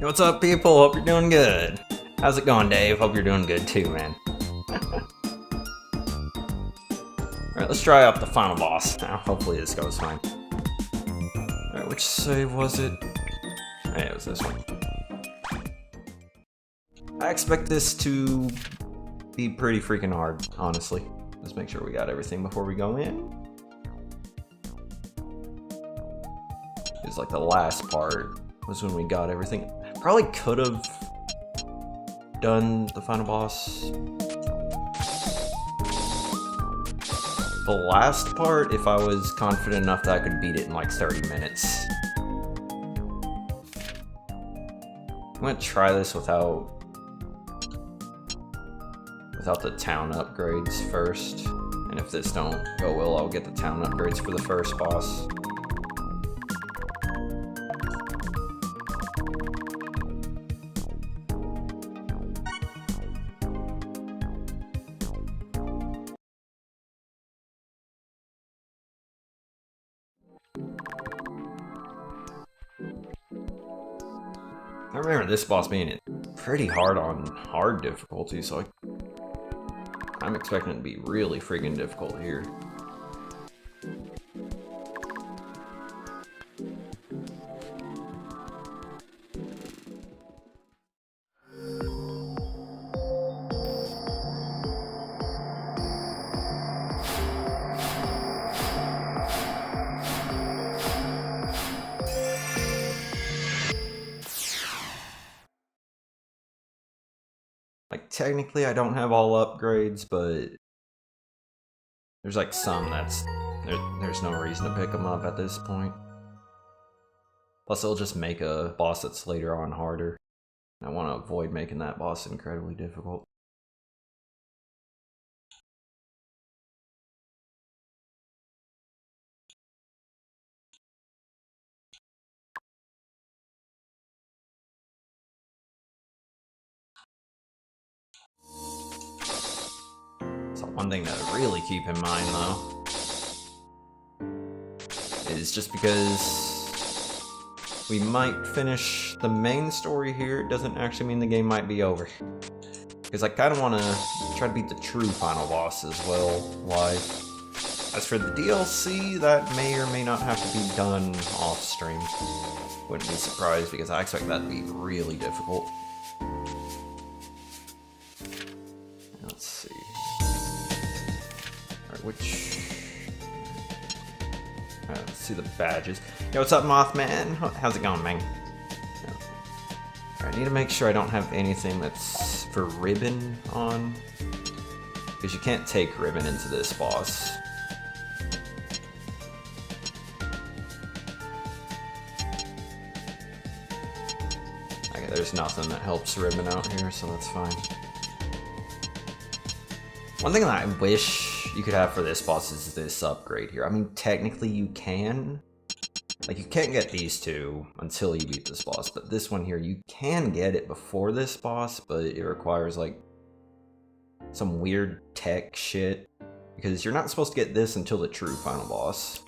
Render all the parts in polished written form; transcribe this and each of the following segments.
What's up, people? Hope you're doing good. How's it going, Dave? Hope you're doing good too, man. Alright, let's try out the final boss now. Hopefully this goes fine. Alright, which save was it? Oh, yeah, it was this one. I expect this to be pretty freaking hard, honestly. Let's make sure we got everything before we go in. It's like the last part was when we got everything. Probably could have done the final boss the last part if I was confident enough that I could beat it in like 30 minutes. I'm gonna try this without the town upgrades first, and if this don't go well, I'll get the town upgrades for the first boss. I remember this boss being pretty hard on hard difficulty, so I'm expecting it to be really freaking difficult here. Like, technically I don't have all upgrades, but there's like some there's no reason to pick them up at this point. Plus it'll just make a boss that's later on harder. I want to avoid making that boss incredibly difficult. So one thing to really keep in mind though is just because we might finish the main story here, it doesn't actually mean the game might be over. Because I kind of want to try to beat the true final boss as well live. As for the DLC, that may or may not have to be done off stream. Wouldn't be surprised because I expect that to be really difficult. Let's see. Alright, which... let's see the badges. Yo, what's up, Mothman? How's it going, man? Alright, I need to make sure I don't have anything that's for ribbon on. Because you can't take ribbon into this boss. Okay, there's nothing that helps ribbon out here, so that's fine. One thing that I wish you could have for this boss is this upgrade here. I mean, technically you can. Like, you can't get these two until you beat this boss, but this one here, you can get it before this boss, but it requires, like, some weird tech shit, because you're not supposed to get this until the true final boss.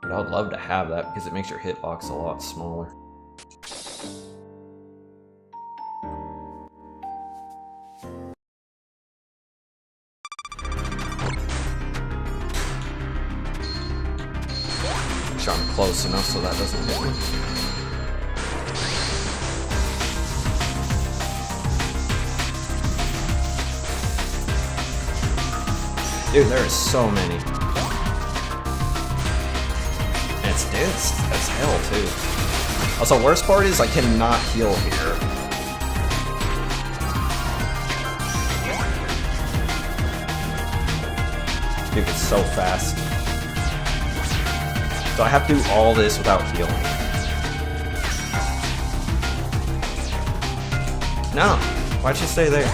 But I would love to have that, because it makes your hitbox a lot smaller. Make sure I'm close enough so that doesn't hit me. Dude, there are so many. And it's dense as hell, too. Also, worst part is I cannot heal here. Dude, it's so fast. So I have to do all this without healing. No, why'd you stay there?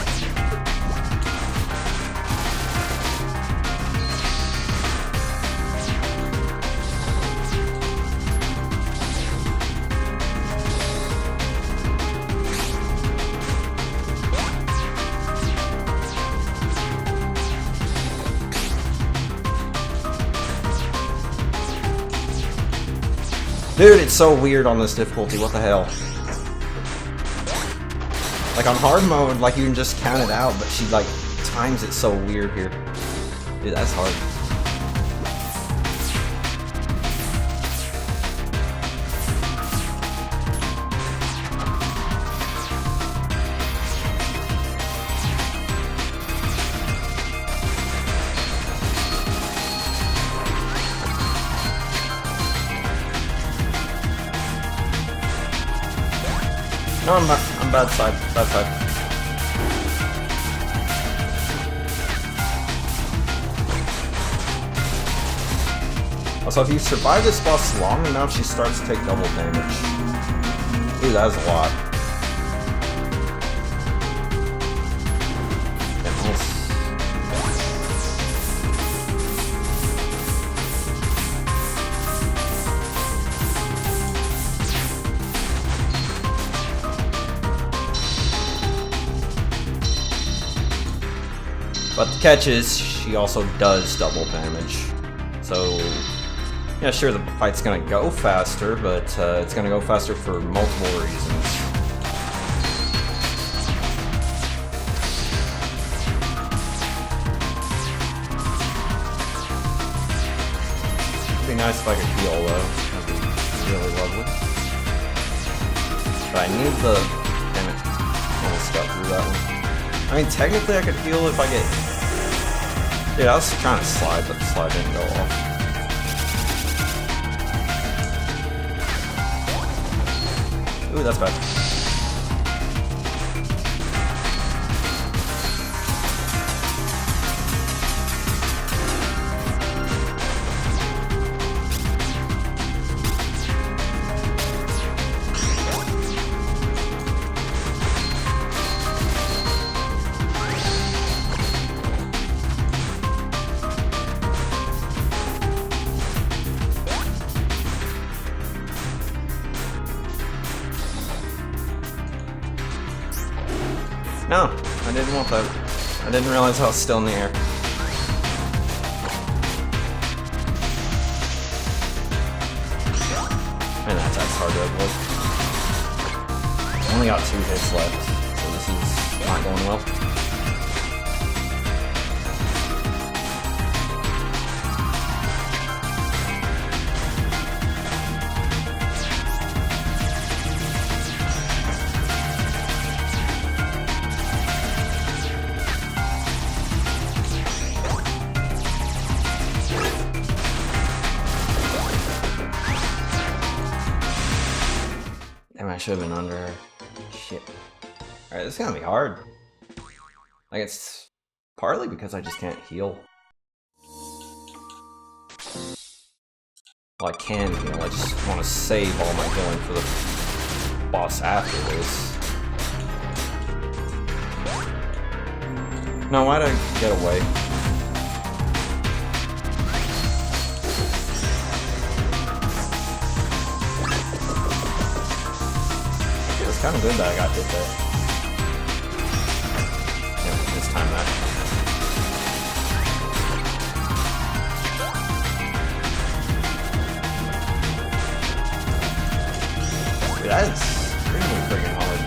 Dude, it's so weird on this difficulty, what the hell? Like on hard mode, like you can just count it out, but she like times it so weird here. Dude, that's hard. No, I'm bad side, bad side. Also, if you survive this boss long enough, she starts to take double damage. Ooh, that was a lot. But the catch is, she also does double damage. So, yeah, sure, the fight's gonna go faster, but it's gonna go faster for multiple reasons. It'd be nice if I could heal, though. That'd be really lovely. But I need the... Damn it. Almost got through that one. I mean, technically I could heal if I get... Dude, I was trying to slide, but the slide didn't go off. Ooh, that's bad. No, I didn't want that. I didn't realize I was still in the air. Man, that attack's hard to avoid. I only got 2 hits left, so this is not going well. I should have been under her. Shit. Alright, this is gonna be hard. Like, it's partly because I just can't heal. Well, I can heal, I just want to save all my healing for the boss after this. No, why'd I get away? It's kind of good that I got hit there. Yeah, this time that. Dude, that is extremely friggin' hard.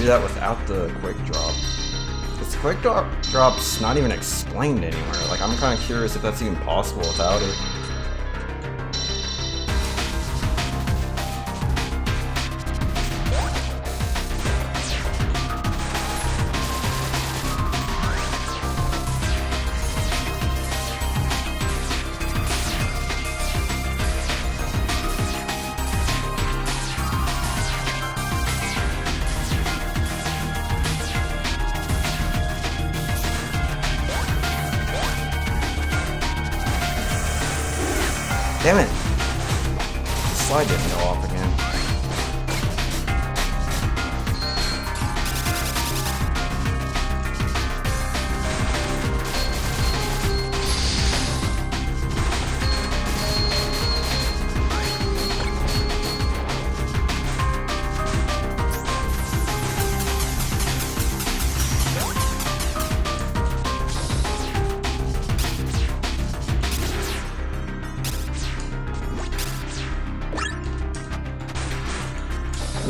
do that without the quick drop. Because the quick drop's not even explained anywhere. Like, I'm kind of curious if that's even possible without it. Damn it! The slide didn't go off again.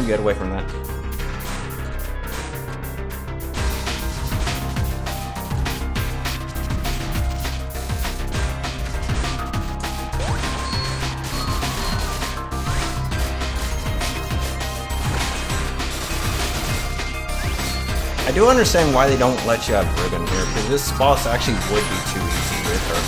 Get away from that. I do understand why they don't let you have ribbon here, because this boss actually would be too easy with her.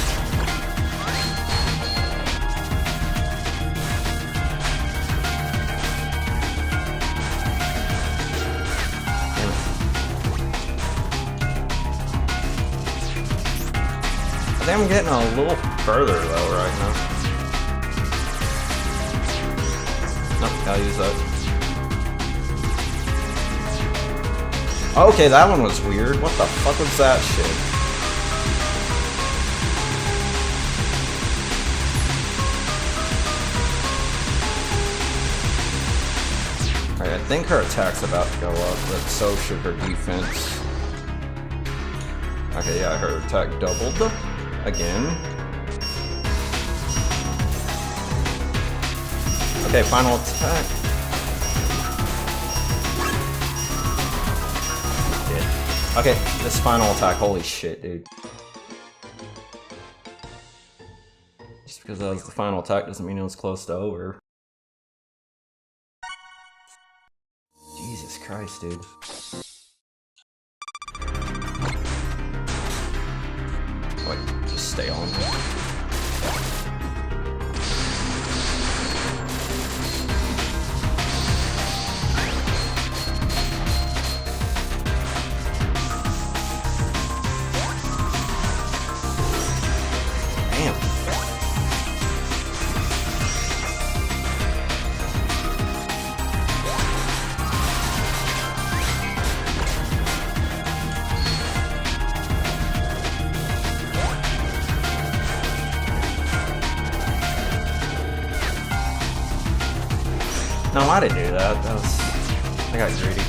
I think I'm getting a little further though right now. Nope, I'll use that. Okay, that one was weird. What the fuck was that shit? Alright, I think her attack's about to go up, but so should her defense. Okay, yeah, her attack doubled. Again. Okay, final attack. Yeah. Okay, this final attack, holy shit, dude. Just because that was the final attack doesn't mean it was close to over. Jesus Christ, dude. Wait, just stay on. Damn. No, I didn't do that. That was... I got greedy.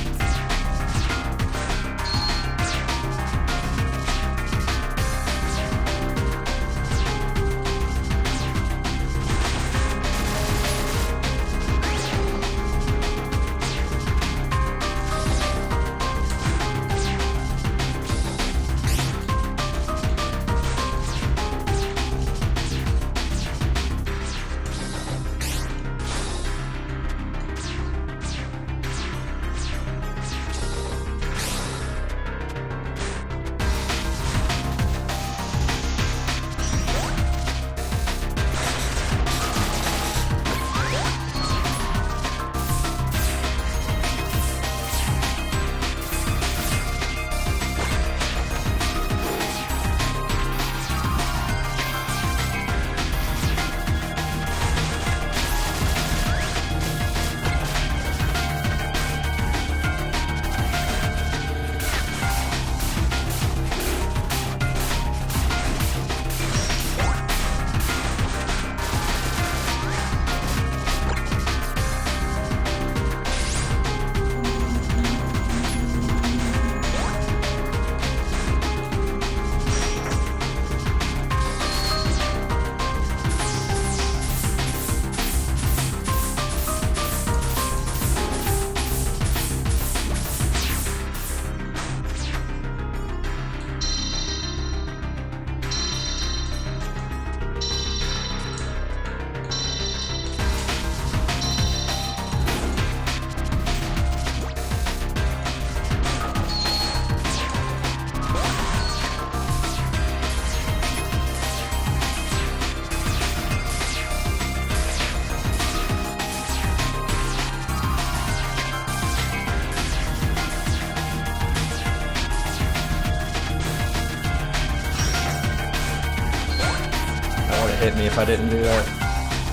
hit me if I didn't do that.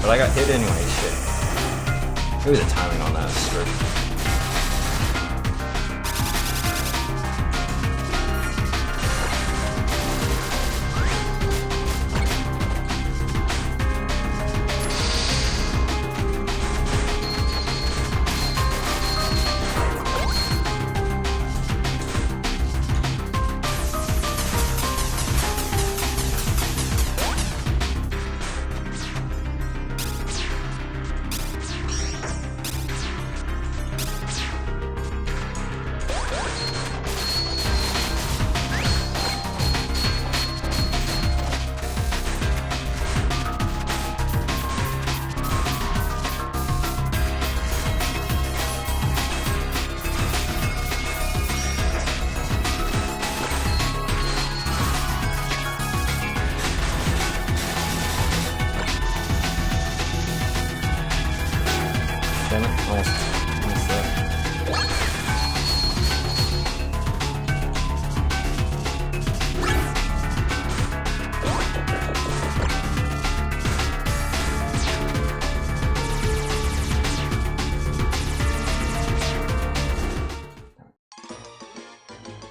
But I got hit anyway, shit. Maybe the timing on that is strict.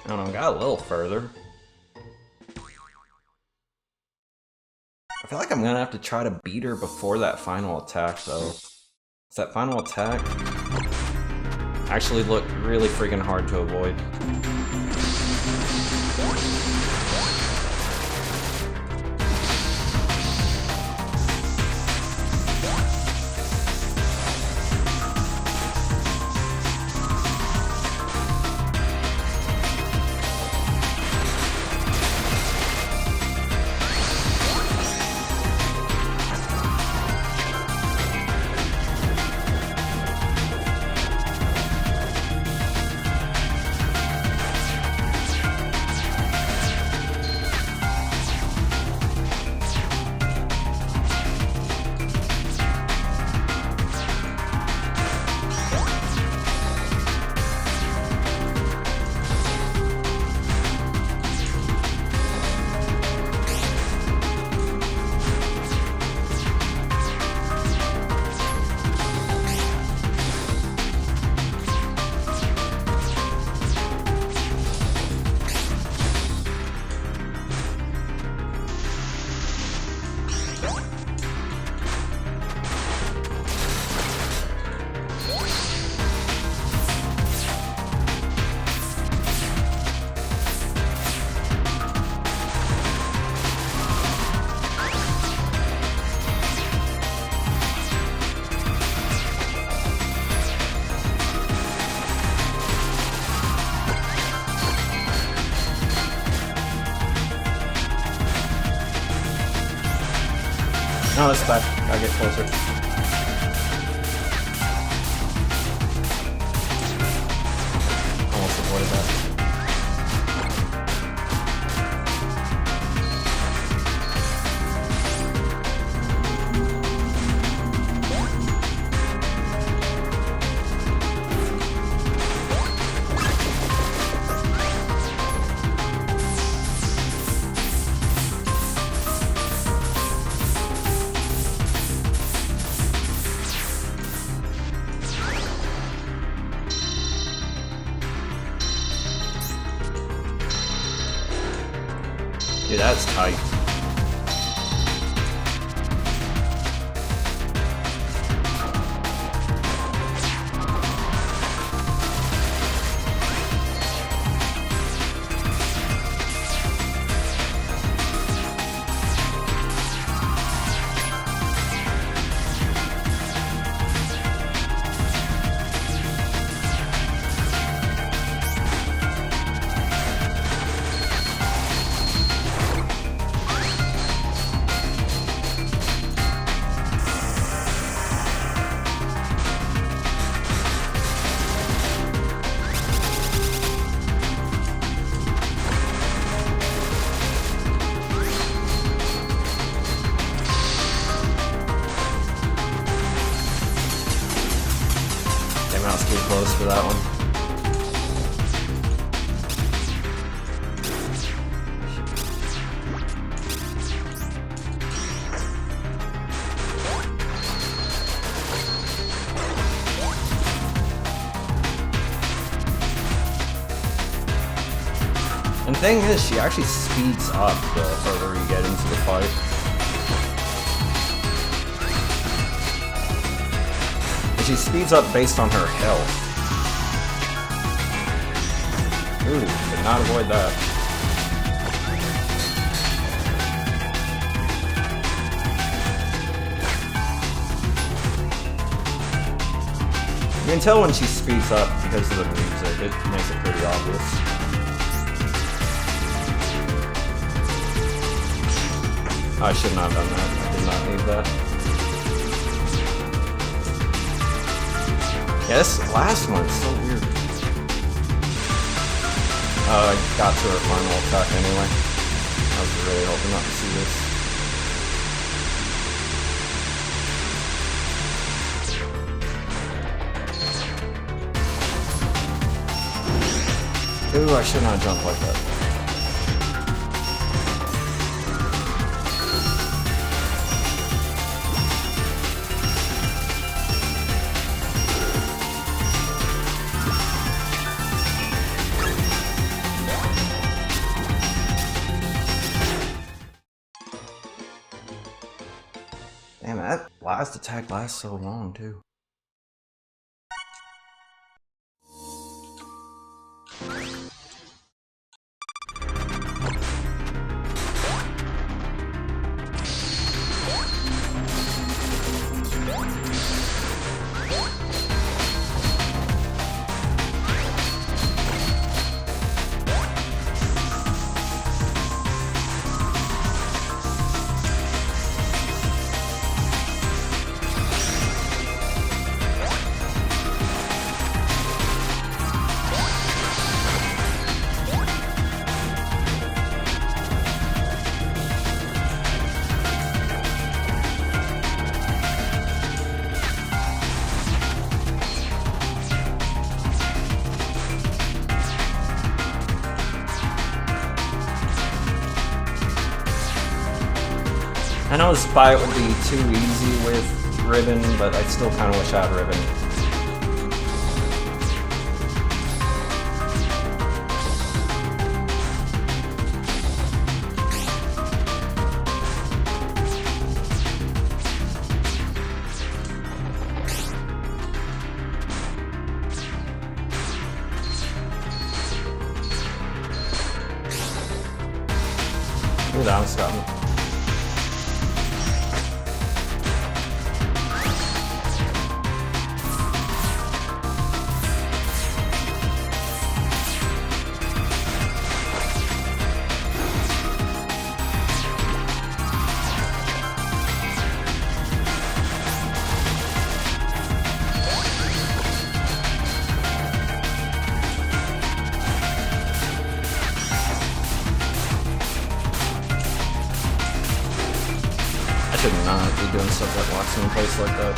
I don't know, got a little further. I feel like I'm gonna have to try to beat her before that final attack, though. That final attack actually looked really freaking hard to avoid. No, it's fine. Gotta get closer. Almost avoided that. Dude, that's tight. And the thing is, she actually speeds up the further you get into the fight. And she speeds up based on her health. Ooh, did not avoid that. You can tell when she speeds up because of the music. It makes it pretty obvious. I should not have done that. I did not need that. Yeah, this last one is so weird. I got to her final attack anyway. I was really hoping not to see this. Ooh, I should not jump like that. Damn, that last attack lasts so long, too. I know this fight would be too easy with Ribbon, but I still kind of wish I had Ribbon. Ooh, that one's got me. I should not be doing stuff that locks me in place like that.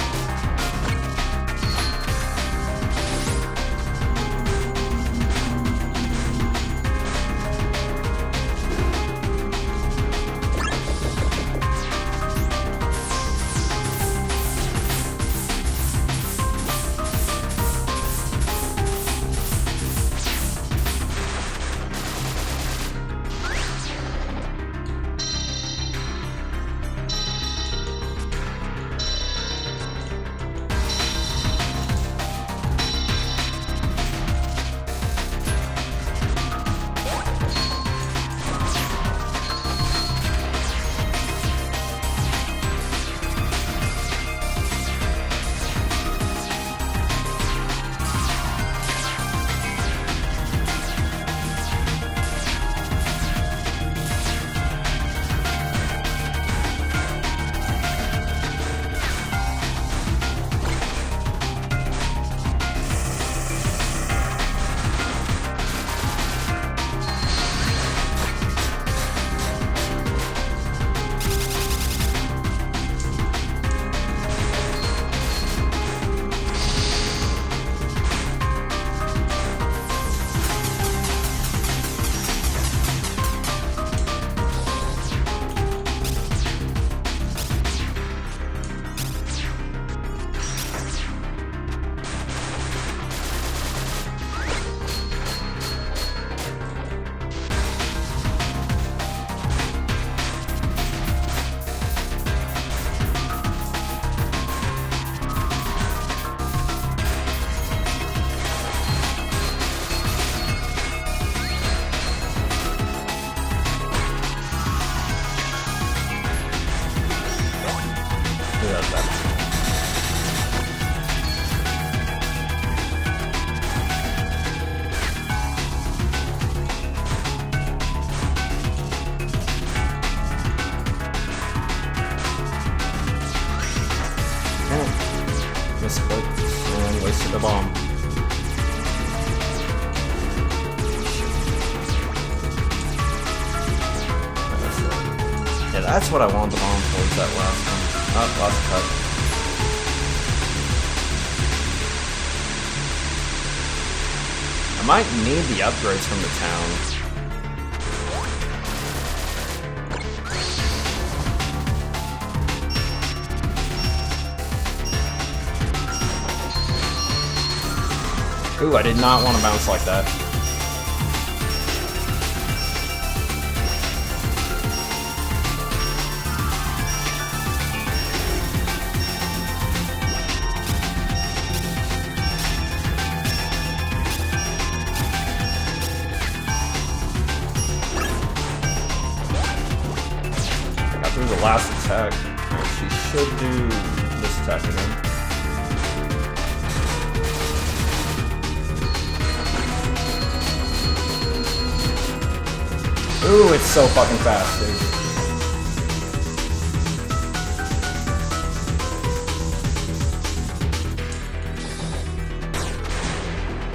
misclicked and wasted a bomb. Yeah, that's what I wanted the bomb for, that last one. Oh, lost cut. I might need the upgrades from the town. Ooh, I did not want to bounce like that. Got through the last attack. She should do this attack again. Ooh, it's so fucking fast, dude.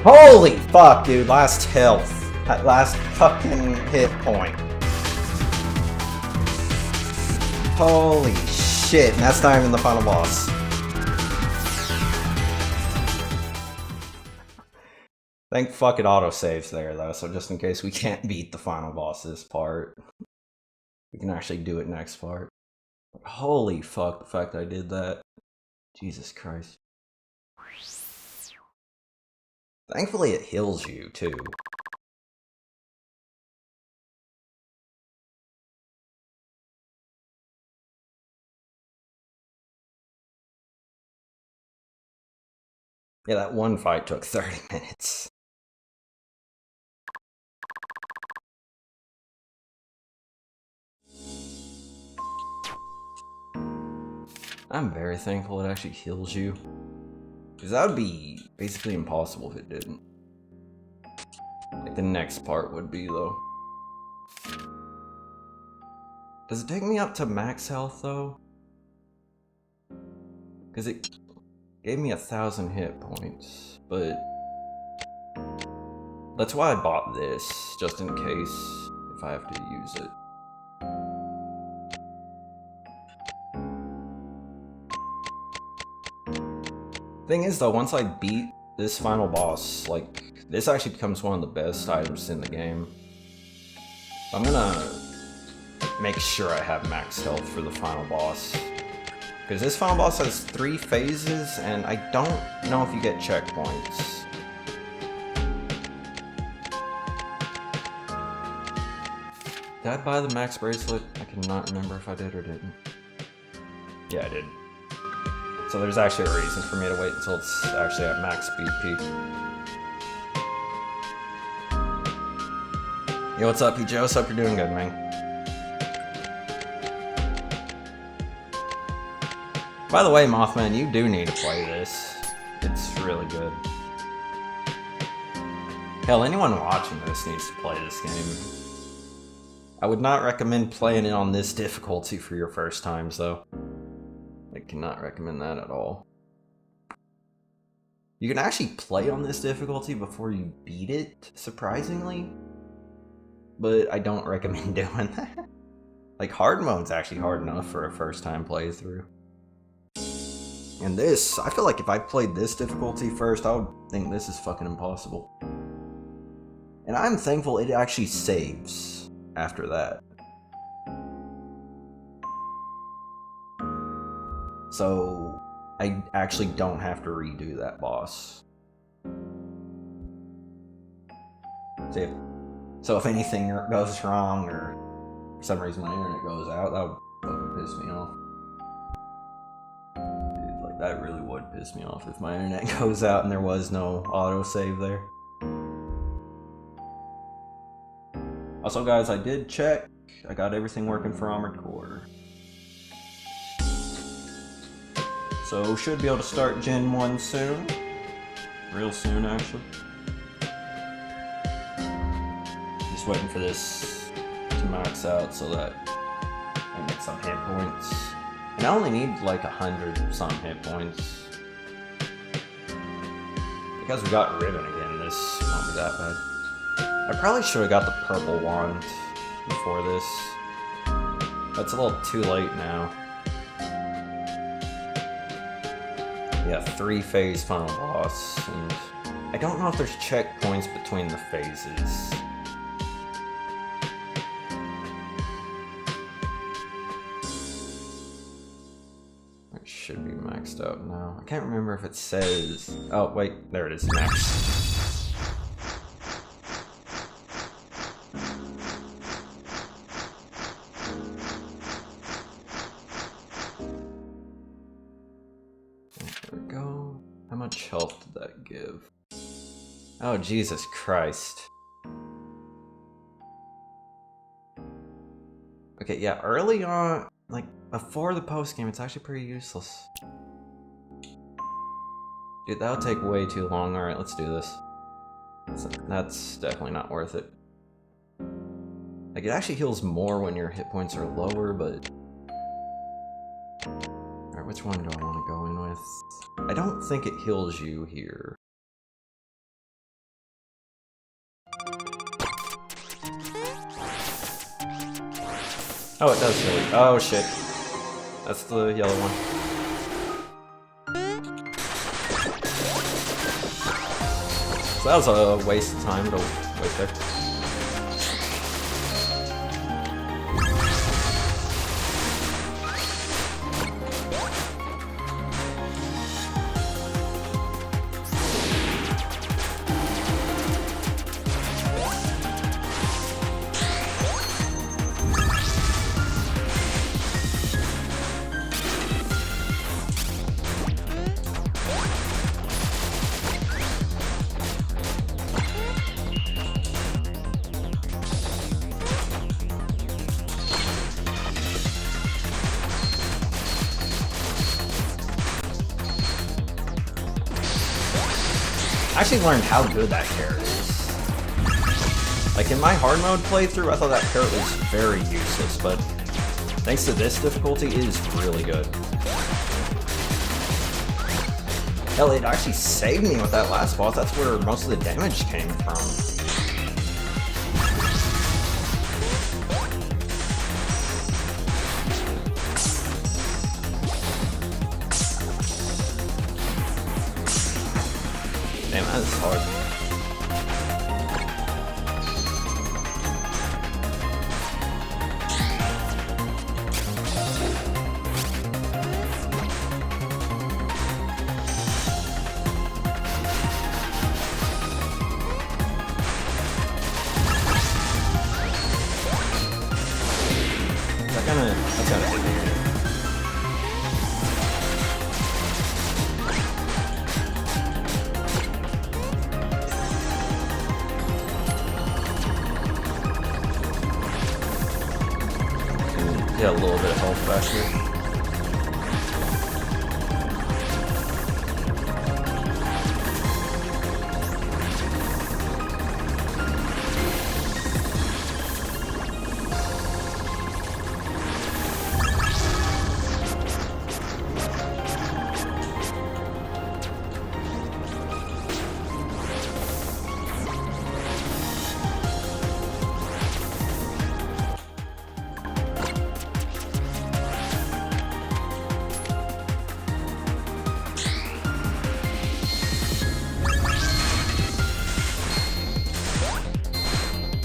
Holy fuck, dude. Last health. That last fucking hit point. Holy shit. And that's not even the final boss. Thank fuck it autosaves there, though, so just in case we can't beat the final boss this part, we can actually do it next part. Holy fuck, the fact I did that. Jesus Christ. Thankfully it heals you, too. Yeah, that one fight took 30 minutes. I'm very thankful it actually heals you. Because that would be basically impossible if it didn't. Like the next part would be, though. Does it take me up to max health, though? Because it gave me 1,000 hit points, but that's why I bought this, just in case if I have to use it. Thing is, though, once I beat this final boss, like, this actually becomes one of the best items in the game. I'm gonna make sure I have max health for the final boss. Because this final boss has 3 phases, and I don't know if you get checkpoints. Did I buy the max bracelet? I cannot remember if I did or didn't. Yeah, I did. So there's actually a reason for me to wait until it's actually at max BP. Yo, what's up, PJ? What's up? You're doing good, man. By the way, Mothman, you do need to play this. It's really good. Hell, anyone watching this needs to play this game. I would not recommend playing it on this difficulty for your first times, though. I cannot recommend that at all. You can actually play on this difficulty before you beat it, surprisingly. But I don't recommend doing that. Like, hard mode's actually hard enough for a first time playthrough. And this, I feel like if I played this difficulty first, I would think this is fucking impossible. And I'm thankful it actually saves after that. So, I actually don't have to redo that boss. So if anything goes wrong, or for some reason my internet goes out, that would fucking piss me off. Dude, like, that really would piss me off if my internet goes out and there was no autosave there. Also, guys, I did check. I got everything working for Armored Core. So, should be able to start Gen 1 soon. Real soon, actually. Just waiting for this to max out so that I get some hit points. And I only need like 100 some hit points. Because we got Ribbon again, this won't be that bad. I probably should have got the purple wand before this. That's a little too late now. Yeah, 3-phase final boss, and I don't know if there's checkpoints between the phases. It should be maxed out now. I can't remember if it says... Oh, wait, there it is, max. How much health did that give? Oh, Jesus Christ. Okay, yeah, early on, like, before the post-game, it's actually pretty useless. Dude, that'll take way too long. Alright, let's do this. That's definitely not worth it. Like, it actually heals more when your hit points are lower, but... Alright, which one do I want to go in with? I don't think it heals you here. Oh, it does heal you. Oh, shit. That's the yellow one. So that was a waste of time to wait there. I actually learned how good that carrot is. Like, in my hard mode playthrough, I thought that carrot was very useless, but thanks to this difficulty, it is really good. Hell, it actually saved me with that last boss. That's where most of the damage came from. Damn, that is hard. That's kinda hit me. Get a little bit of health back here.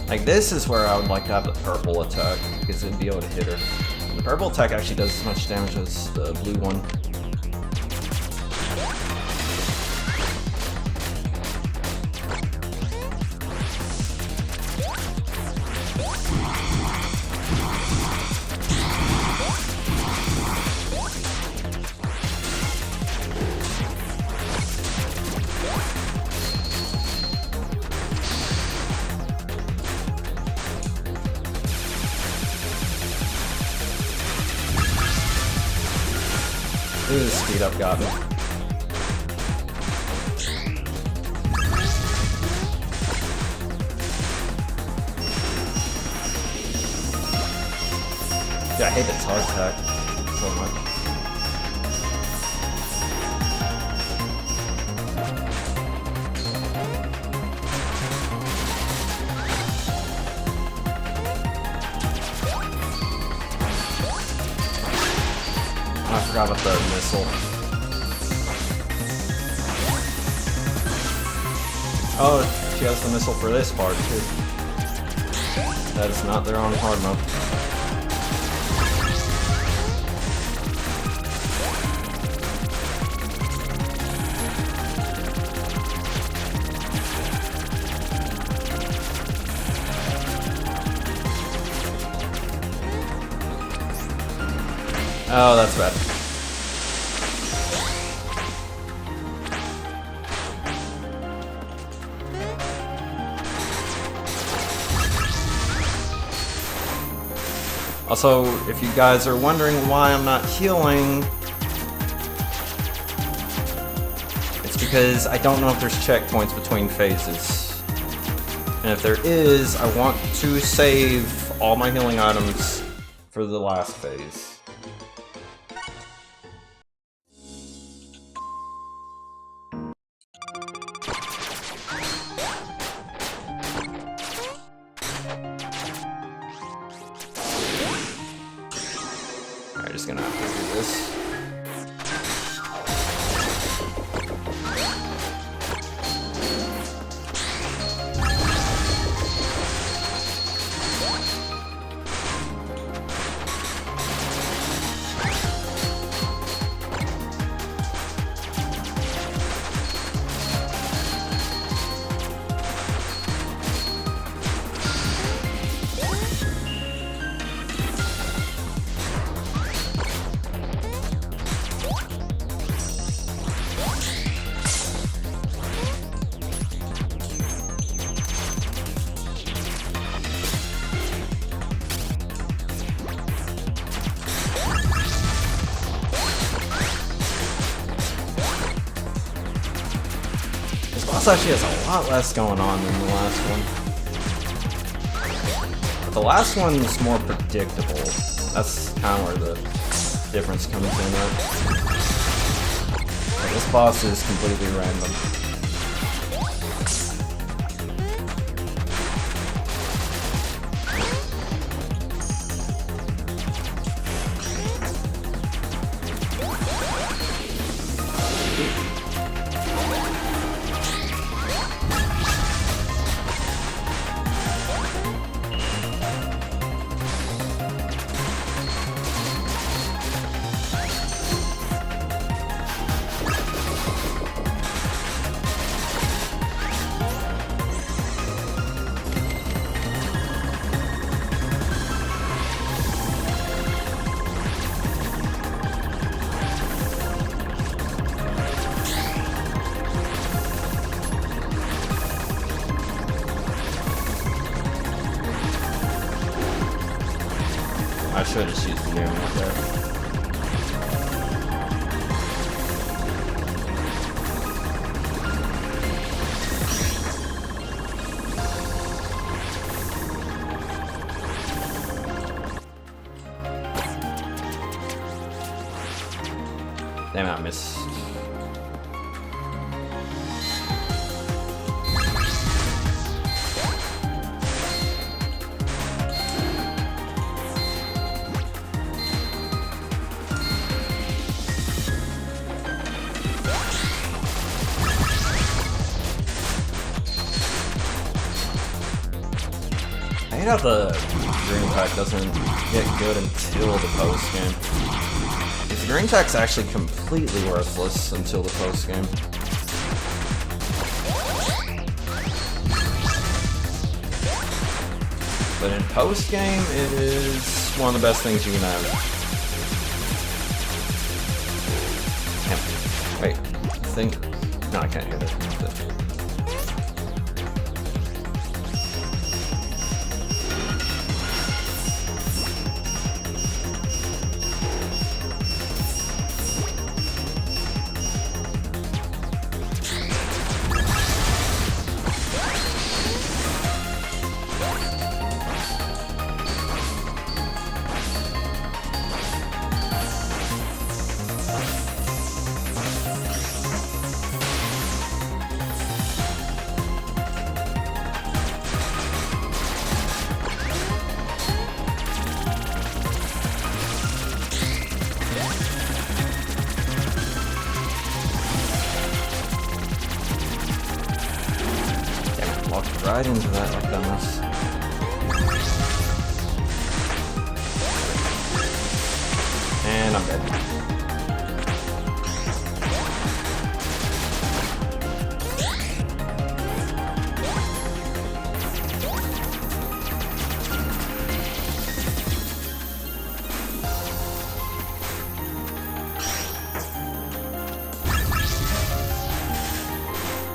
Like, this is where I would like to have the purple attack, because it'd be able to hit her. The purple attack actually does as much damage as the blue one. Ooh, the speed up got me. Yeah, I hate the charge attack so much. I forgot about the missile. Oh, she has the missile for this part too. That is not there on hard mode. Oh, that's bad. Also, if you guys are wondering why I'm not healing, it's because I don't know if there's checkpoints between phases. And if there is, I want to save all my healing items for the last phase. Alright, just gonna have to do this. This actually has a lot less going on than the last one. But the last one's more predictable. That's kind of where the difference comes in at. But this boss is completely random. I should have just used the game right there. Damn, I missed. I hate how the green pack doesn't get good until the post game. The green pack's actually completely worthless until the post game. But in post game, it is one of the best things you can have. Wait, I think. No, I can't hit it. right into that like dumbass. And I'm dead.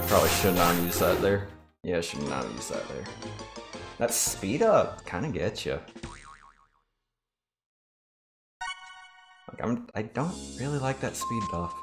Probably should not use that there. Yeah, should not use that there. That speed up kind of gets you. Like I don't really like that speed buff.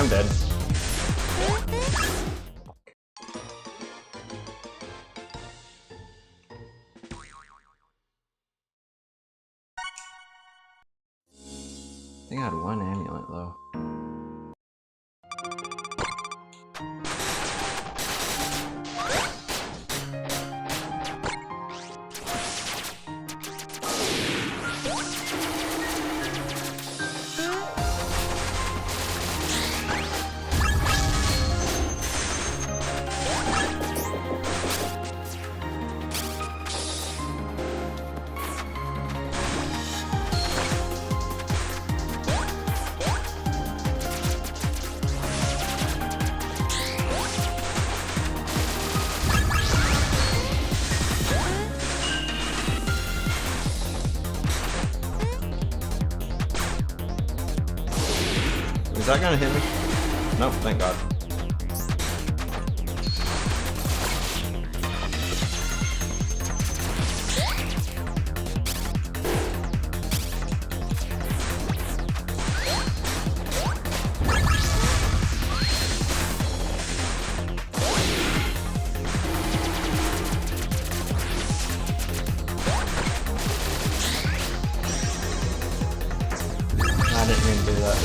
I'm dead. I think I had one amulet though. Is that gonna hit me? Nope, thank God. I didn't mean to do that.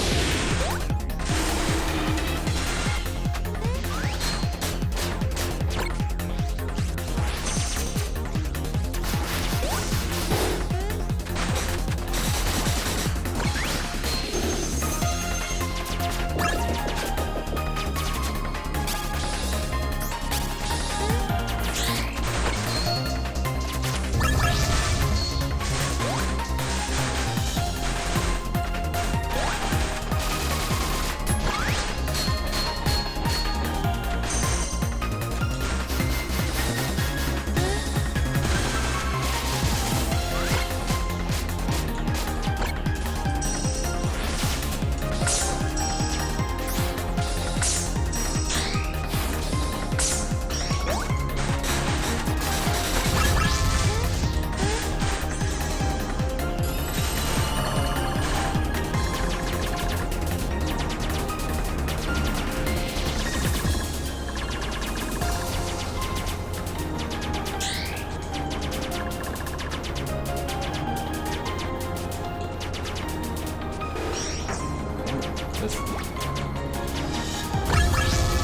This is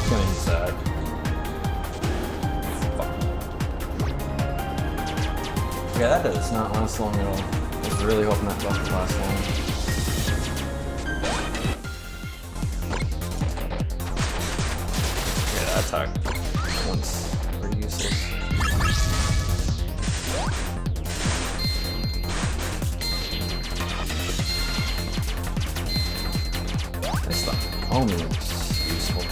gonna be sad. Fuck. Yeah, that does not last long at all. I was really hoping that buff would last long. Yeah, that attack one's pretty useless. This stuff only looks useful.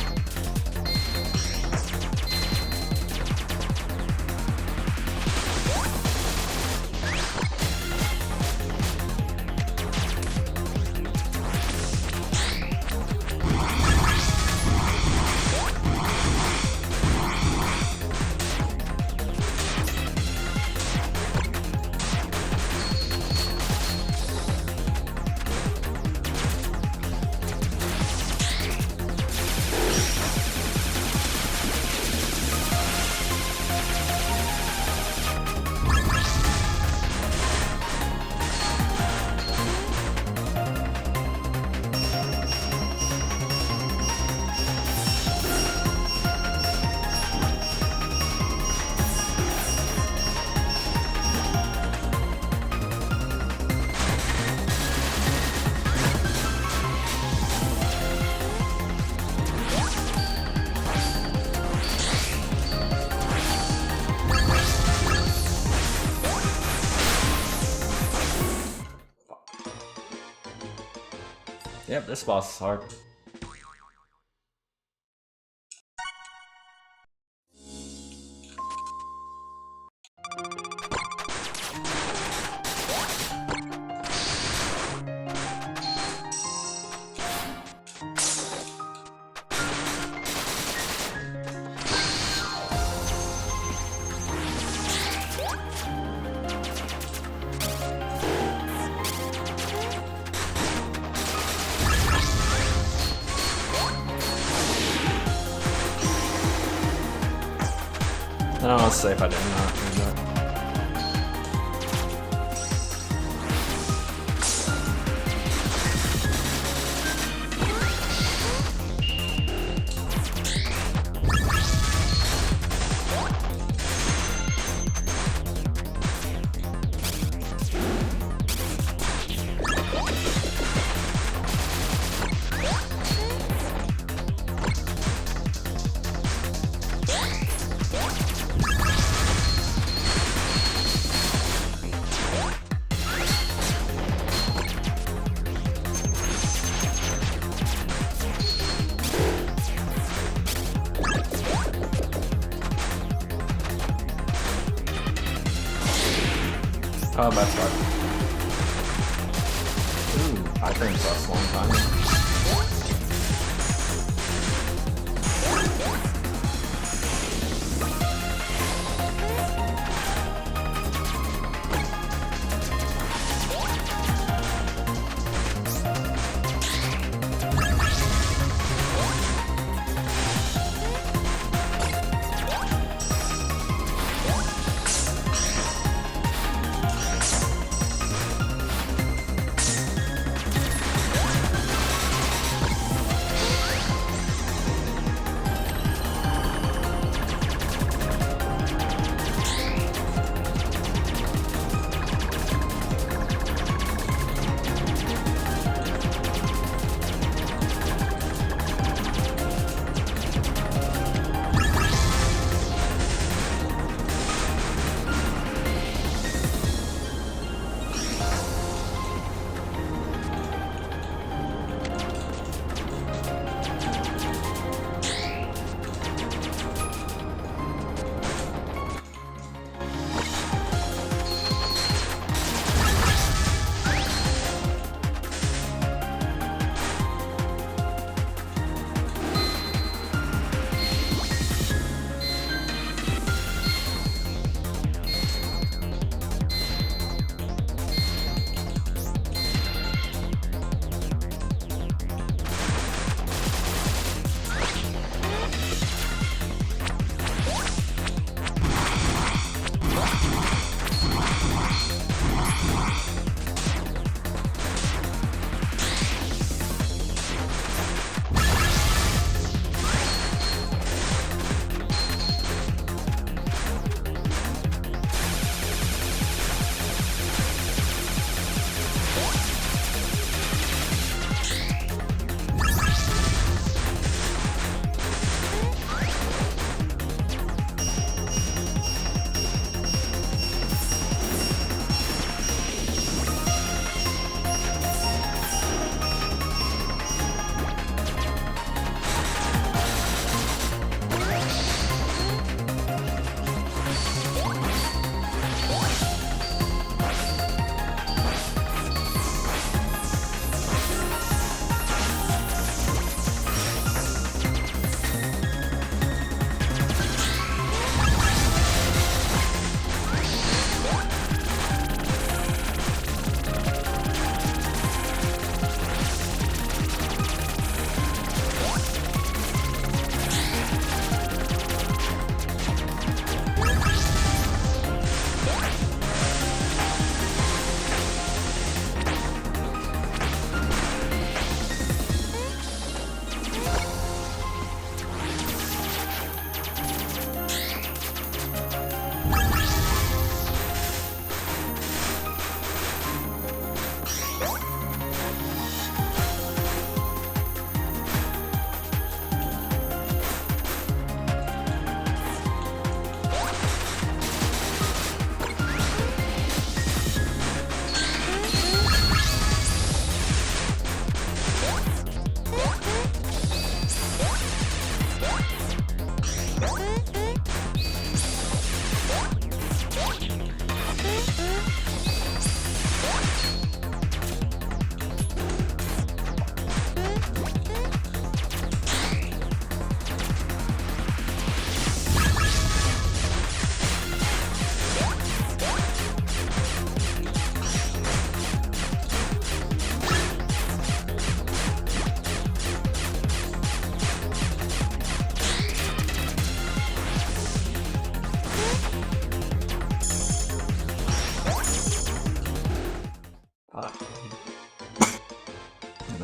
Yep, this boss is hard. almost safe I did not do that. Oh, bad start. Ooh, I think that's a long time. My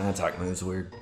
attack move's weird.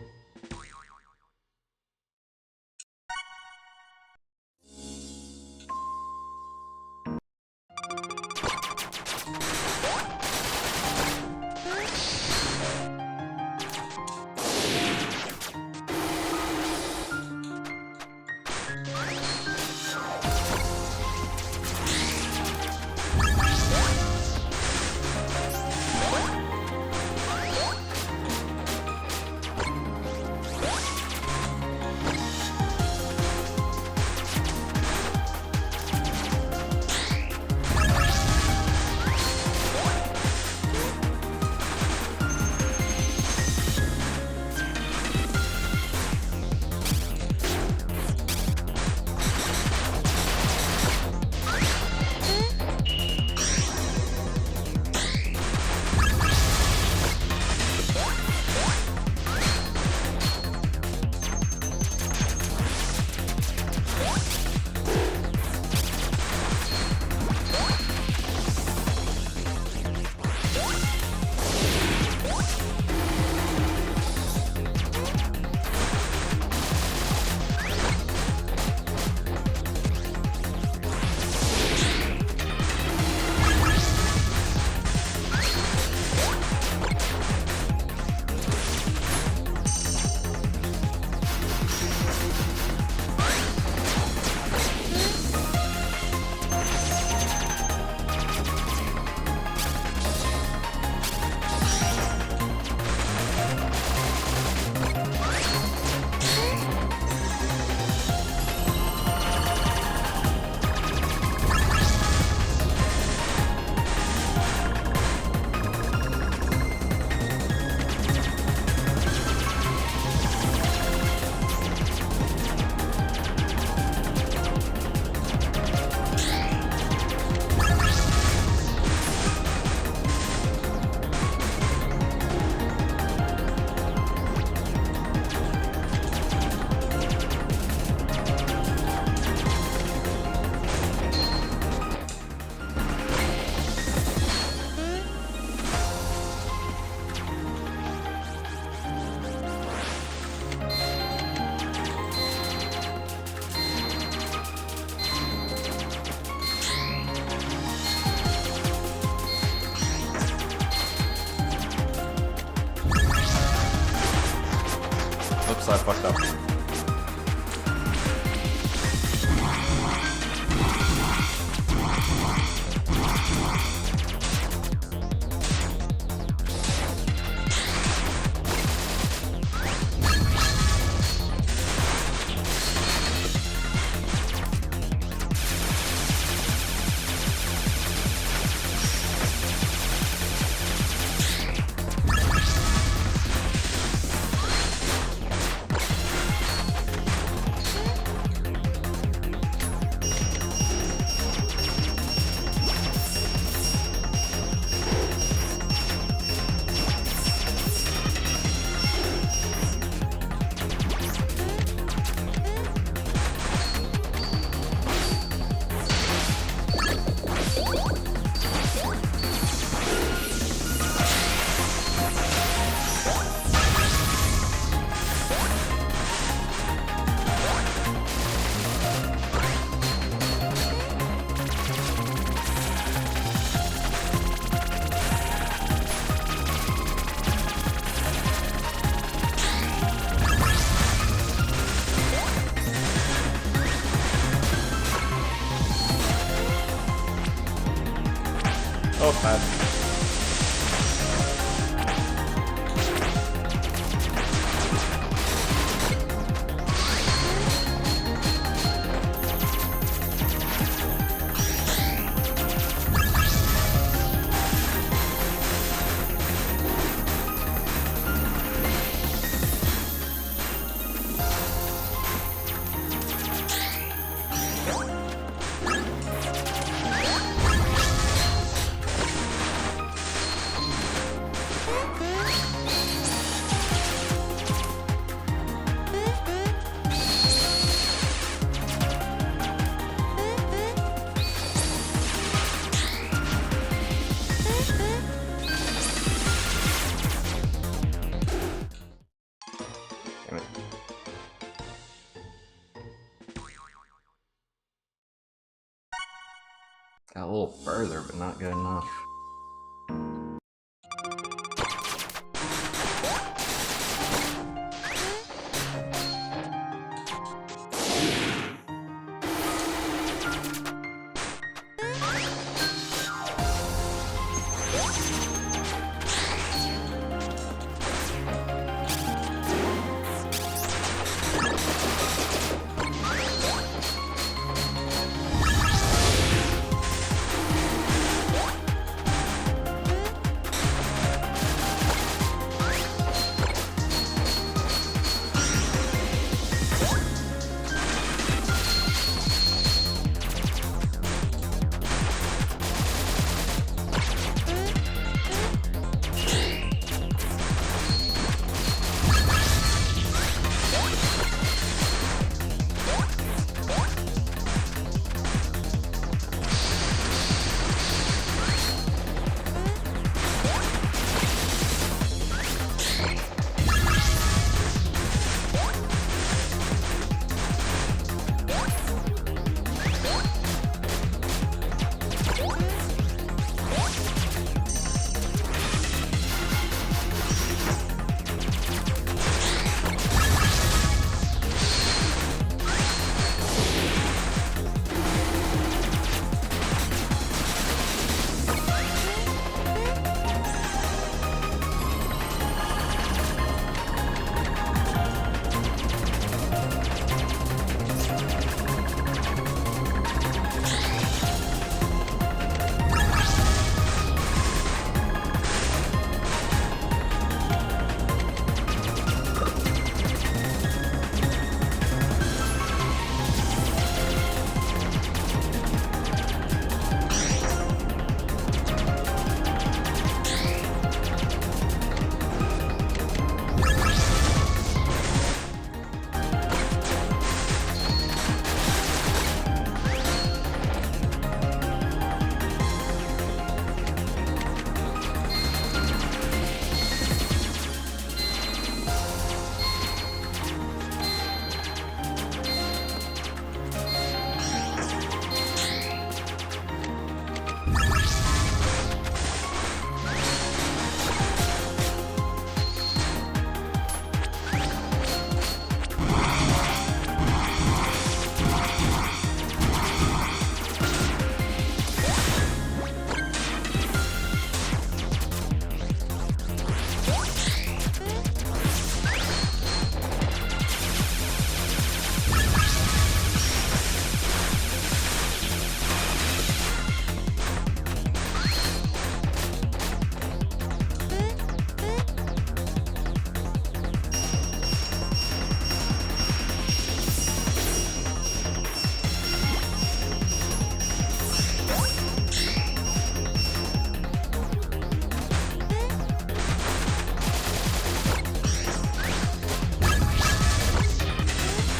Oops, I fucked up. Got a little further, but not good enough.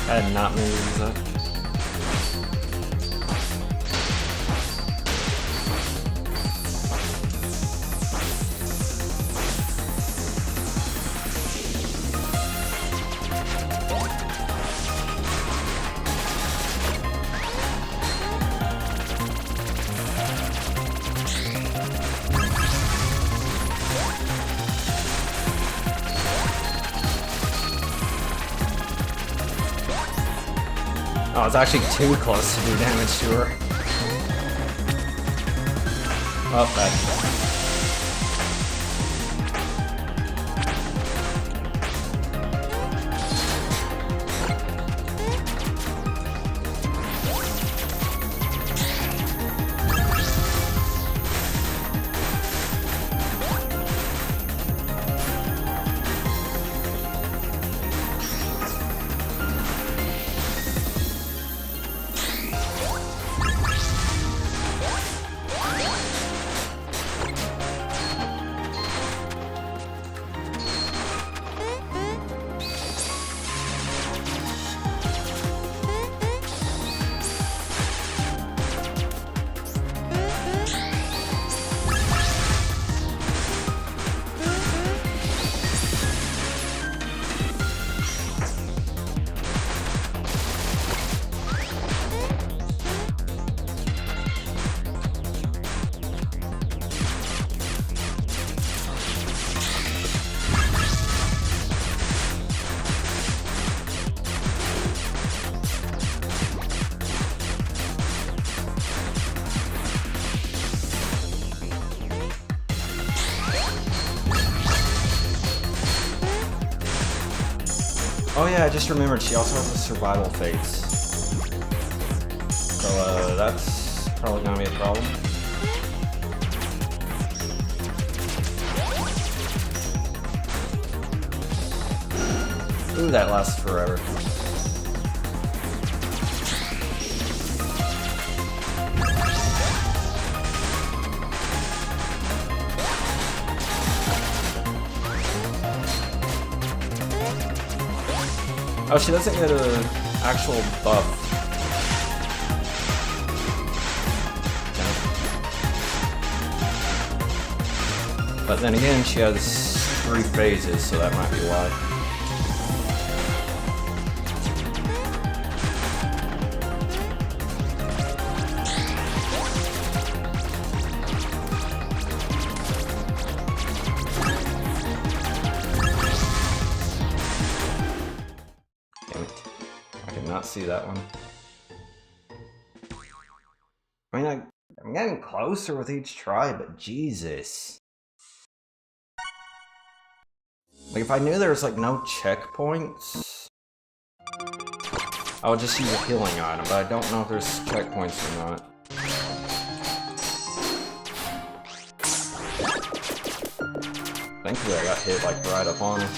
I had not moved these up. Oh, it's actually too close to do damage to her. Oh, that. Oh yeah, I just remembered she also has a survival phase. So that's probably gonna be a problem. Ooh, that lasts forever. Oh, she doesn't get an actual buff. Okay. But then again, she has 3 phases, so that might be why. See that one. I mean, I'm getting closer with each try, but Jesus. Like, if I knew there was, like, no checkpoints, I would just use a healing item, but I don't know if there's checkpoints or not. Thankfully, I got hit, like, right up on her.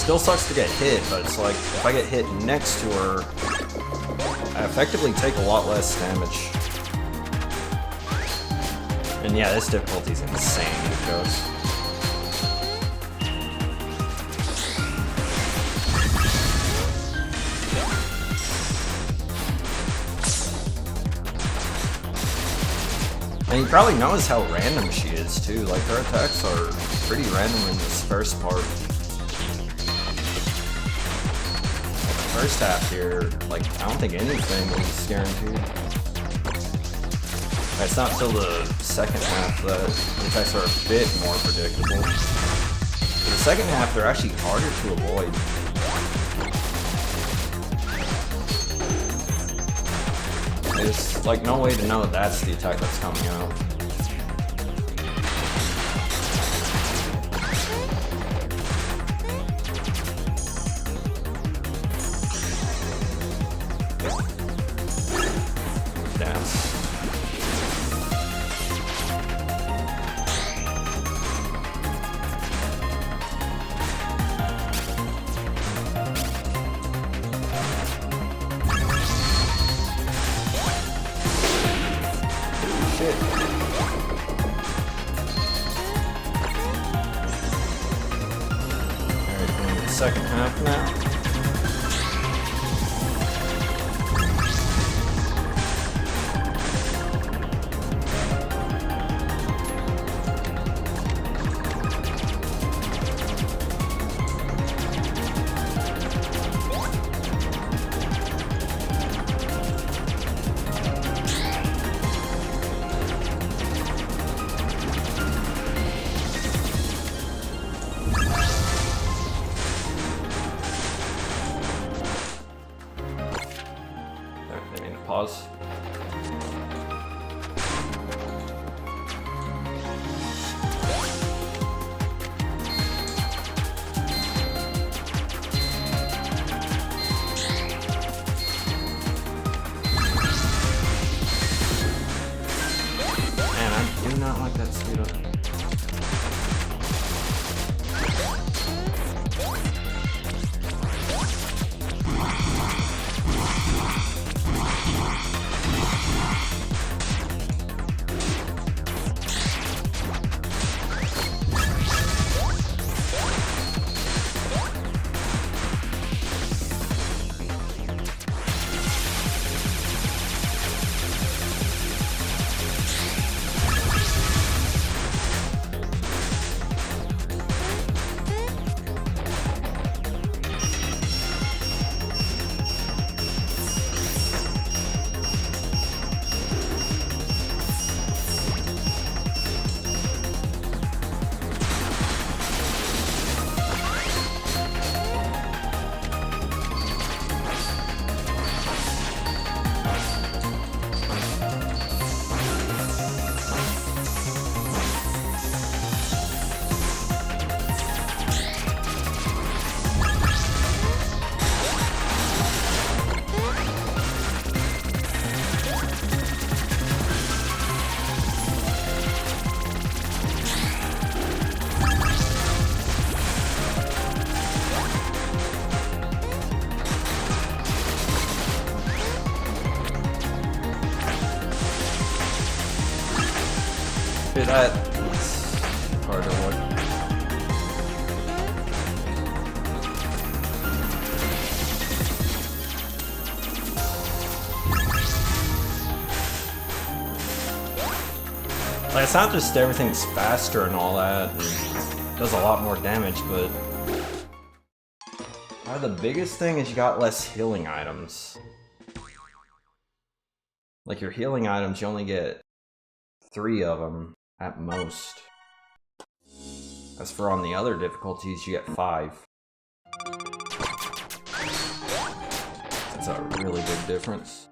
Still sucks to get hit, but it's like, if I get hit next to her, I effectively take a lot less damage. And yeah, this difficulty is insane, because... And you probably notice how random she is, too. Like, her attacks are pretty random in this first part. First half here, like, I don't think anything is guaranteed. It's not until the second half that the attacks are a bit more predictable. For the second half, they're actually harder to avoid. There's, like, no way to know that's the attack that's coming out. Second half now. Pause. Man, I do not like that speed up. Dude, that's hard to avoid. Like, it's not just everything's faster and all that, and does a lot more damage, but the biggest thing is you got less healing items. Like, your healing items, you only get 3 of them at most. As for on the other difficulties, you get 5. That's a really big difference.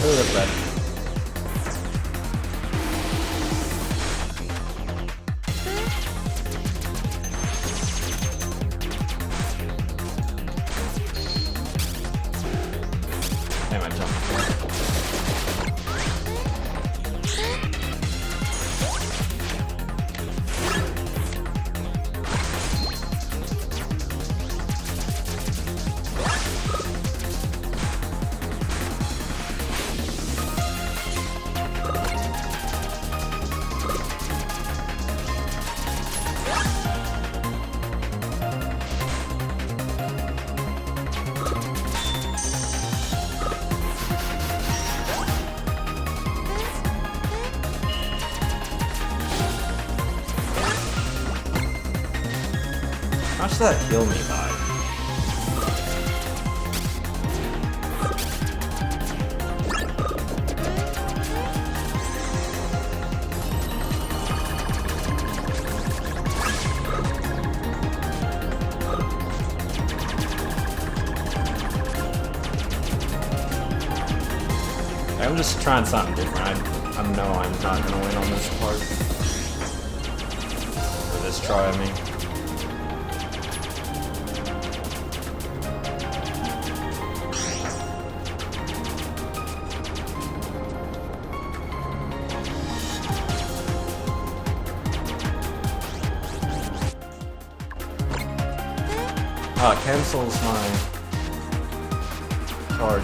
Oh, that's bad. Damn, I jumped. How much did that heal me by? I'm just trying something different. I know I'm not going to win on this part. Or this try, I mean. It cancels my charge.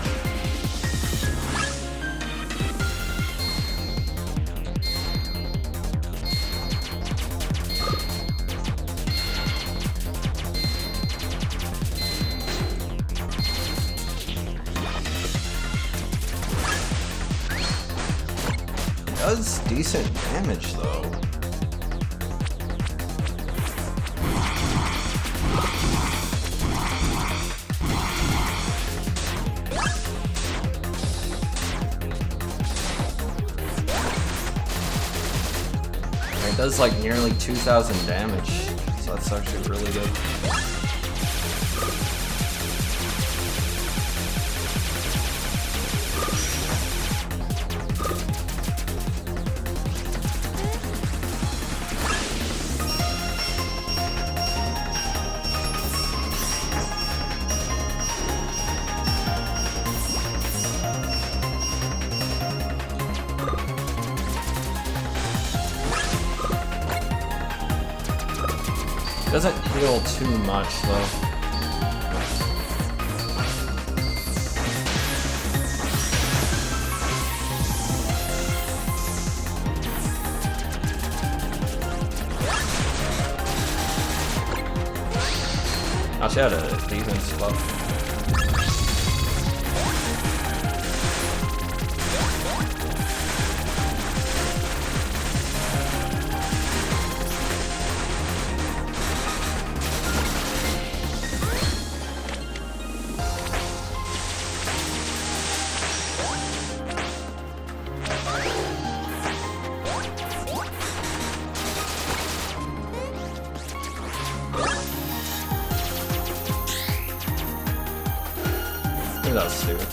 It does decent damage though. It does like nearly 2,000 damage, so that's actually really good. Doesn't heal too much though. She had a defense buff. Maybe that was stupid.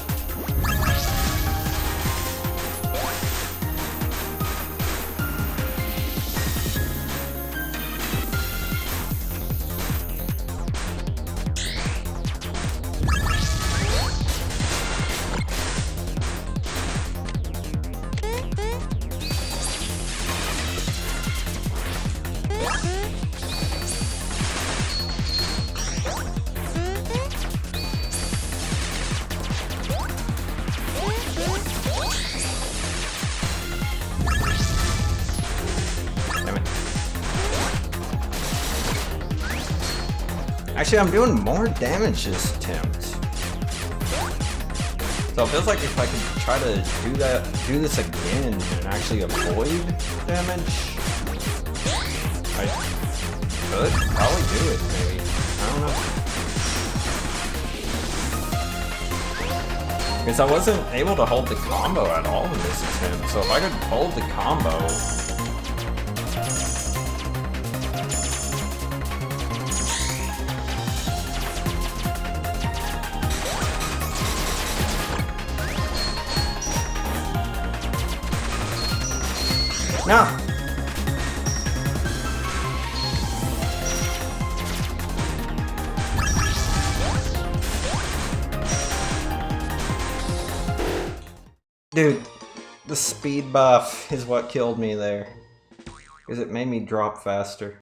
Actually, I'm doing more damage this attempt. So it feels like if I could try to do this again and actually avoid damage, I could probably do it, maybe. I don't know. Because I wasn't able to hold the combo at all in this attempt, so if I could hold the combo, no! Dude, the speed buff is what killed me there. Because it made me drop faster.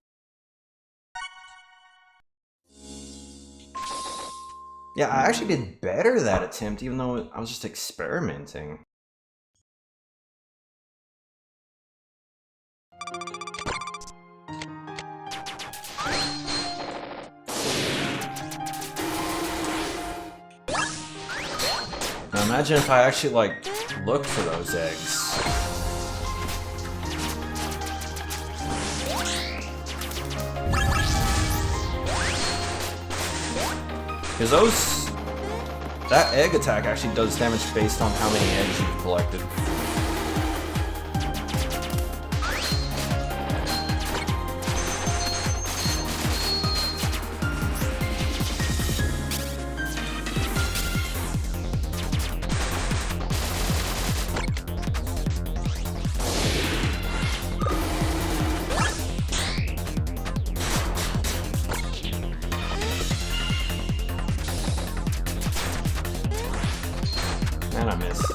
Yeah, I actually did better that attempt, even though I was just experimenting. Now imagine if I actually, like, looked for those eggs. Because that egg attack actually does damage based on how many eggs you've collected. And I missed.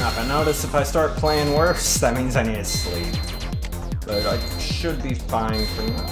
Now, if I notice if I start playing worse, that means I need to sleep. But I should be fine for now.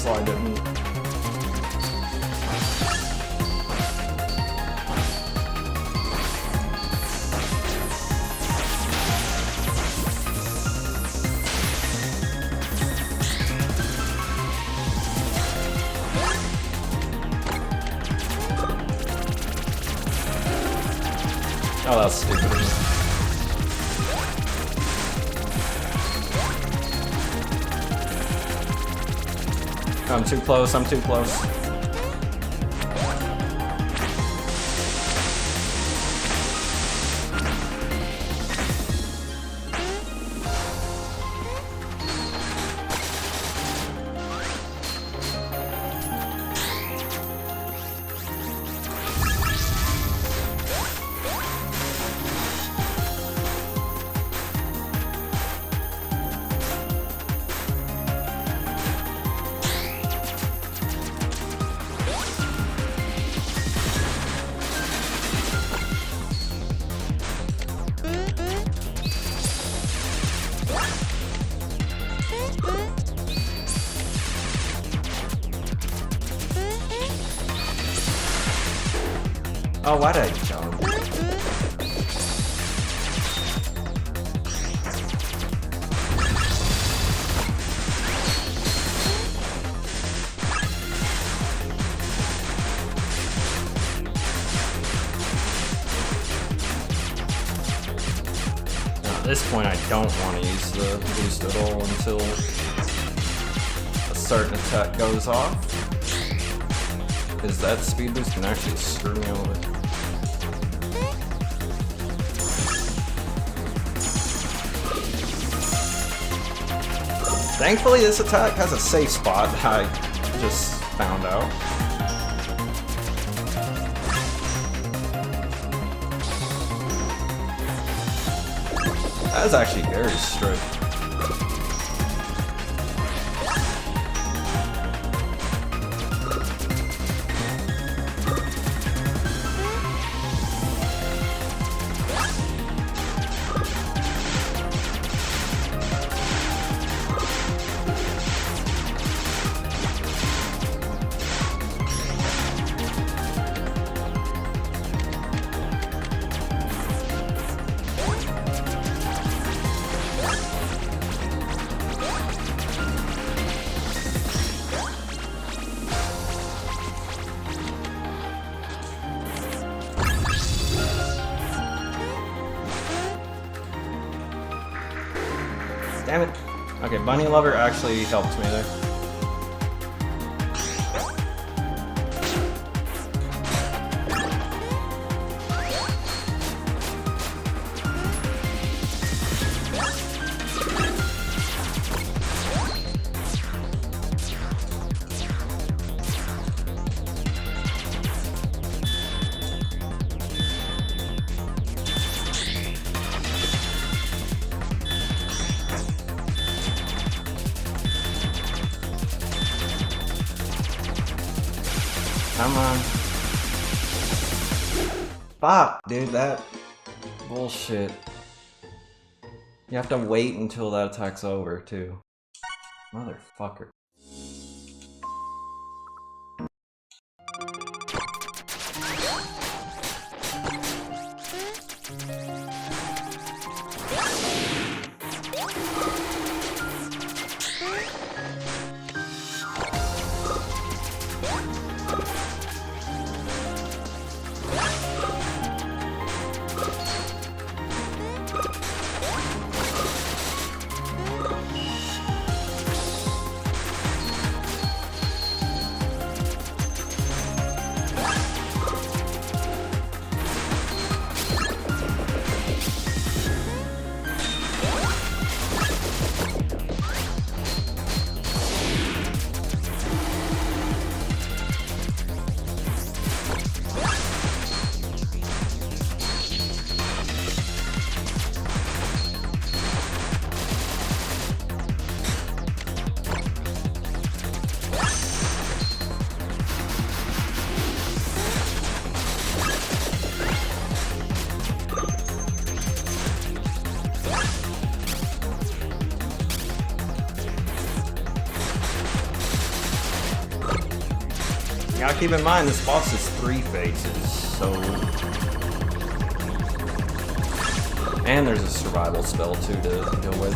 why I didn't. Oh, that's stupid. I'm too close, I'm too close. Oh, why did I jump? Now, at this point, I don't want to use the boost at all until a certain attack goes off, because that speed boost can actually screw me over. Thankfully, this attack has a safe spot, I just found out. That is actually very straight. Damn it. Okay, Bunny Lover actually helped me there. Come on. Fuck, dude, that bullshit. You have to wait until that attack's over, too. Motherfucker. Gotta keep in mind this boss is 3 phases, so... And there's a survival spell too to deal with.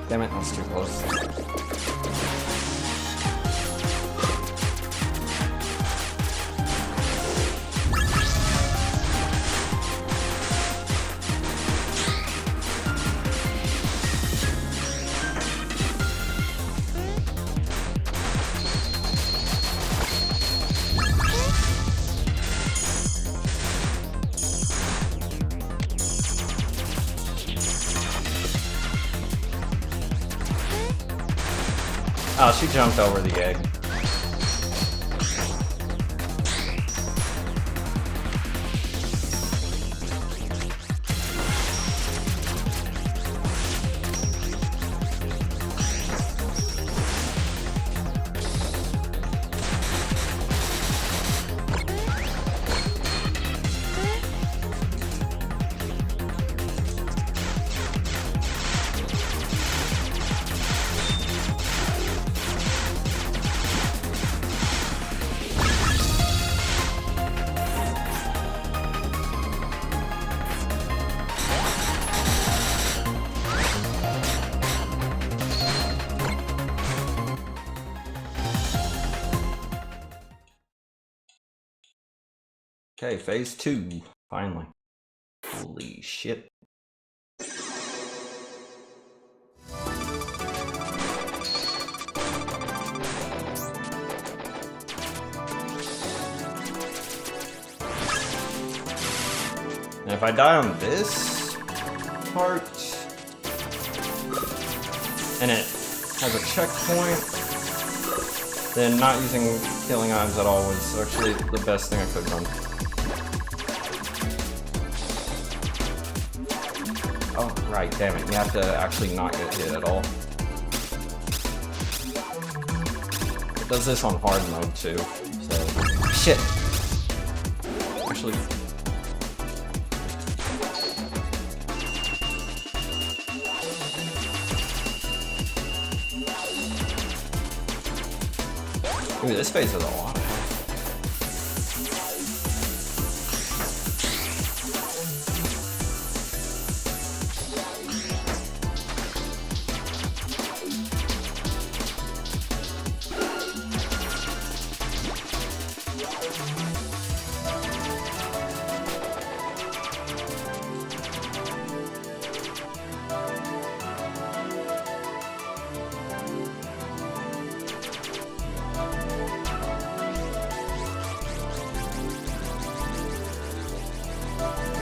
Damn it, I was too close. Oh, she jumped over the egg. Okay, phase 2, finally. Holy shit. Now if I die on this, part, and it has a checkpoint, then not using healing items at all was actually the best thing I could have done. Oh, right, damn it, you have to actually not get hit at all. It does this on hard mode too, so... Shit! Actually... Ooh, this phase has a lot of health.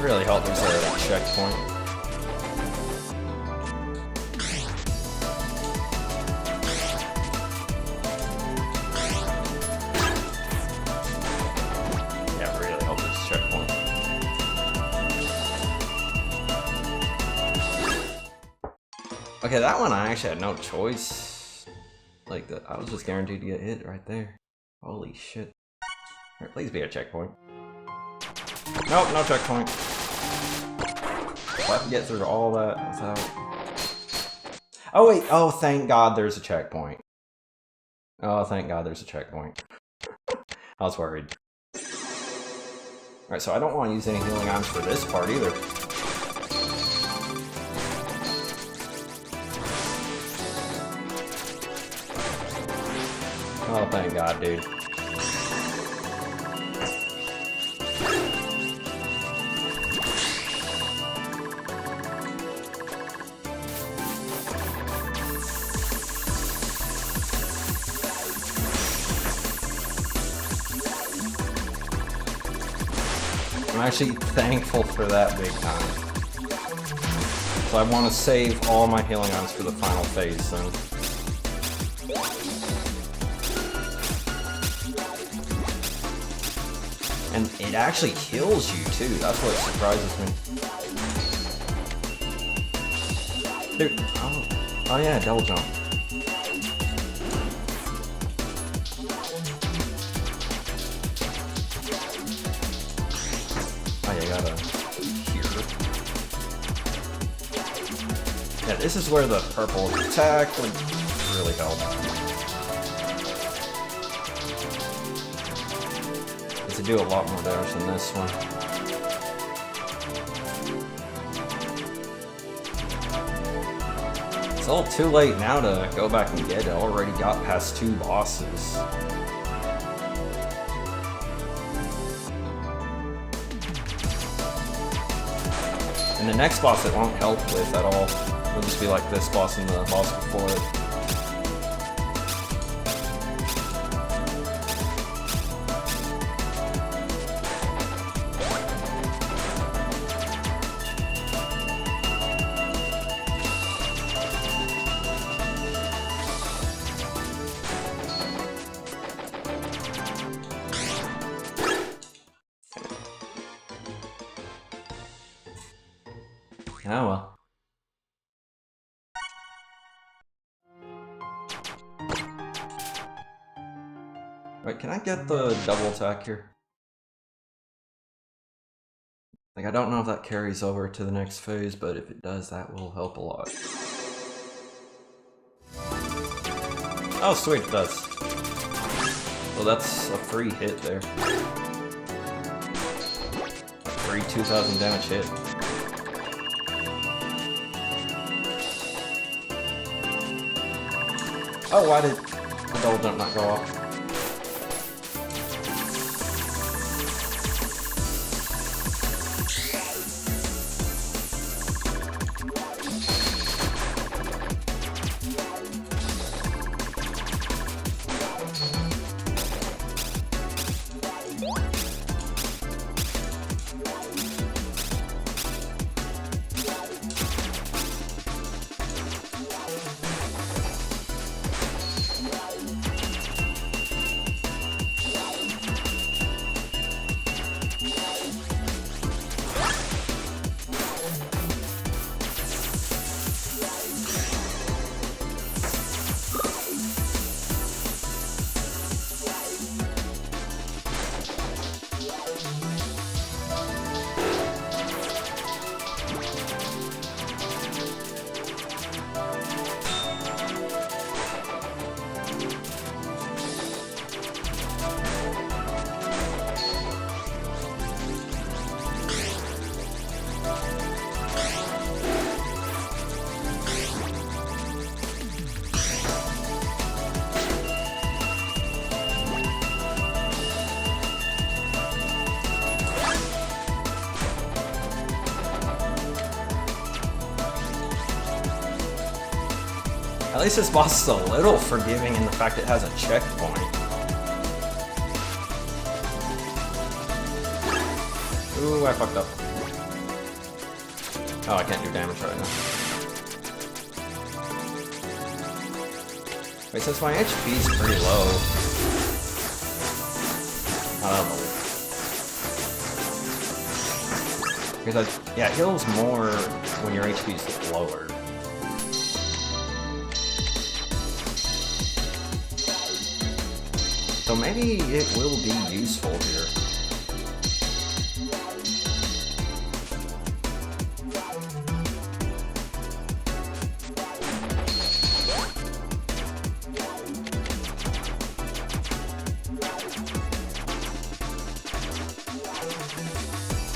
Really helped us at that checkpoint. Yeah, really helped this checkpoint. Okay, that one I actually had no choice. Like, I was just guaranteed to get hit right there. Holy shit. Alright, please be a checkpoint. Nope, no checkpoint. If I can get through all that without... Oh wait, oh thank god there's a checkpoint. Oh thank god there's a checkpoint. I was worried. Alright, so I don't want to use any healing items for this part either. Oh thank god, dude. I'm actually thankful for that big time. So I want to save all my healing items for the final phase then. And it actually heals you too, that's what surprises me. Dude, oh yeah, double jump. Oh, you gotta here. Yeah, this is where the purple attack would really help. To do a lot more damage than this one. It's a little too late now to go back and get it. I already got past 2 bosses. And the next boss it won't help with at all. It'll just be like this boss and the boss before it. Oh well. Wait, can I get the double attack here? Like, I don't know if that carries over to the next phase, but if it does, that will help a lot. Oh, sweet, it does. Well, that's a free hit there. A free 2,000 damage hit. Oh, why did the double jump not go off? least this boss is a little forgiving in the fact it has a checkpoint. Ooh, I fucked up. Oh, I can't do damage right now. Wait, since my HP is pretty low... I don't know. Because yeah, it heals more when your HP is lower. So maybe it will be useful here.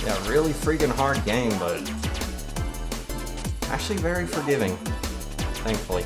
Yeah, really freaking hard game, but actually very forgiving, thankfully.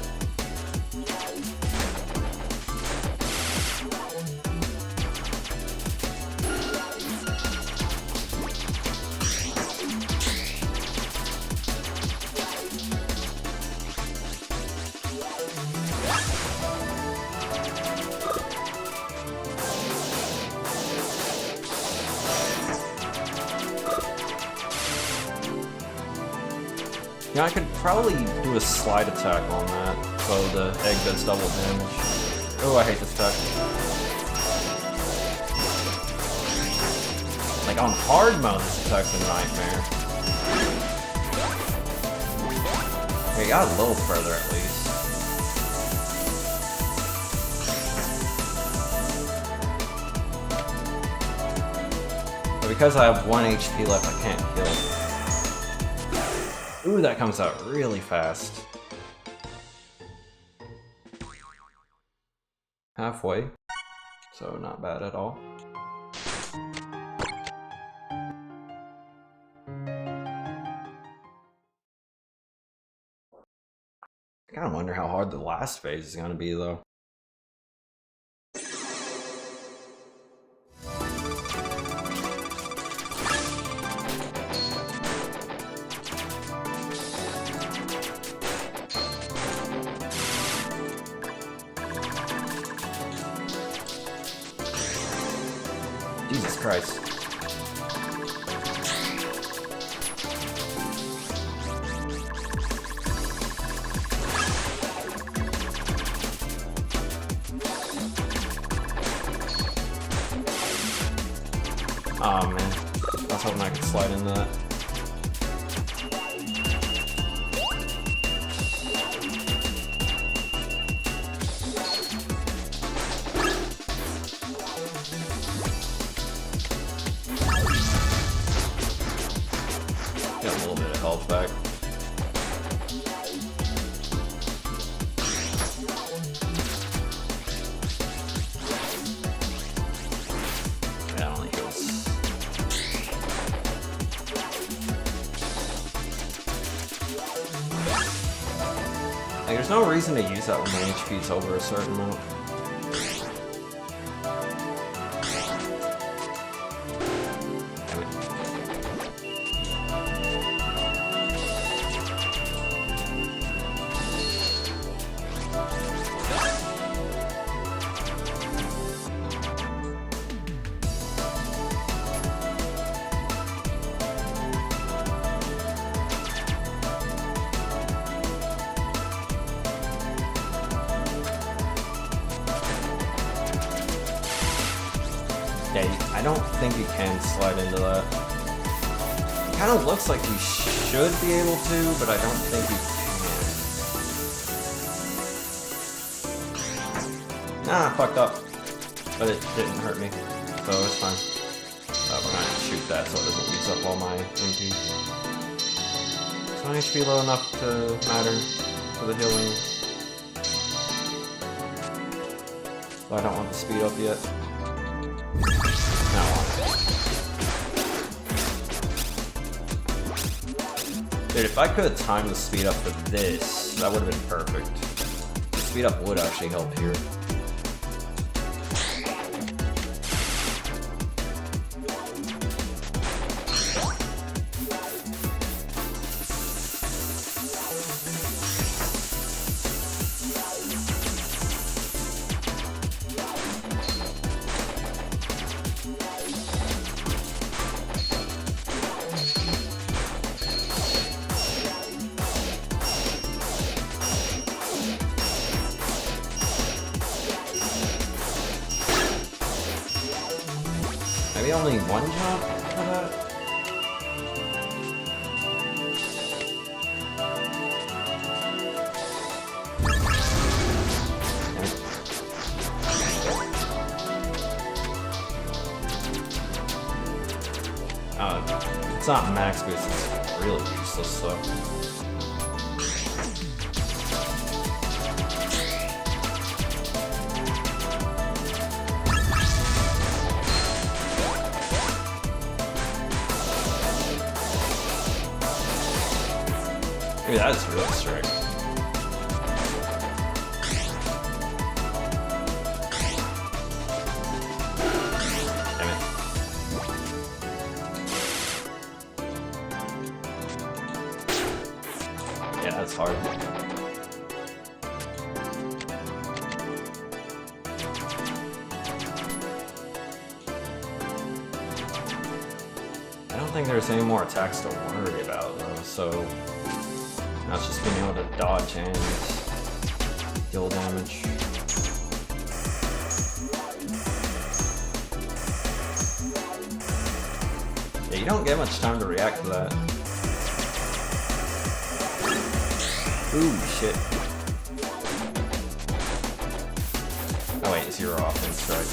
Yeah, I could probably do a slide attack on that, so the egg does double damage. Oh, I hate this attack. Like, on hard mode, this attack's a nightmare. Okay, got a little further at least. But because I have 1 HP left, I can't kill it. Ooh, that comes out really fast. Halfway, so not bad at all. I kinda wonder how hard the last phase is gonna be though. Jesus Christ. Oh man, I was hoping I could slide into that. Got a little bit of health back. Yeah, it only heals. Like, there's no reason to use that when my HP is over a certain amount. Yeah, I don't think you can slide into that. It kind of looks like you should be able to, but I don't think you can. Nah, I fucked up. But it didn't hurt me, so it's fine. We're gonna shoot that so it doesn't use up all my MP. Is my HP low enough to matter for the healing? So I don't want to speed up yet. Dude, if I could have timed the speed up for this, that would have been perfect. The speed up would actually help here. Maybe only one jump for that? It's not max boost, it's really useless though. Dude, that's really straight. Yeah, that's hard. I don't think there's any more attacks to worry about though, so now it's just being able to dodge and deal damage. Yeah, you don't get much time to react to that. Ooh, shit. Oh wait, 0 offense, right?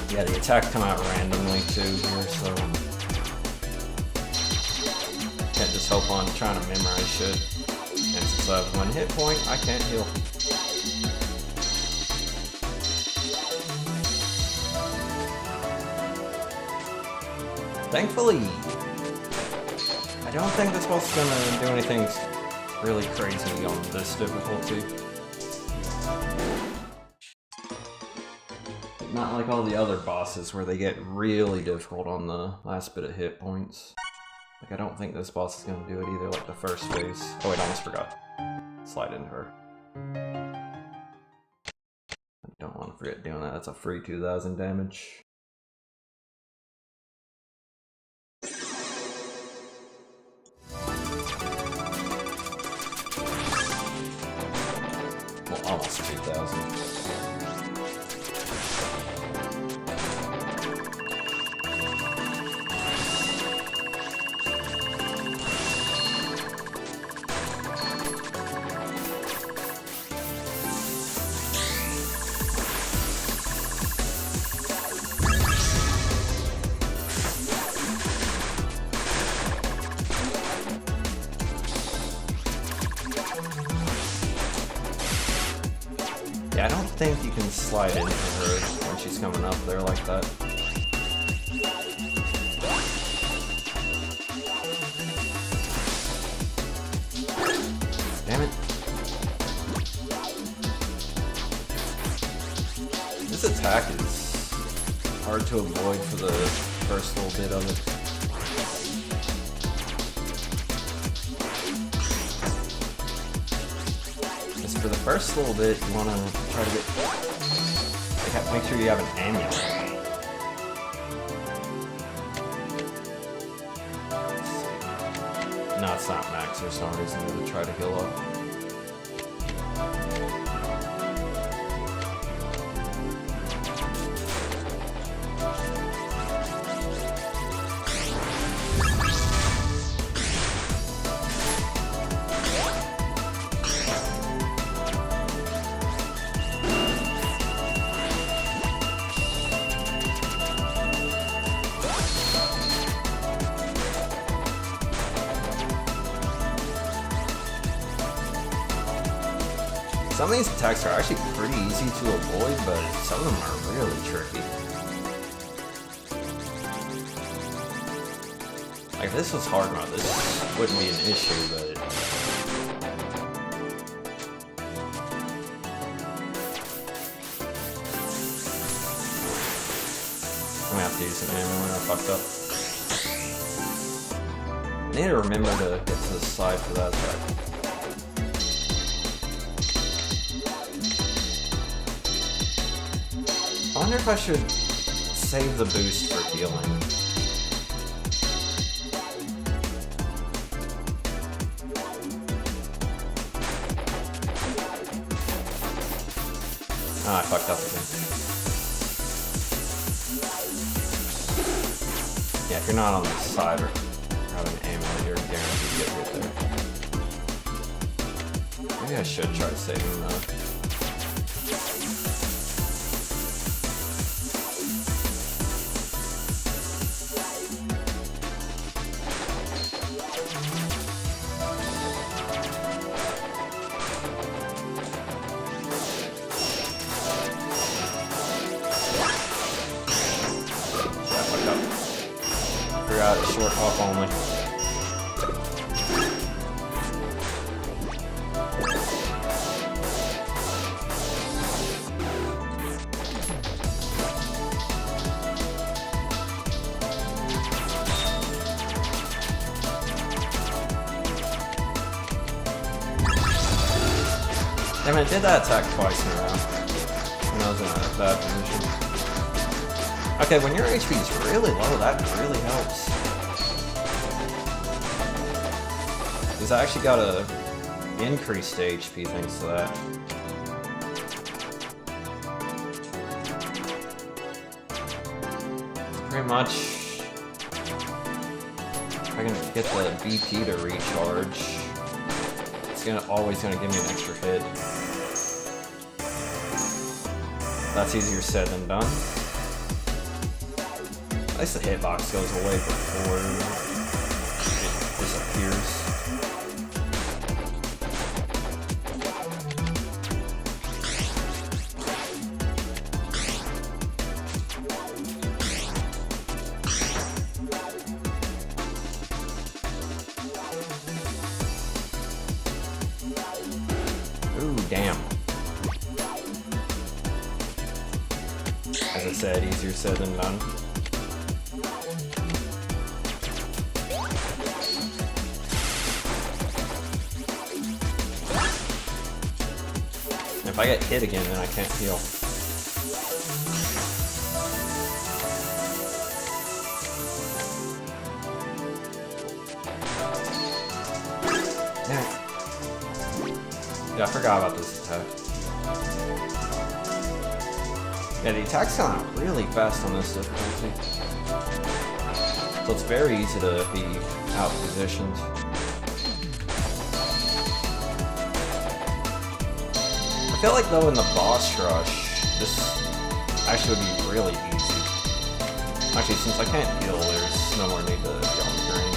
Yeah, the attacks come out randomly too here, so can't just hope on trying to memorize shit. And since I have 1 hit point, I can't heal. Thankfully, I don't think this boss is gonna do anything really crazy on this difficulty. Not like all the other bosses where they get really difficult on the last bit of hit points. Like, I don't think this boss is gonna do it either, like the first phase. Oh wait, I almost forgot. Slide into her. I don't want to forget doing that, that's a free 2000 damage. Well, almost 2000. Yeah, I don't think you can slide into her when she's coming up there like that. Damn it. This attack is hard to avoid for the first little bit of it. For the first little bit, you want to try to get, make sure you have an amulet. No, it's not max for some reason to try to heal up. Some of these attacks are actually pretty easy to avoid, but some of them are really tricky. Like, if this was hard mode, this wouldn't be an issue, but... I'm gonna have to use some ammo when I fucked up. I need to remember to get to the side for that attack. I wonder if I should save the boost for healing. Ah, I fucked up again. Yeah, if you're not on the side or having ammo, you're guaranteed to get hit there. Maybe I should try to save him though. Short hop only. Damn it, I did that attack twice in a row. When I was in a bad position. Okay, when your HP is really low, that really helps. Because I actually got a increased HP thanks to that. Pretty much, if I can get the BP to recharge, it's always gonna give me an extra hit. That's easier said than done. At least the hitbox goes away before it disappears. Ooh, damn. As I said, easier said than done. If I get hit again, then I can't heal. Yeah, I forgot about this attack. Yeah, the attacks come out really fast on this difficulty. So it's very easy to be out-positioned. I feel like though in the boss rush, this actually would be really easy. Actually, since I can't heal, there's no more need to be on the drain.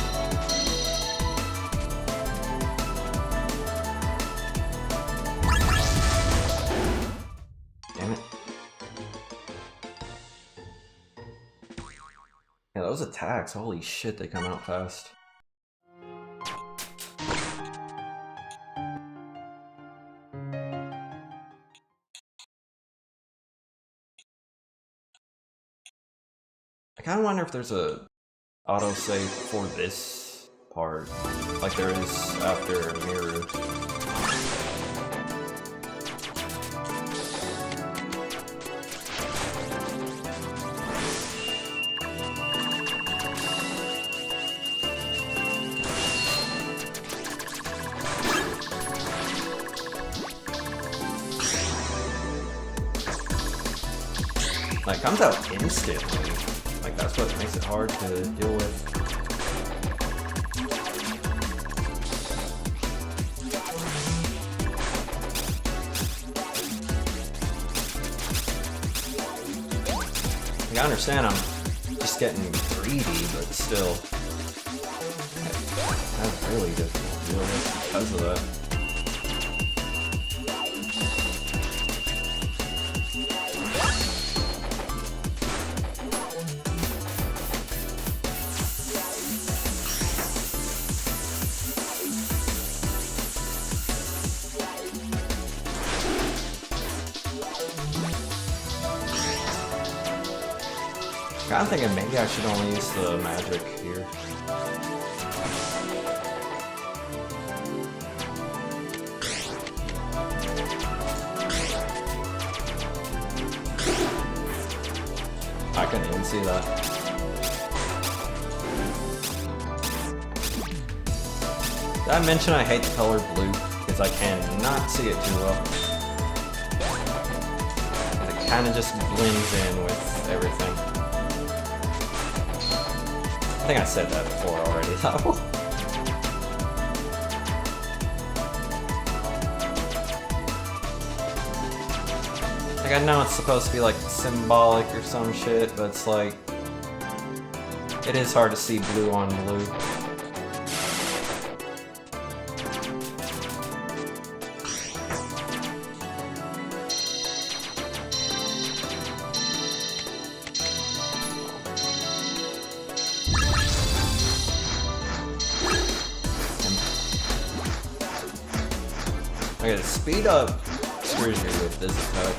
Damn it. Yeah, those attacks, holy shit, they come out fast. I kind of wonder if there's a autosave for this part, like there is after Mirror. Like, it comes out instantly. Like, that's what makes it hard to deal with. Like, I understand I'm just getting greedy, but still. That's really difficult to deal with because of that. I'm thinking maybe I should only use the magic here. I couldn't even see that. Did I mention I hate the color blue? Because I cannot see it too well. kind of just blends in with everything. I think I said that before already, though. Like, I know it's supposed to be, like, symbolic or some shit, but it's like... It is hard to see blue on blue. Okay, the speed up screws you with this attack.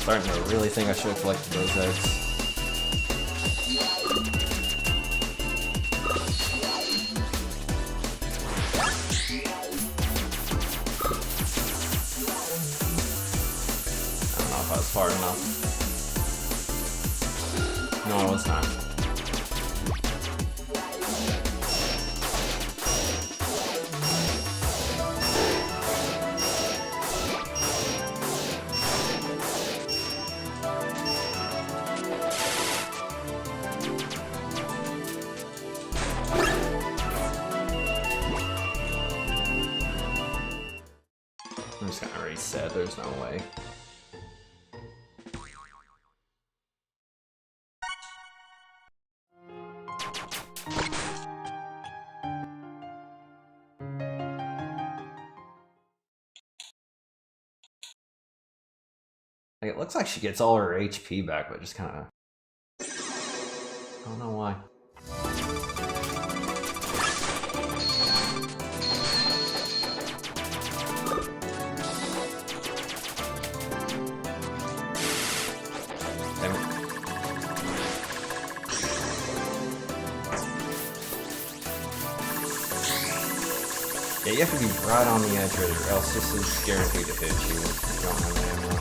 Starting to really think I should have collected those eggs. Far enough. No, it was not. I'm just gonna reset, there's no way. Like, it looks like she gets all her HP back, but just kind of... I don't know why. Damn it. Yeah, you have to be right on the edge of it, or else this is guaranteed to hit you if you don't have ammo.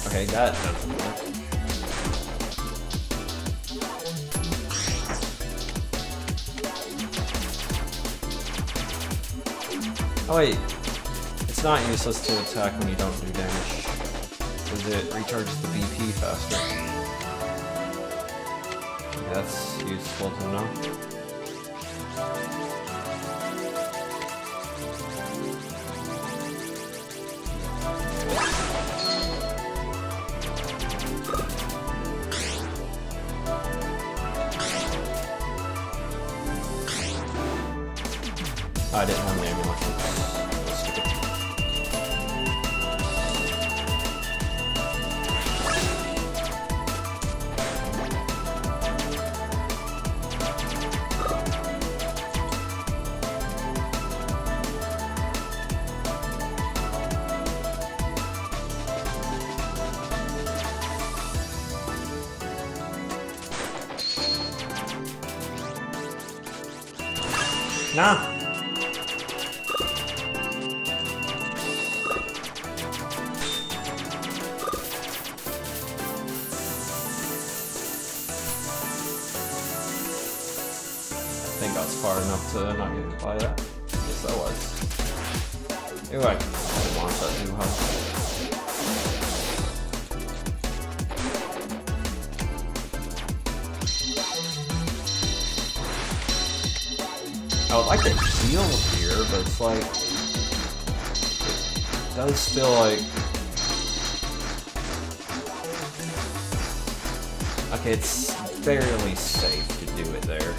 Okay, that doesn't work. Oh wait, it's not useless to attack when you don't do damage, because it recharges the BP faster. Yeah, that's useful to know. I didn't have the ammunition. That's stupid. Nah. I think I was far enough to not get hit by that. Yes, I was. Anyway, I didn't want that too high. I would like to heal here, but it's like... It does feel like... Okay, it's fairly safe to do it there.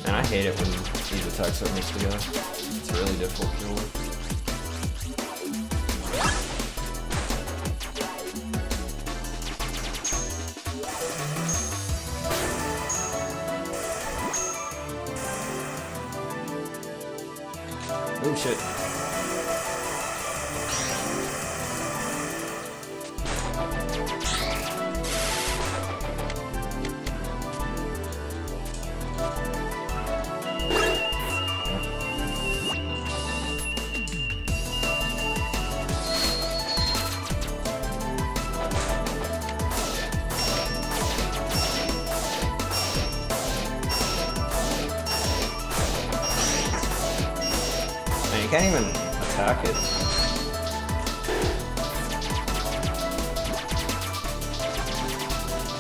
And I hate it when these attacks are mixed together. It's really difficult to deal with. Oh shit. You can't even attack it.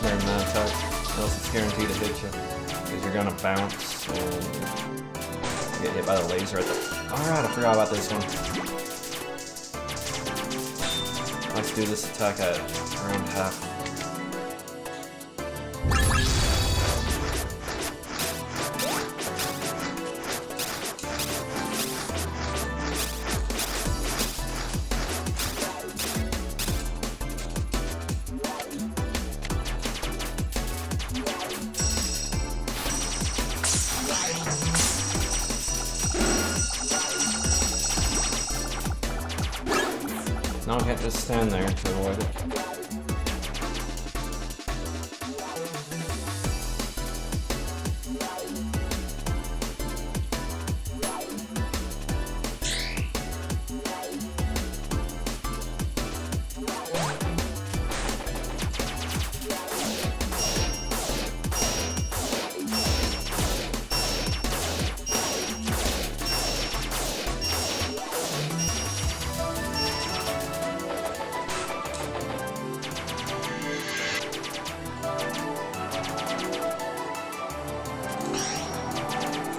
Better than that attack, else it's guaranteed to hit you. Because you're gonna bounce and get hit by the laser at the... Alright, I forgot about this one. Let's do this attack at around half. No, I can't just stand there to avoid it.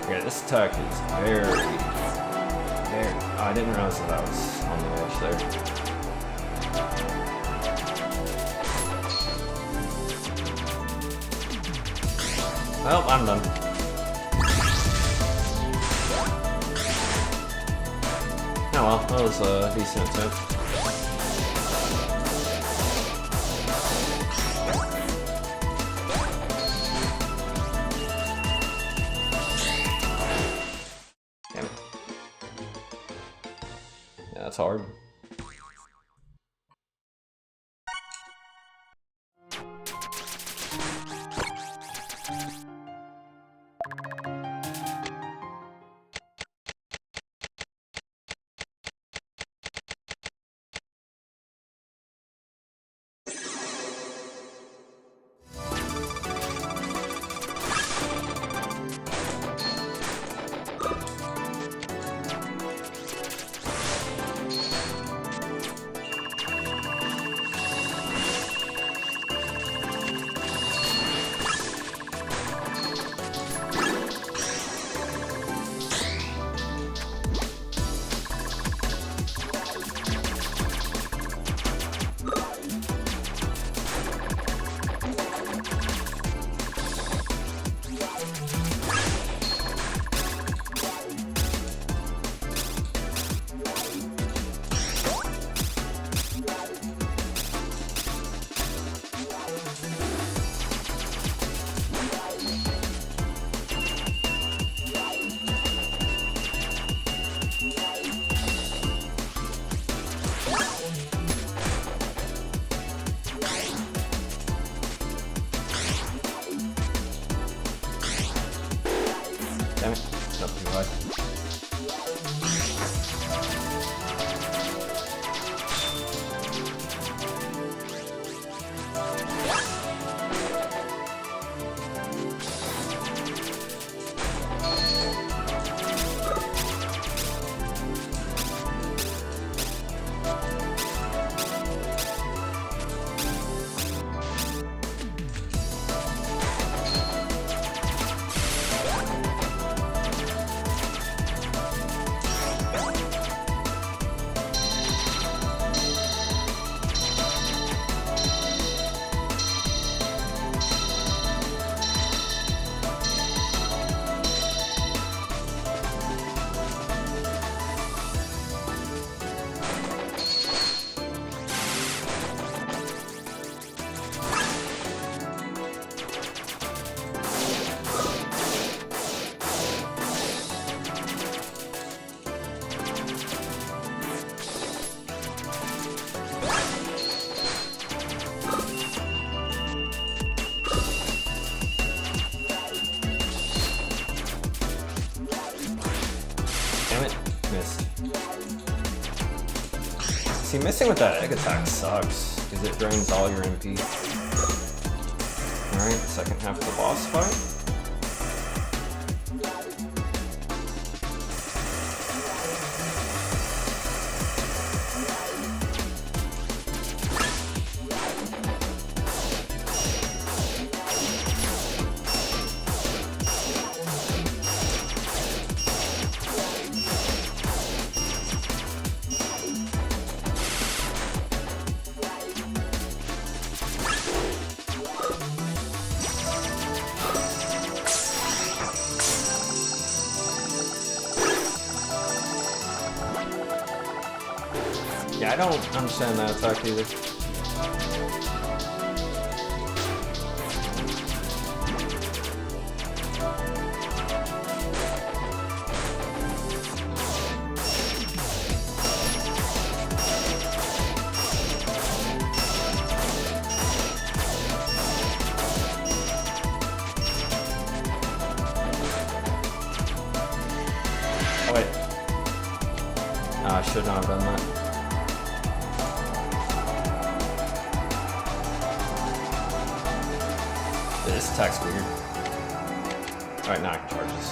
Yeah, this attack is very... I didn't realize that I was on the edge there. Well, I'm done. Oh well, that was a decent attempt. That's hard. Damn it, it's up too high. See, missing with that egg attack sucks, because it drains all your MP. Alright, second half of the boss fight. Yeah, I don't understand that attack either. Oh wait. I should not have done that. This attack's weird. Alright, now I can charge this.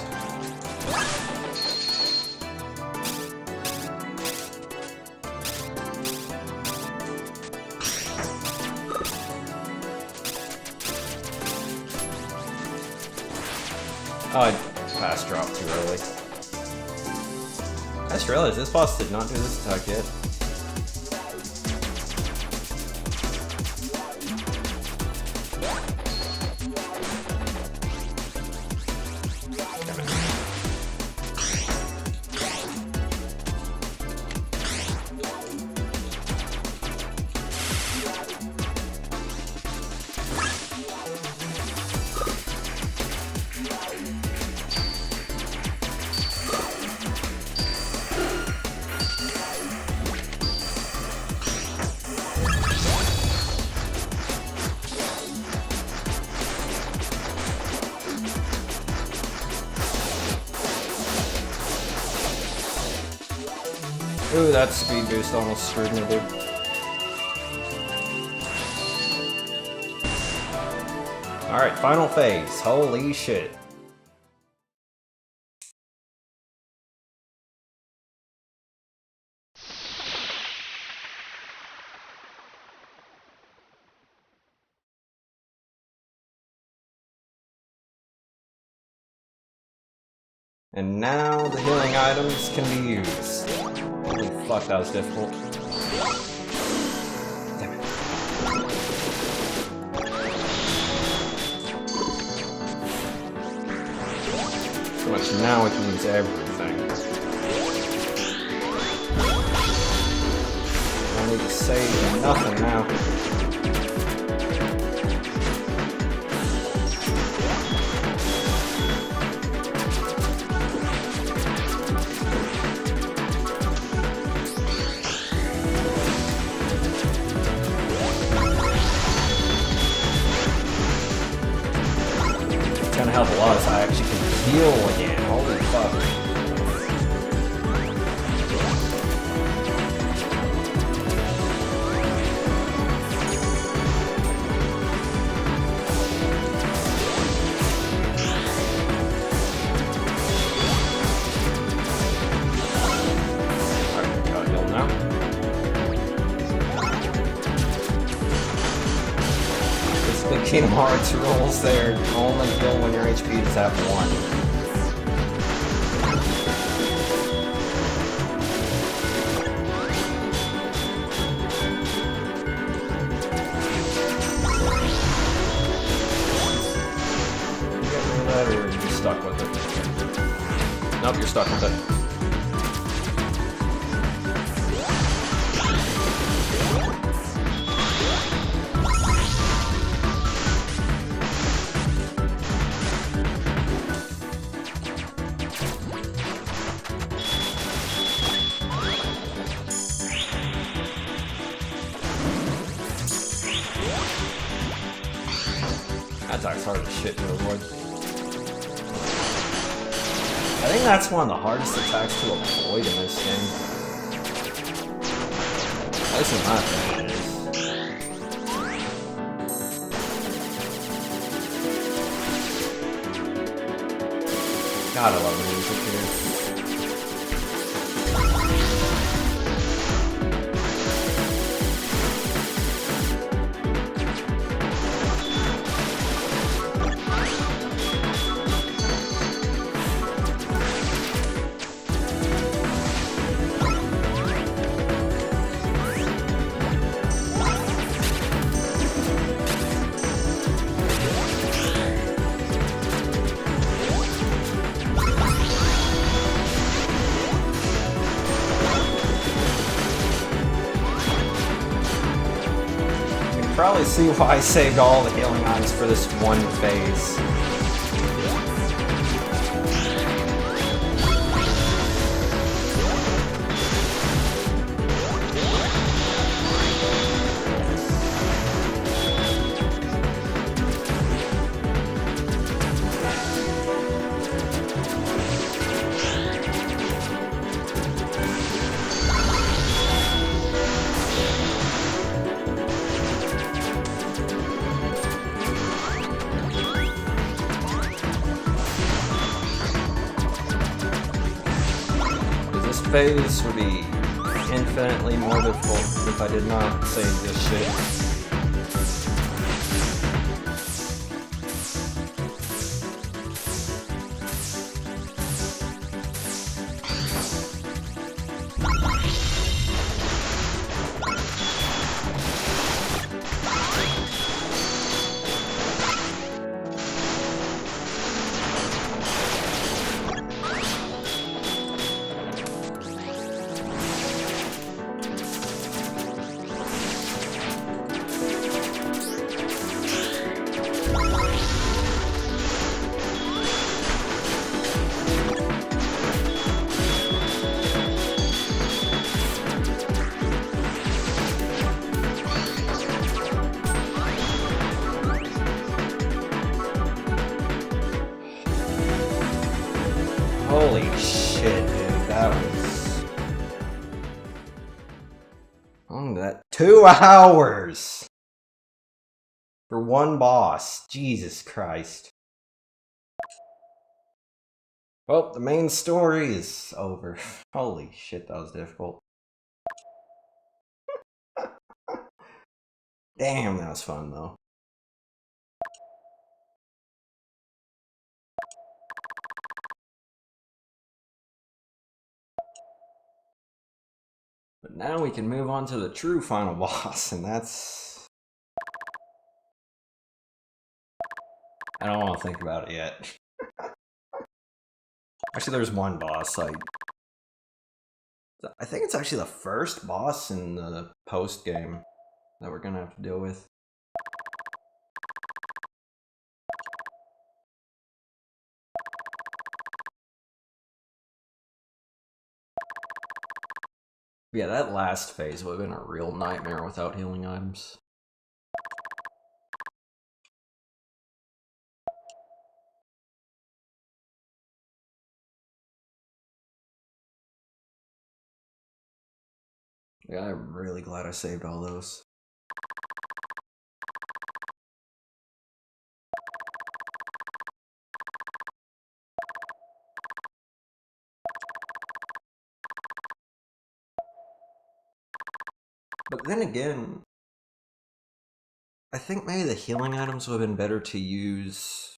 Oh, I fast dropped too early. I just realized this boss did not do this attack yet. Ooh, that speed boost almost screwed me, dude. Alright, final phase. Holy shit. And now the healing items can be used. Holy fuck, that was difficult. Damn it. So much now we can use everything. I need to save nothing now. It's gonna help a lot so I actually can heal again. Holy fuck. Alright, gotta heal now. The Kingdom Hearts rules there. Only heal when your HP is at 1. You get rid of that, or are you stuck with it? Nope, you're stuck with it. That attack's hard as shit to avoid. I think that's one of the hardest attacks to avoid in this game. That's in my opinion, it is. God, I love the music here. Probably see why I saved all the healing items for this one phase. Phase would be infinitely more difficult if I did not save this shit. Holy shit, dude, that was... How long did that... 2 hours! For one boss. Jesus Christ. Well, the main story is over. Holy shit, that was difficult. Damn, that was fun, though. But now we can move on to the true final boss, and that's... I don't want to think about it yet. Actually, there's one boss, like... I think it's actually the first boss in the post-game that we're gonna have to deal with. Yeah, that last phase would have been a real nightmare without healing items. Yeah, I'm really glad I saved all those. But then again, I think maybe the healing items would have been better to use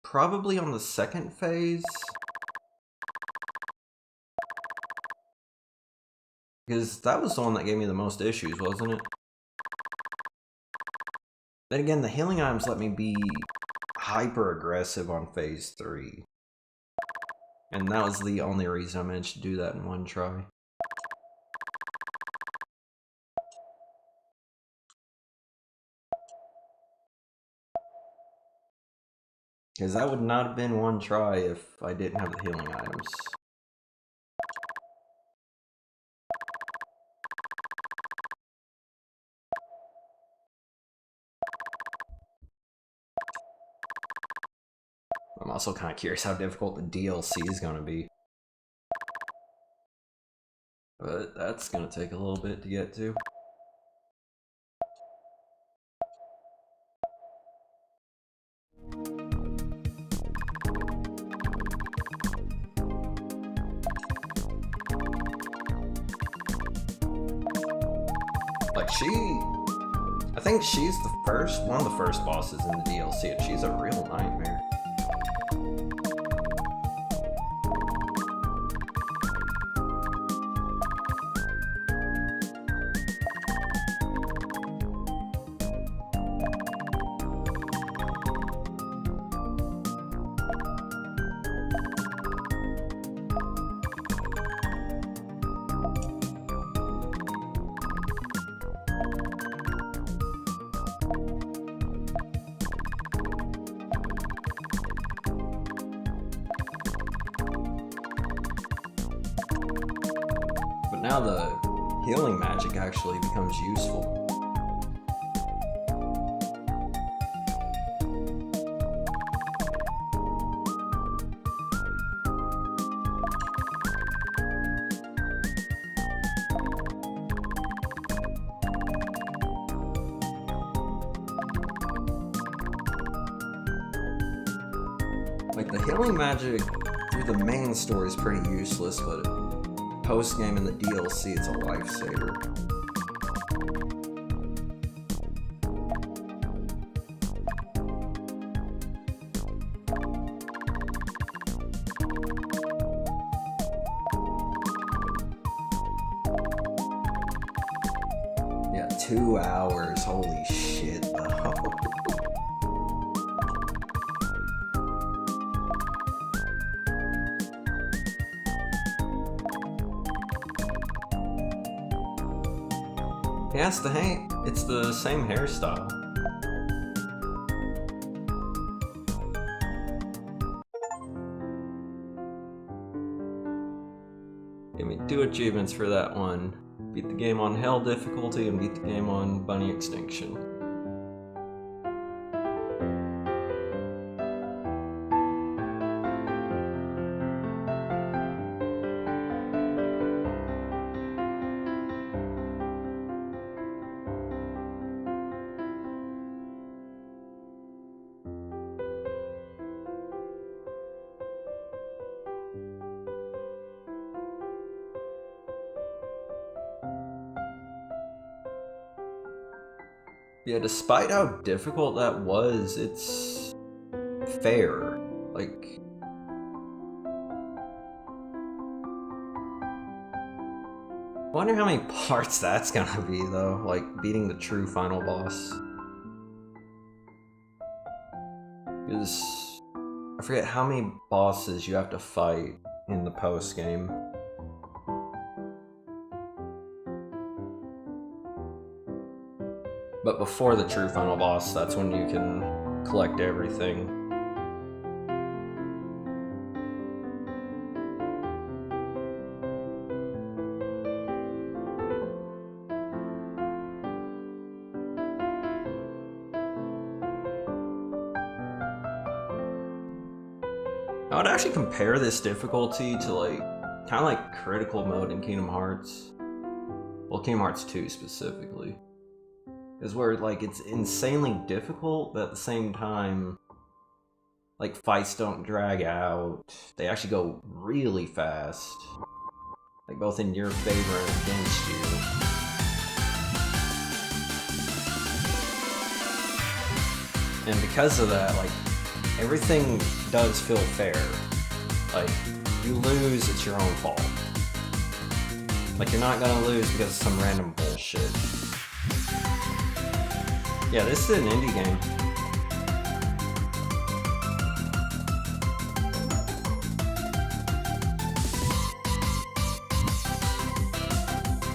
probably on the second phase. Because that was the one that gave me the most issues, wasn't it? Then again, the healing items let me be hyper aggressive on phase 3. And that was the only reason I managed to do that in one try. Because that would not have been one try if I didn't have the healing items. I'm also kind of curious how difficult the DLC is going to be. but that's gonna take a little bit to get to. Like I think she's one of the first bosses in the DLC, and she's a real nightmare. But now the healing magic actually becomes useful. Like, the healing magic through the main story is pretty useless, but post-game in the DLC, it's a lifesaver. Yeah, 2 hours, holy shit, though. Yeah, it's the same hairstyle. Give me 2 achievements for that one. Beat the game on Hell difficulty and beat the game on Bunny Extinction. Yeah, despite how difficult that was, it's fair. Like, I wonder how many parts that's gonna be, though, like beating the true final boss. Because I forget how many bosses you have to fight in the post-game. But before the true final boss, that's when you can collect everything. I would actually compare this difficulty to kind of like critical mode in Kingdom Hearts. Well, Kingdom Hearts 2 specifically. Is where it's insanely difficult, but at the same time, fights don't drag out. They actually go really fast. Both in your favor and against you. And because of that, everything does feel fair. You lose, it's your own fault. You're not gonna lose because of some random bullshit. Yeah, this is an indie game.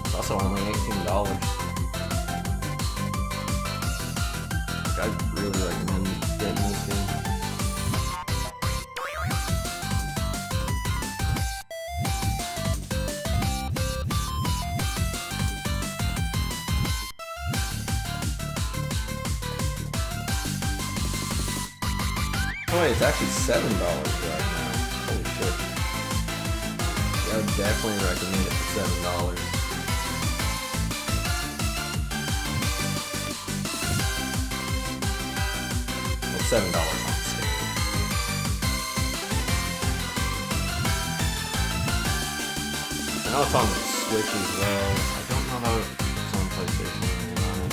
It's also only $18. I really recommend getting this game. Oh wait, it's actually $7 right now. Holy shit. I would definitely recommend it for $7. Well, $7 on Steam. I know it's on the Switch as well. I don't know how it's on PlayStation or not.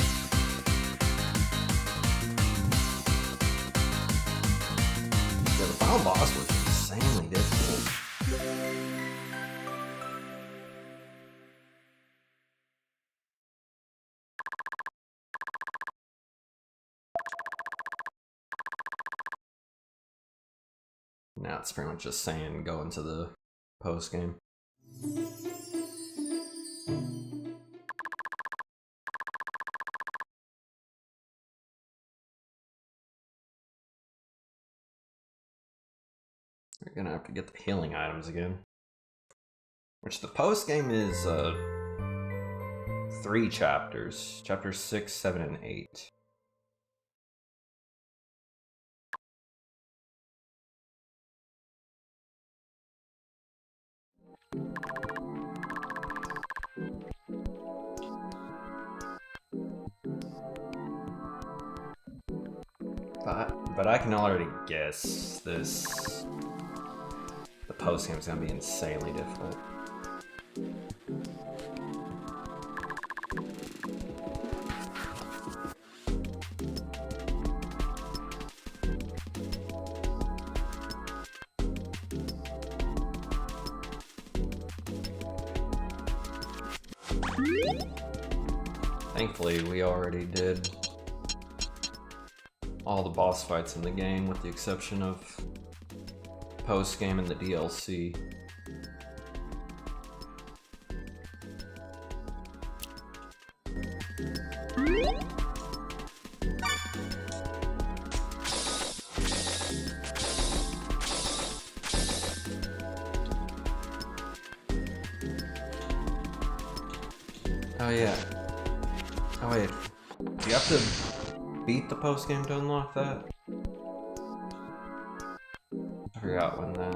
Yeah, the final boss was insanely difficult. Now it's pretty much just saying go into the post game. We're gonna have to get the healing items again. Which the post game is 3 chapters. Chapters 6, 7, and 8. But I can already guess this. The post game is gonna be insanely difficult. Thankfully, we already did all the boss fights in the game, with the exception of post-game and the DLC. Oh yeah. Oh wait. Do you have to beat the post game to unlock that? I forgot when that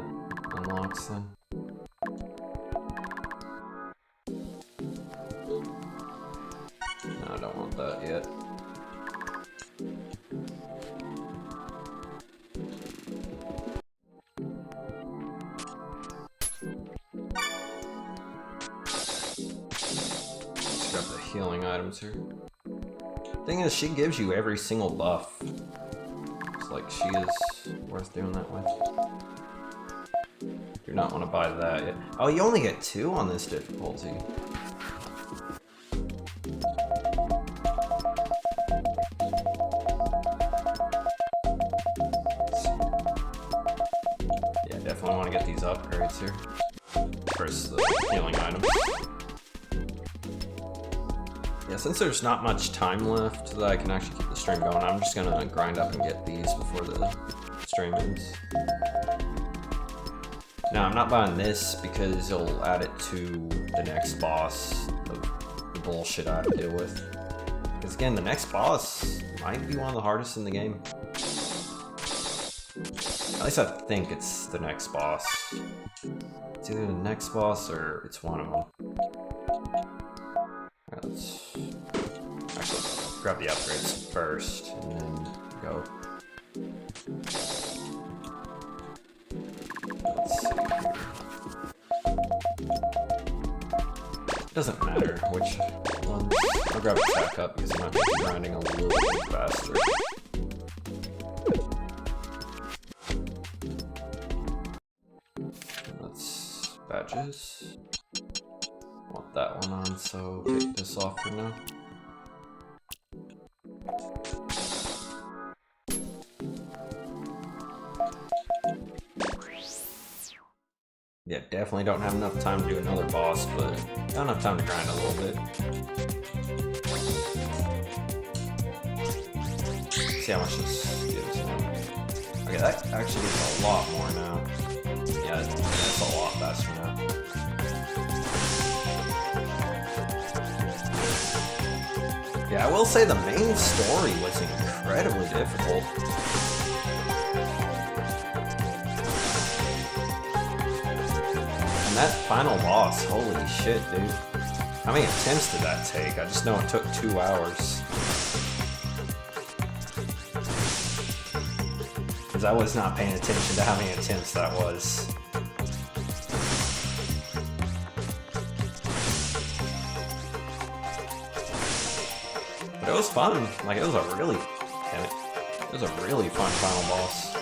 unlocks then. No, I don't want that yet. Let's grab the healing items here. Thing is, she gives you every single buff. It's like she is worth doing that with. Do not want to buy that yet. Oh, you only get 2 on this difficulty. Yeah, definitely want to get these upgrades here. First, the healing items. Yeah, since there's not much time left that I can actually keep the stream going, I'm just gonna grind up and get these before the stream ends. Now, I'm not buying this because it'll add it to the next boss of the bullshit I have to deal with. Because again, the next boss might be one of the hardest in the game. At least I think it's the next boss. It's either the next boss or it's one of them. Alright, let's actually grab the upgrades first and then go. Let's see here. It doesn't matter which one. I'll grab attack up because I might be grinding a little bit faster. Let's badges. Want that one on, so take this off for now. Yeah, definitely don't have enough time to do another boss, but got enough time to grind a little bit. See how much this gives now. Okay, that actually gives a lot more now. Yeah, that's a lot faster now. Yeah, I will say the main story was incredibly difficult. I that final boss, holy shit, dude. How many attempts did that take? I just know it took 2 hours. Because I was not paying attention to how many attempts that was. But it was fun. Like, it was a really... Damn it. It was a really fun final boss.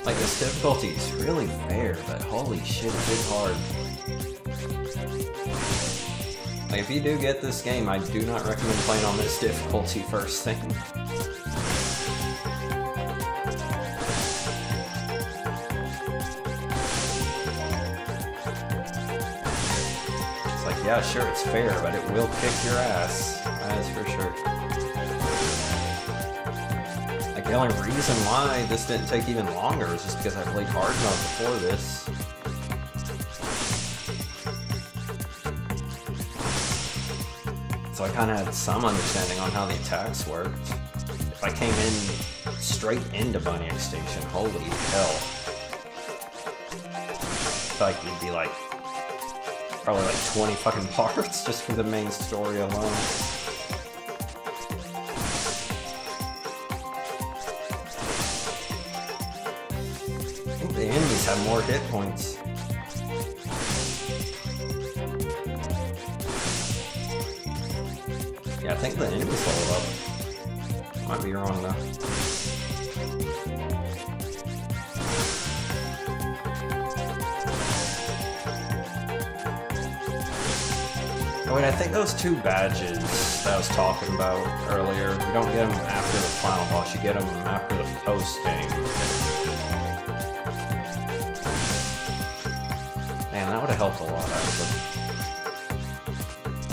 Like, this difficulty is really fair, but holy shit, it is hard. Like, if you do get this game, I do not recommend playing on this difficulty first thing. It's like, yeah, sure, it's fair, but it will kick your ass. That is for sure. The only reason why this didn't take even longer is just because I played hard mode before this. So I kind of had some understanding on how the attacks worked. If I came in straight into Bunny Extinction, holy hell. Like, it'd be like, probably like 20 fucking parts just for the main story alone. The enemies have more hit points. Yeah, I think the enemies level up. Might be wrong though. Oh wait, I think those 2 badges that I was talking about earlier, you don't get them after the final boss, you get them after the post-game. Man, that would have helped a lot, actually.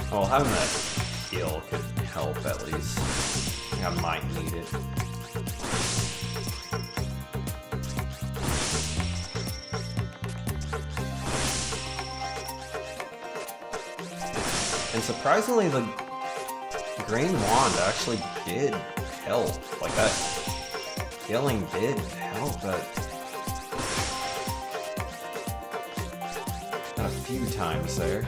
Well, having that heal could help, at least. I think I might need it. And surprisingly, the green wand actually did help. Like, that healing did help, but... a few times there.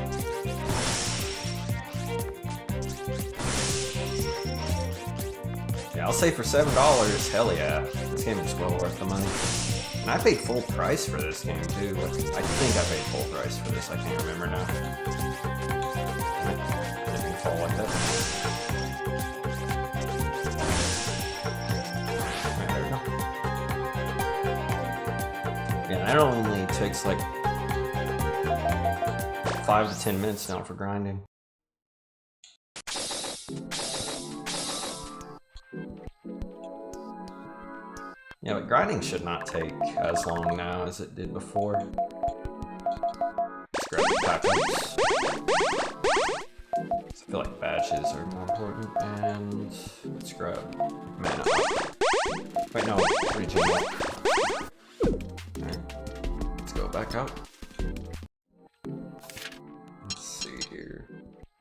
Yeah, I'll say for $7, hell yeah. This game is well worth the money. And I paid full price for this game too. I think I paid full price for this, I can't remember now. Didn't even fall like that. Alright, there we go. Yeah, that only takes like 5 to 10 minutes now for grinding. Yeah, but grinding should not take as long now as it did before. Let's grab the pack-ups. I feel like badges are more important, and let's grab mana. Wait, no, regen up. Alright, let's go back out.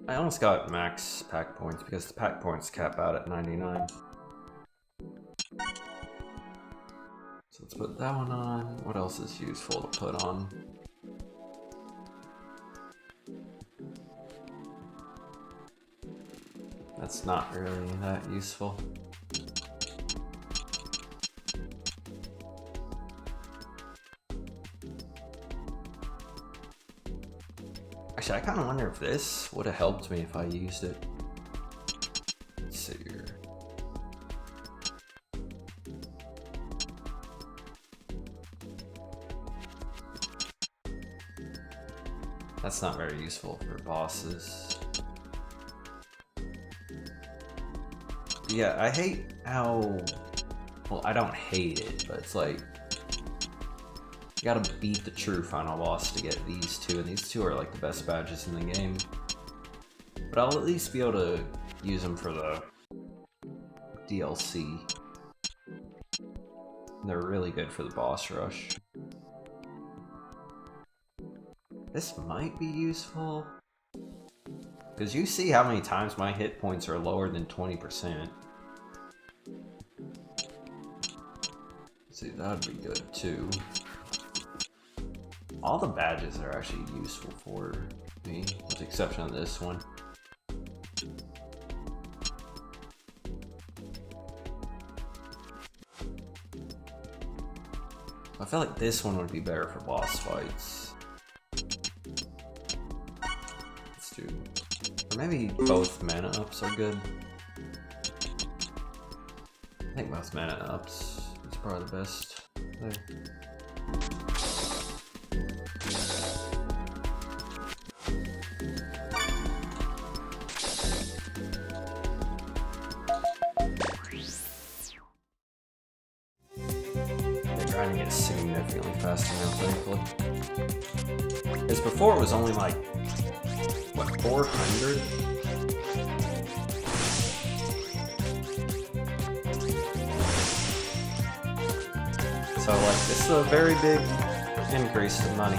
I almost got max pack points because the pack points cap out at 99. So let's put that one on. What else is useful to put on? That's not really that useful. Actually, I kind of wonder if this would have helped me if I used it. Let's see here. That's not very useful for bosses. Yeah, I hate how... Well, I don't hate it, but it's like... You gotta beat the true final boss to get these 2, and these 2 are like the best badges in the game. But I'll at least be able to use them for the DLC. And they're really good for the boss rush. This might be useful. Because you see how many times my hit points are lower than 20%. See, that'd be good too. All the badges are actually useful for me, with the exception of this one. I feel like this one would be better for boss fights. Let's do... Or maybe both mana ups are good. I think both mana ups is probably the best there. Grinding it significantly faster now, thankfully. Because before it was only like, what, 400? So like, this is a very big increase in money.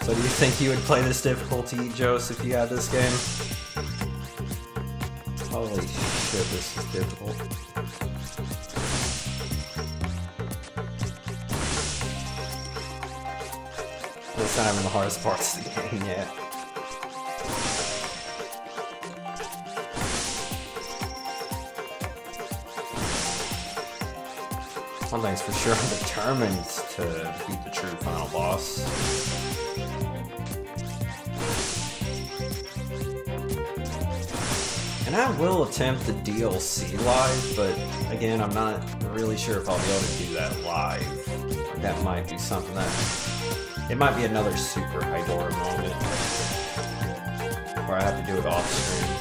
So do you think you would play this difficulty, Joseph, if you had this game? Holy shit, this is difficult. It's not even the hardest parts of the game yet. One thing's for sure, I'm determined to beat the true final boss. And I will attempt the DLC live, but again, I'm not really sure if I'll be able to do that live. That might be something that... It might be another super Hydora moment, where I have to do it off stream.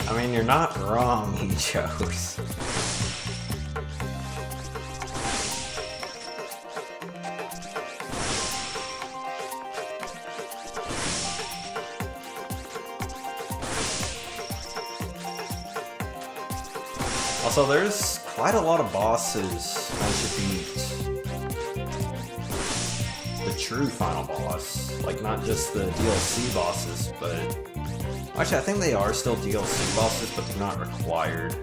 I mean, you're not wrong, he chose. Also, there's quite a lot of bosses once you beat the true final boss. Like, not just the DLC bosses, but... Actually, I think they are still DLC bosses, but they're not required.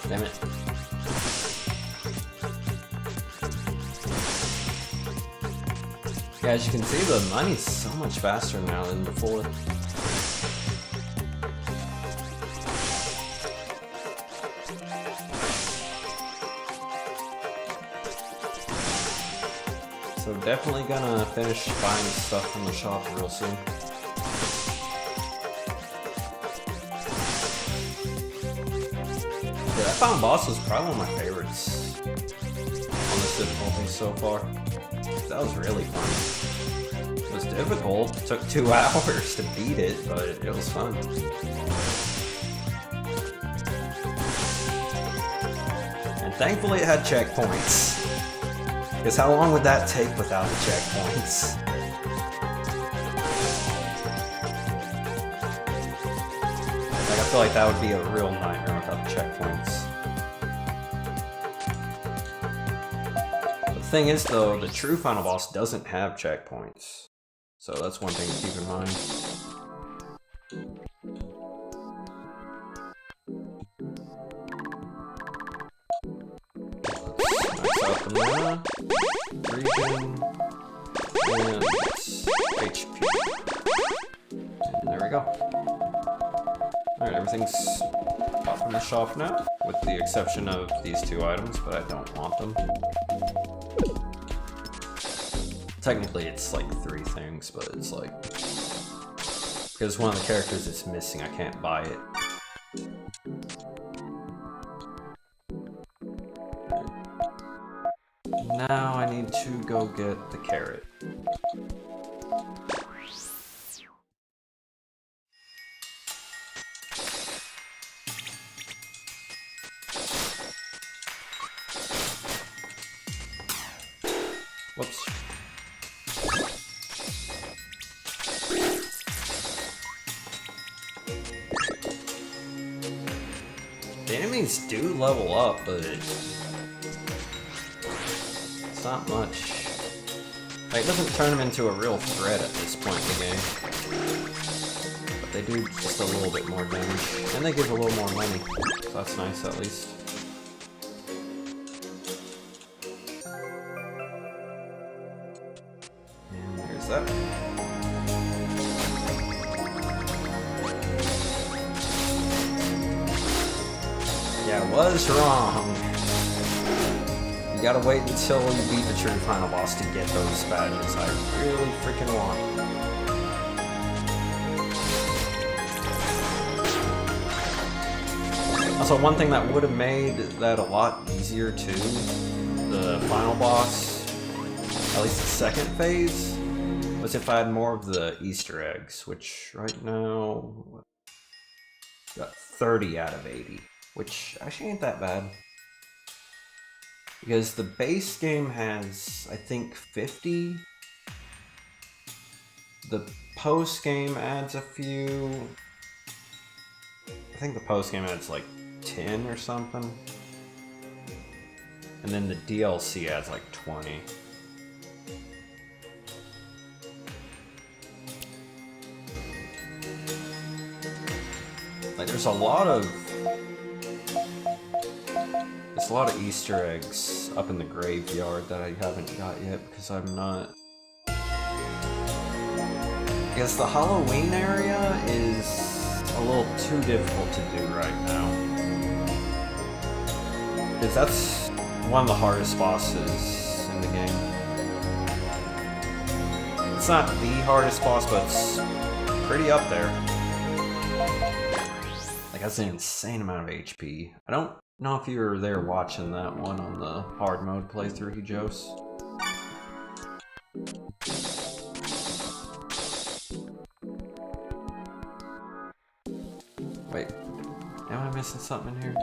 Damn it. Yeah, as you can see, the money's so much faster now than before. So definitely gonna finish buying stuff from the shop real soon. Yeah, that final boss was probably one of my favorites on this difficulty so far. That was really fun. It was difficult. It took 2 hours to beat it, but it was fun. And thankfully it had checkpoints. Because how long would that take without the checkpoints? Like, I feel like that would be a real nightmare without the checkpoints. The thing is, though, the true final boss doesn't have checkpoints. So that's one thing to keep in mind. Max out the mana, regen, and HP. go. Alright, everything's off from the shelf now, with the exception of these 2 items, but I don't want them. Technically, it's like 3 things, but it's like... because one of the characters is missing, I can't buy it. Now I need to go get the carrot. Whoops. The enemies do level up, but it's not much. Like, it doesn't turn them into a real threat at this point in the game. But they do just a little bit more damage. And they give a little more money. So that's nice, at least. And there's that. Yeah, I was wrong. You gotta wait until you beat the true final boss to get those badges. I really freaking want. Also, one thing that would have made that a lot easier too, the final boss, at least the second phase, was if I had more of the Easter eggs, which right now, got 30 out of 80, which actually ain't that bad. Because the base game has, I think, 50. The post game adds a few. I think the post game adds like 10 or something. And then the DLC adds like 20. Like, there's a lot of Easter eggs up in the graveyard that I haven't got yet because I'm not... I guess the Halloween area is a little too difficult to do right now. Because that's one of the hardest bosses in the game. It's not the hardest boss, but it's pretty up there. Like, that's an insane amount of HP. I don't know if you were there watching that one on the hard mode playthrough, Hijos. Wait, am I missing something in here?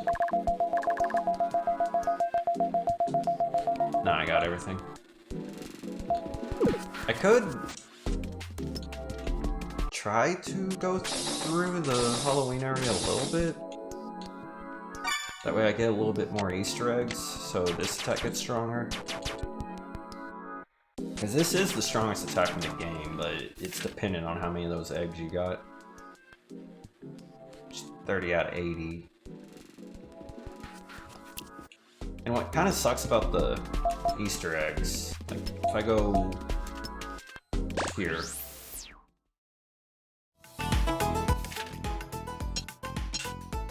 No, I got everything. I could try to go through the Halloween area a little bit. That way I get a little bit more Easter eggs, so this attack gets stronger. Because this is the strongest attack in the game, but it's dependent on how many of those eggs you got. Just 30 out of 80. And what kind of sucks about the Easter eggs, like if I go here,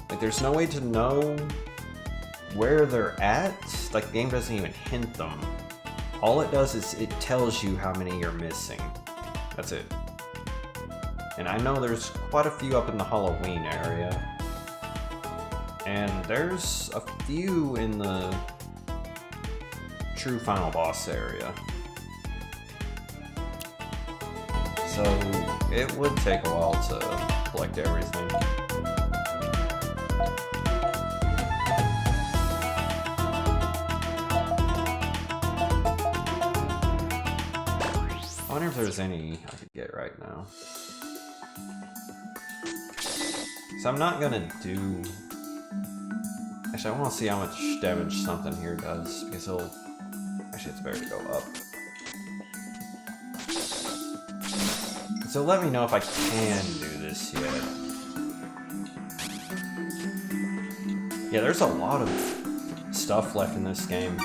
like there's no way to know where they're at. Like the game doesn't even hint them. All it does is it tells you how many you're missing. That's it. And I know there's quite a few up in the Halloween area. And there's a few in the true final boss area. So it would take a while to collect everything. I wonder if there's any I could get right now. So I'm not gonna do... Actually, I want to see how much damage something here does, because it'll... Actually, it's better to go up. So let me know if I can do this yet. Yeah, there's a lot of stuff left in this game.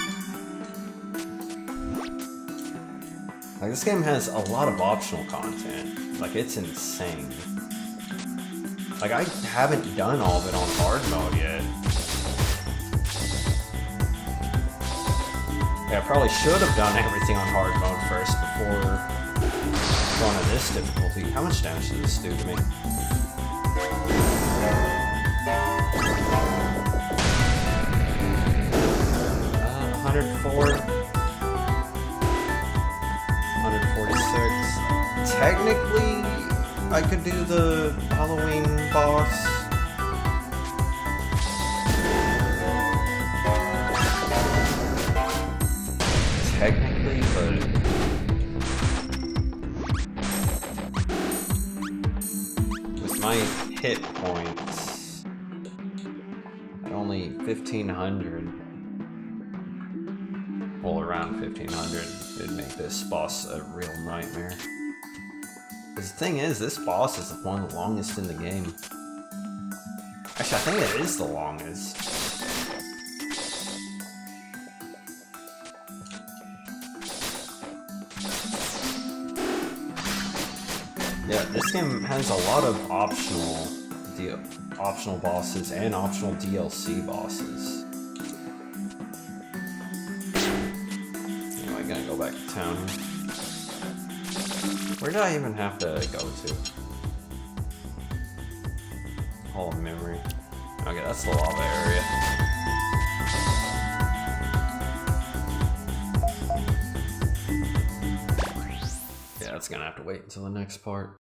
Like, this game has a lot of optional content. Like, it's insane. Like, I haven't done all of it on hard mode yet. Yeah, I probably should have done everything on hard mode first before going to this difficulty. How much damage does this do to me? 104. 146. Technically, I could do the Halloween boss. Technically, but with my hit points at only 1500, well, around 1500, it'd make this boss a real nightmare. Because the thing is, this boss is one of the longest in the game. Actually, I think it is the longest. Yeah, this game has a lot of optional bosses and optional DLC bosses. Anyway, I'm gonna go back to town here. Where did I even have to go to? Hall of Memory. Okay, that's the lava area. Yeah, that's gonna have to wait until the next part.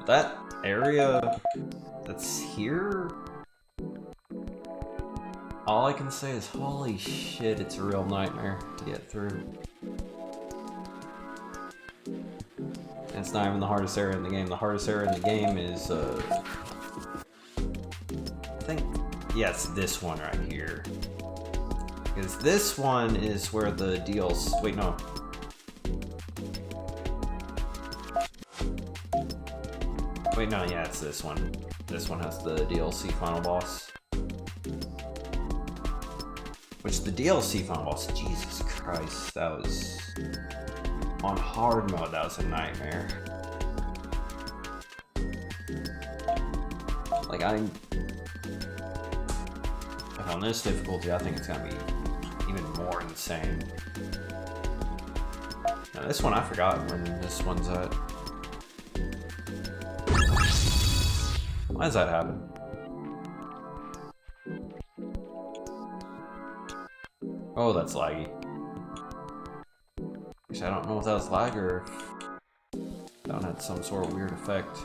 That area that's here, all I can say is holy shit, it's a real nightmare to get through. And it's not even the hardest area in the game. The hardest area in the game is, I think, yeah, it's this one right here. Because this one is where the DLC, wait, no. Wait, no, yeah, it's this one. This one has the DLC final boss. Which the DLC final boss, Jesus Christ, that was... on hard mode, that was a nightmare. Like, on this difficulty, I think it's gonna be even more insane. Now, this one, I forgot when this one's at. Why does that happen? Oh, that's laggy. Actually, I don't know if that was lag or if that one had some sort of weird effect.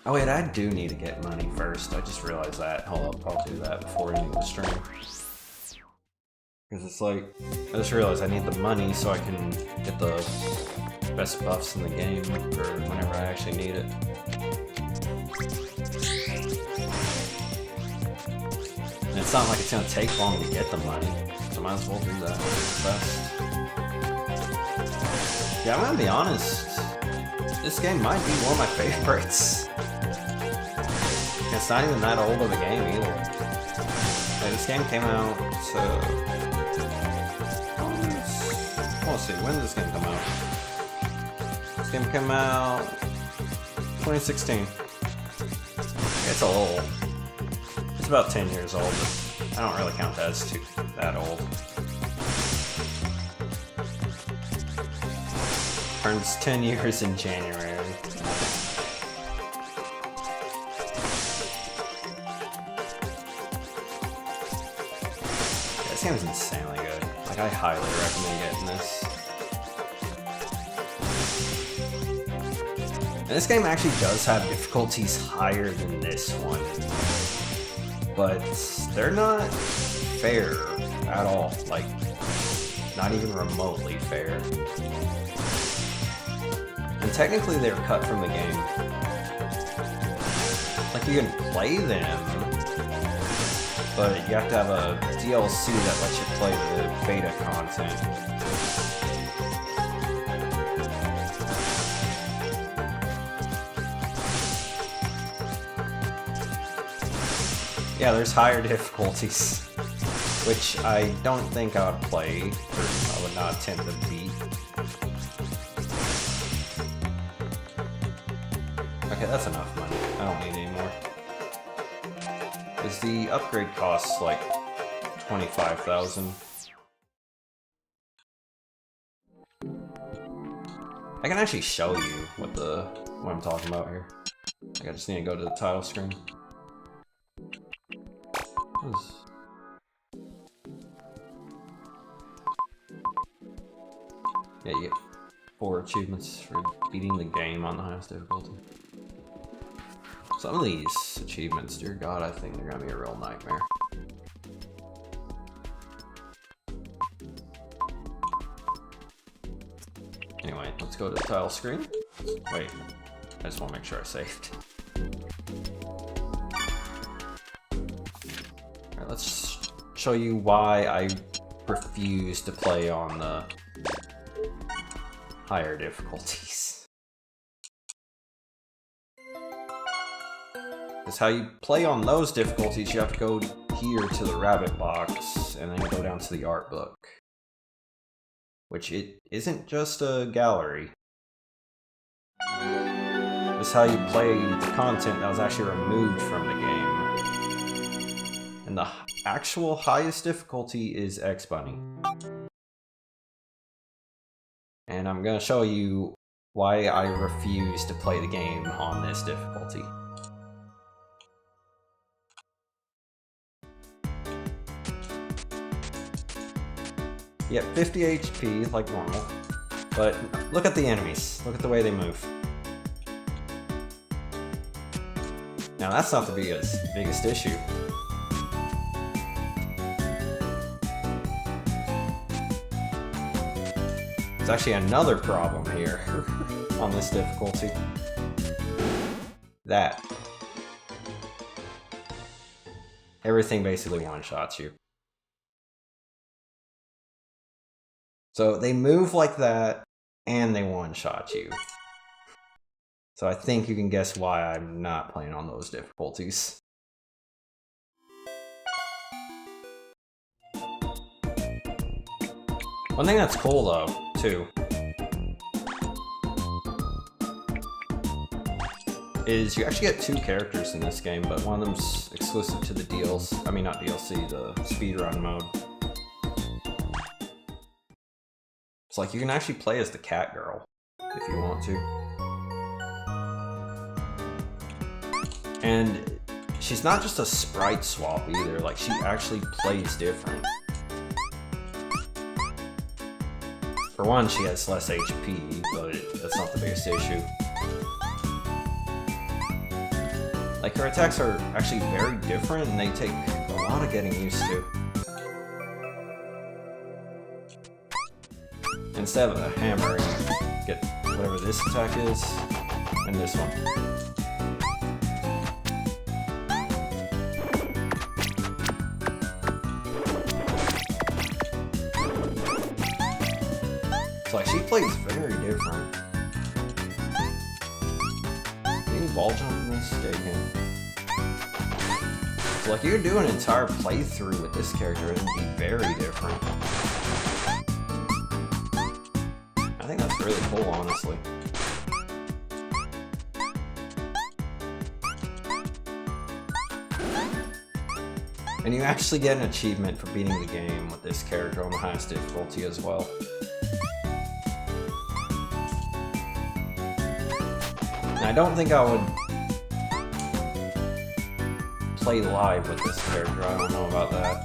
Oh wait, I do need to get money first. I just realized that. Hold up, I'll do that before ending the stream. Because it's like, I just realized I need the money so I can get the best buffs in the game for whenever I actually need it. And it's not like it's gonna take long to get the money, so I might as well do that fast. Yeah, I'm gonna be honest, this game might be one of my favorites. It's not even that old of a game either. Like, this game came out, let's see, when did this game come out? This game came out 2016. It's old. It's about 10 years old, but I don't really count that as that old. Turns 10 years in January. Yeah, this game is insanely good. Like, I highly recommend getting this. And this game actually does have difficulties higher than this one. But they're not fair at all. Like, not even remotely fair. And technically they're cut from the game. Like, you can play them, but you have to have a DLC that lets you play the beta content. Yeah, there's higher difficulties, which I don't think I would play, or I would not attempt to beat. Okay, that's enough money. I don't need any more. Because the upgrade costs like 25,000. I can actually show you what I'm talking about here. Like, I just need to go to the title screen. Yeah, you get 4 achievements for beating the game on the highest difficulty. Some of these achievements, dear God, I think they're gonna be a real nightmare. Anyway, let's go to the title screen. Wait, I just want to make sure I saved. Alright, let's show you why I refuse to play on the higher difficulties. Because how you play on those difficulties, you have to go here to the rabbit box and then go down to the art book. Which it isn't just a gallery. This is how you play the content that was actually removed from the game. And the actual highest difficulty is X Bunny. And I'm gonna show you why I refuse to play the game on this difficulty. Yep, 50 HP like normal, but look at the enemies. Look at the way they move. Now that's not the biggest issue. There's actually another problem here on this difficulty. That. Everything basically one-shots you. So they move like that, and they one-shot you. So I think you can guess why I'm not playing on those difficulties. One thing that's cool though, too, is you actually get 2 characters in this game, but one of them's exclusive to the DLC. I mean, not DLC, the speedrun mode. It's like you can actually play as the cat girl if you want to. And she's not just a sprite swap either, like she actually plays different. For one, she has less HP, but that's not the biggest issue. Like her attacks are actually very different and they take a lot of getting used to. Instead of a hammer, you get whatever this attack is, and this one. It's like she plays very different. Can you ball jump in this? Yeah, you can. So like you could do an entire playthrough with this character and it'd be very different. I think that's really cool, honestly. And you actually get an achievement for beating the game with this character on the highest difficulty as well. Now, I don't think I would play live with this character, I don't know about that.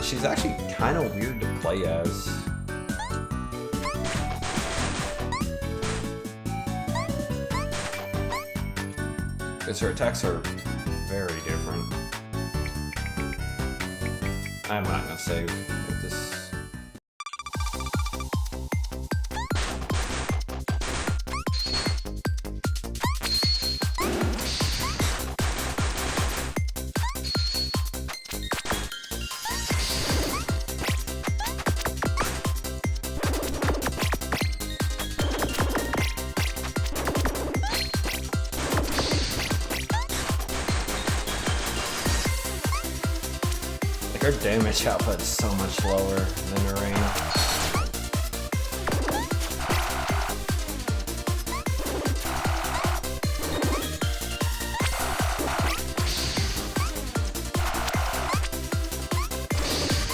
She's actually kind of weird to play as. Because her attacks are very different. I'm not gonna save with this. Her damage output is so much lower than Arena.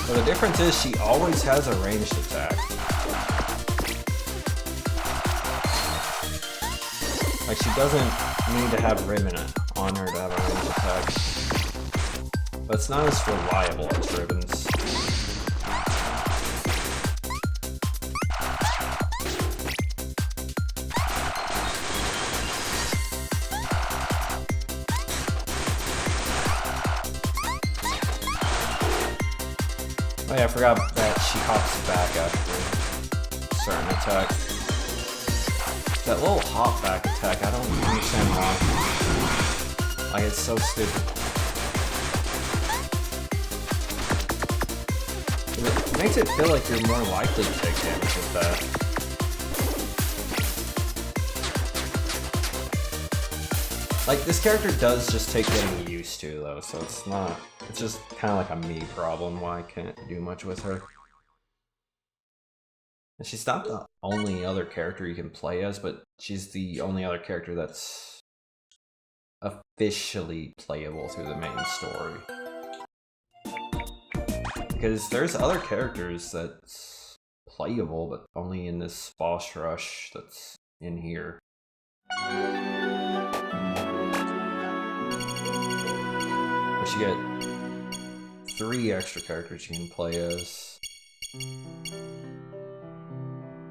But the difference is she always has a ranged attack. Like, she doesn't need to have Ribbon on her to have a ranged attack. But it's not as reliable as Ribbon's. Oh yeah, I forgot that she hops back after a certain attack. That little hop back attack, I don't understand why. Like, it's so stupid. It makes it feel like you're more likely to take damage with that. Like, this character does just take getting used to, though, so it's not... It's just kind of like a me problem, why I can't do much with her. And she's not the only other character you can play as, but she's the only other character that's officially playable through the main story. Because there's other characters that's playable, but only in this boss rush that's in here. But you get 3 extra characters you can play as.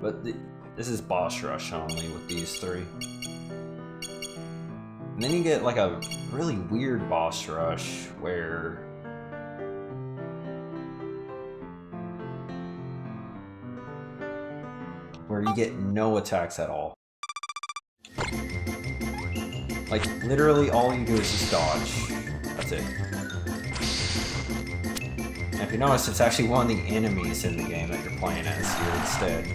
But this is boss rush only with these 3. And then you get like a really weird boss rush where you get no attacks at all. Like, literally all you do is just dodge. That's it. And if you notice, it's actually one of the enemies in the game that you're playing as here instead.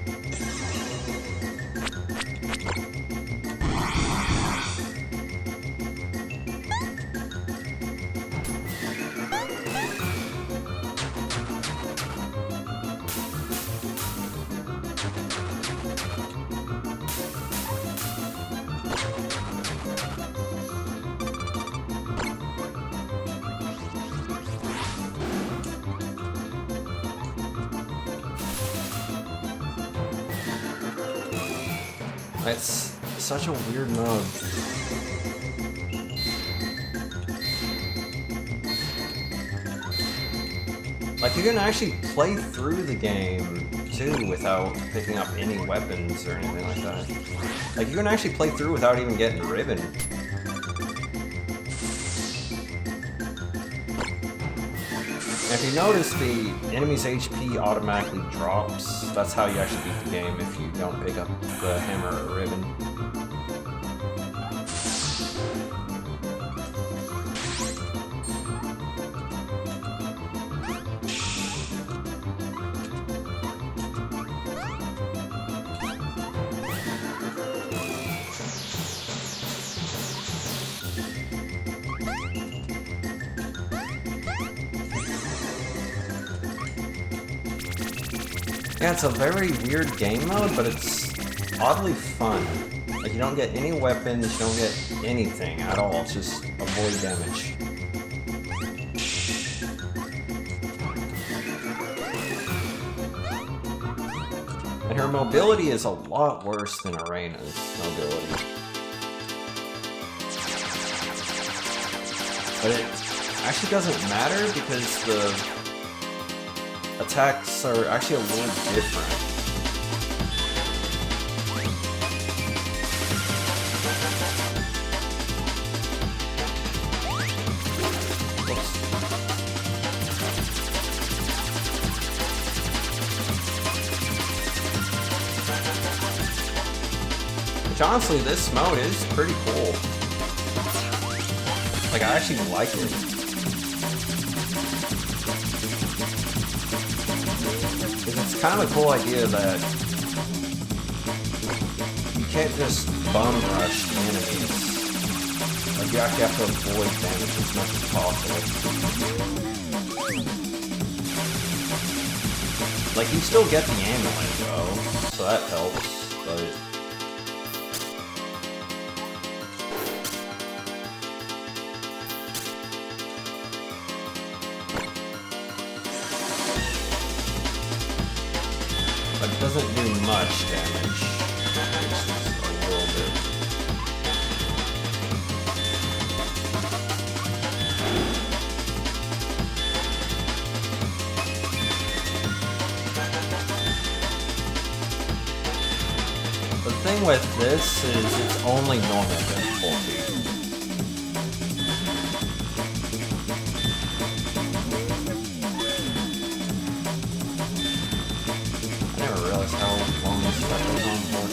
It's such a weird mode. Like, you can actually play through the game, too, without picking up any weapons or anything like that. Like, you can actually play through without even getting Ribbon. And if you notice, the enemy's HP automatically drops. That's how you actually beat the game if you don't pick up the hammer or Ribbon. Yeah, it's a very weird game mode, but it's oddly fun. Like, you don't get any weapons, you don't get anything at all, it's just avoid damage. And her mobility is a lot worse than Arena's mobility. But it actually doesn't matter because the attacks are actually a little different. Oops. Which honestly, this mode is pretty cool. Like, I actually like it. It's kind of a cool idea that you can't just bum rush the enemies. Like, you actually have to avoid damage as much as possible. Like, you still get the amulet, though, so that helps, but... But it doesn't do much damage. Just a little bit. The thing with this is it's only normal difficulty. I never realized how long this stuff goes on for.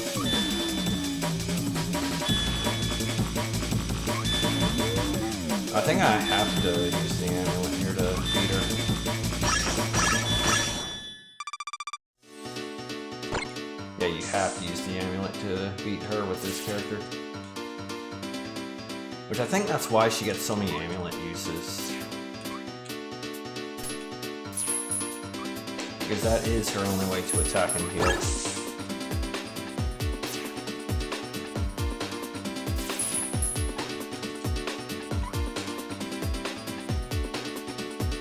I think I have to use the amulet here to beat her. Yeah, you have to use the amulet to beat her with this character. Which I think that's why she gets so many amulet uses. Because that is her only way to attack and heal.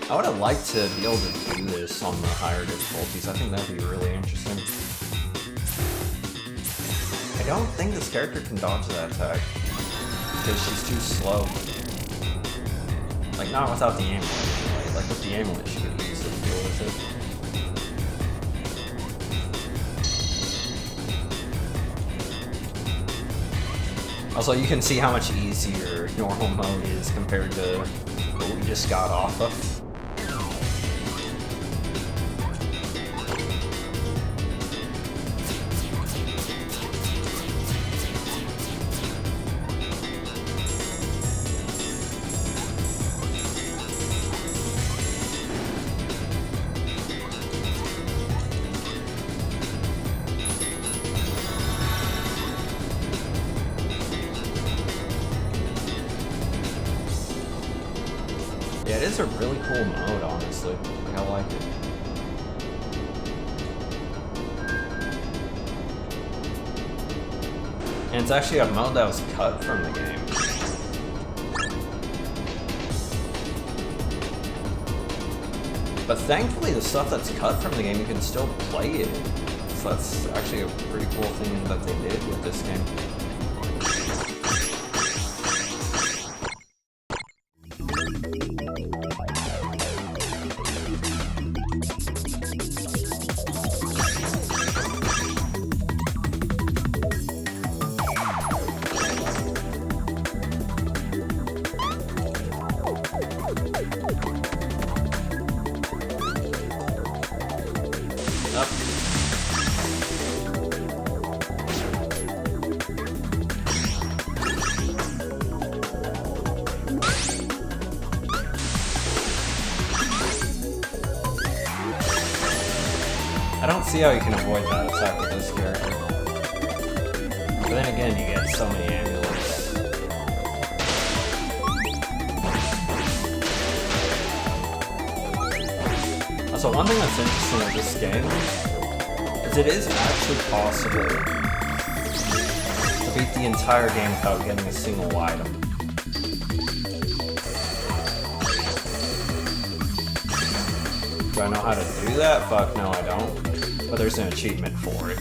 I would have liked to be able to do this on the higher difficulties. I think that would be really interesting. I don't think this character can dodge that attack, because she's too slow. Like, not without the amulet. Like, with the amulet, she could easily deal with it. Also, you can see how much easier normal mode is compared to what we just got off of. Yeah, it is a really cool mode, honestly. Like, I like it. And it's actually a mode that was cut from the game. But thankfully, the stuff that's cut from the game, you can still play it. So that's actually a pretty cool thing that they did with this game. Up. I don't see how you can avoid that attack with this character. But then again, you get so many amulets. Also, one thing that's interesting with this game is it is actually possible to beat the entire game without getting a single item. Do I know how to do that? Fuck no, I don't. But there's an achievement for it.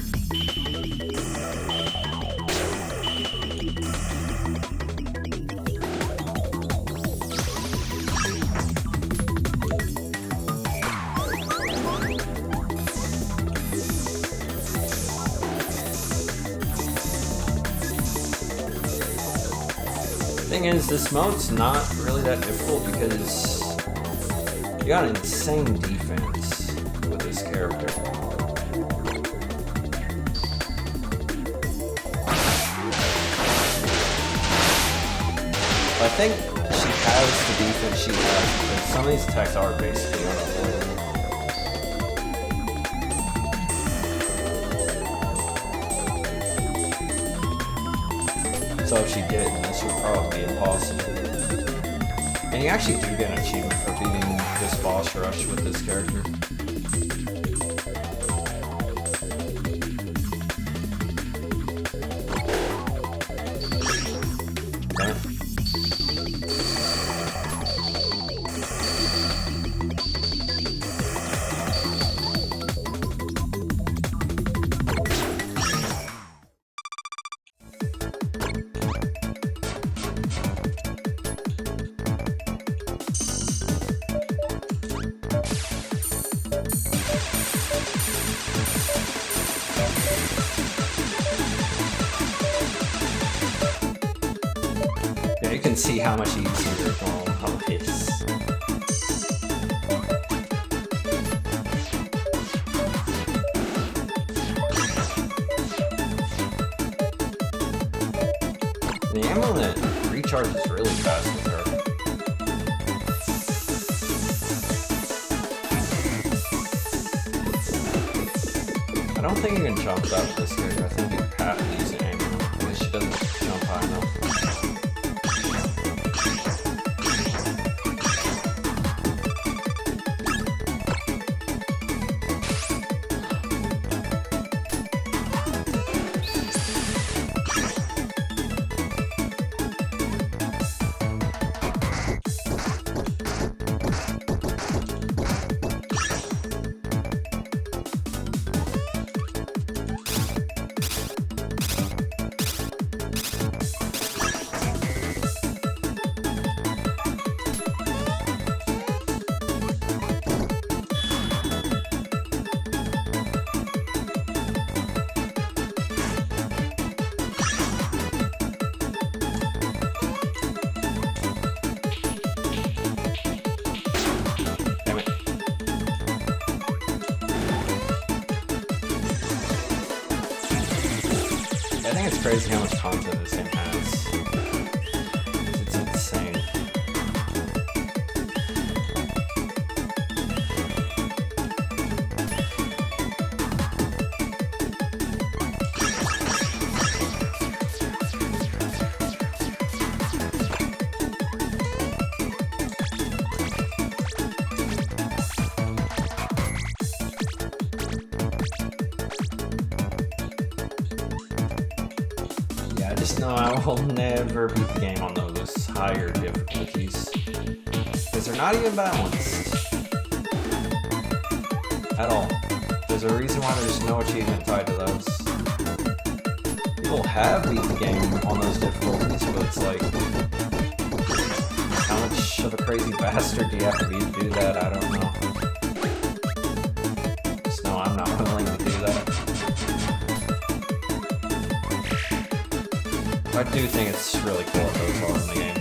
Thing is, this mode's not really that difficult because you got an insane defense with this character. I think she has the defense she has because some of these attacks are basically unavoidable. So if she didn't, this would probably be impossible. And you actually do get an achievement for beating this boss rush with this character. can see how much easier normal mode is. The amulet recharges really fast with her. I don't think you can jump that with this character. I think you have to use an amulet because she doesn't jump high enough. I think it's crazy how much content this game has. It's insane. I just know I will never beat the game on those higher difficulties. Because they're not even balanced. At all. There's a reason why there's no achievement tied to those. People have beat the game on those difficulties, but it's like... how much of a crazy bastard do you have to be to do that? I don't know. Just know I'm not willing to do that. I do think it's really cool what those are in the game.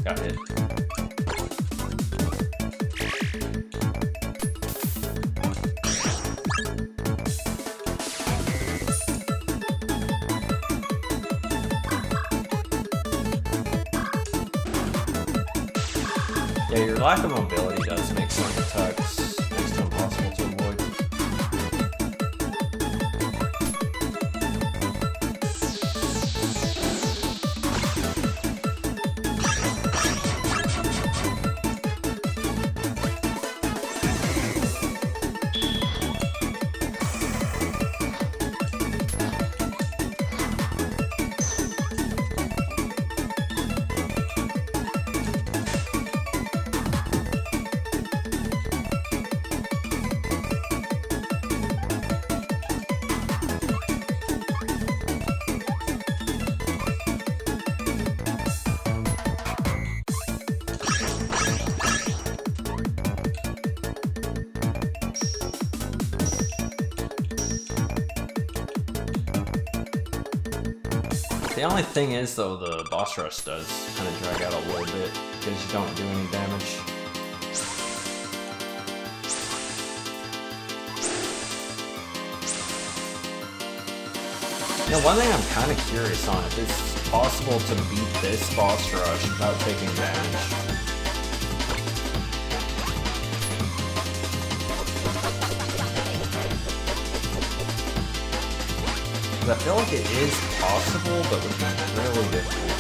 Got hit. Yeah, your lack of mobility does make some attacks next to impossible to avoid. The only thing is, though, the boss rush does kind of drag out a little bit because you don't do any damage. You know, one thing I'm kind of curious on, if it's possible to beat this boss rush without taking damage. I feel like it is possible, but would be really difficult.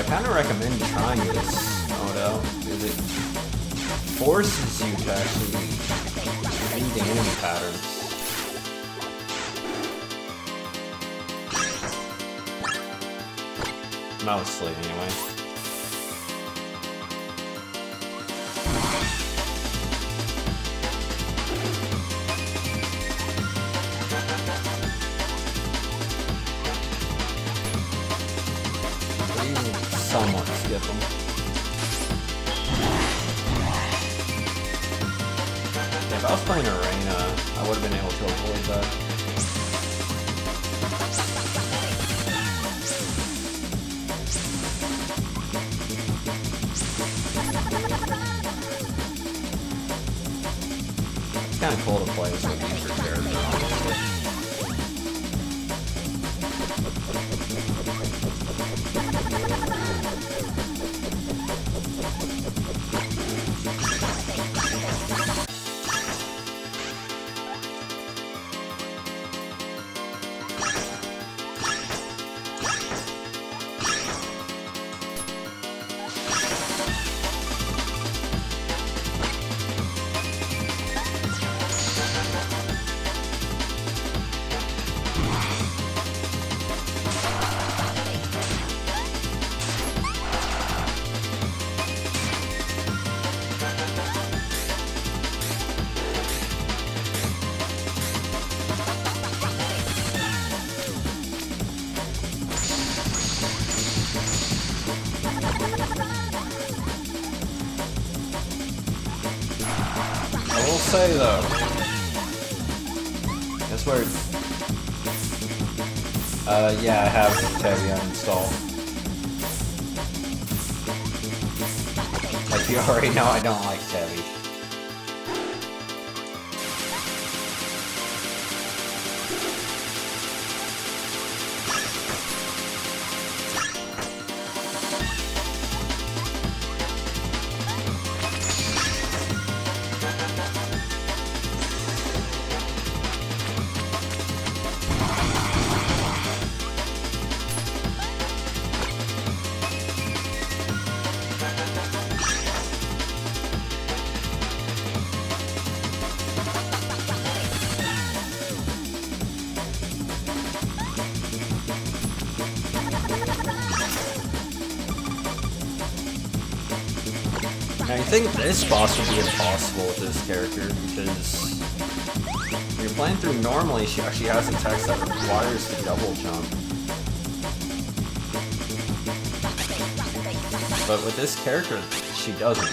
I kind of recommend trying this mode out, because it forces you to actually read the enemy patterns. Mostly, anyway. Somewhat skip them. Yeah, if I was playing Arena, I would have been able to avoid that. It's kind of cool to play as a weaker character, honestly. I will say though, that's where yeah, I have Tevi uninstalled. Like you already know, I don't like Tevi. I think this boss would be impossible with this character, because when you're playing through normally, she actually has attacks that requires the double jump. But with this character, she doesn't.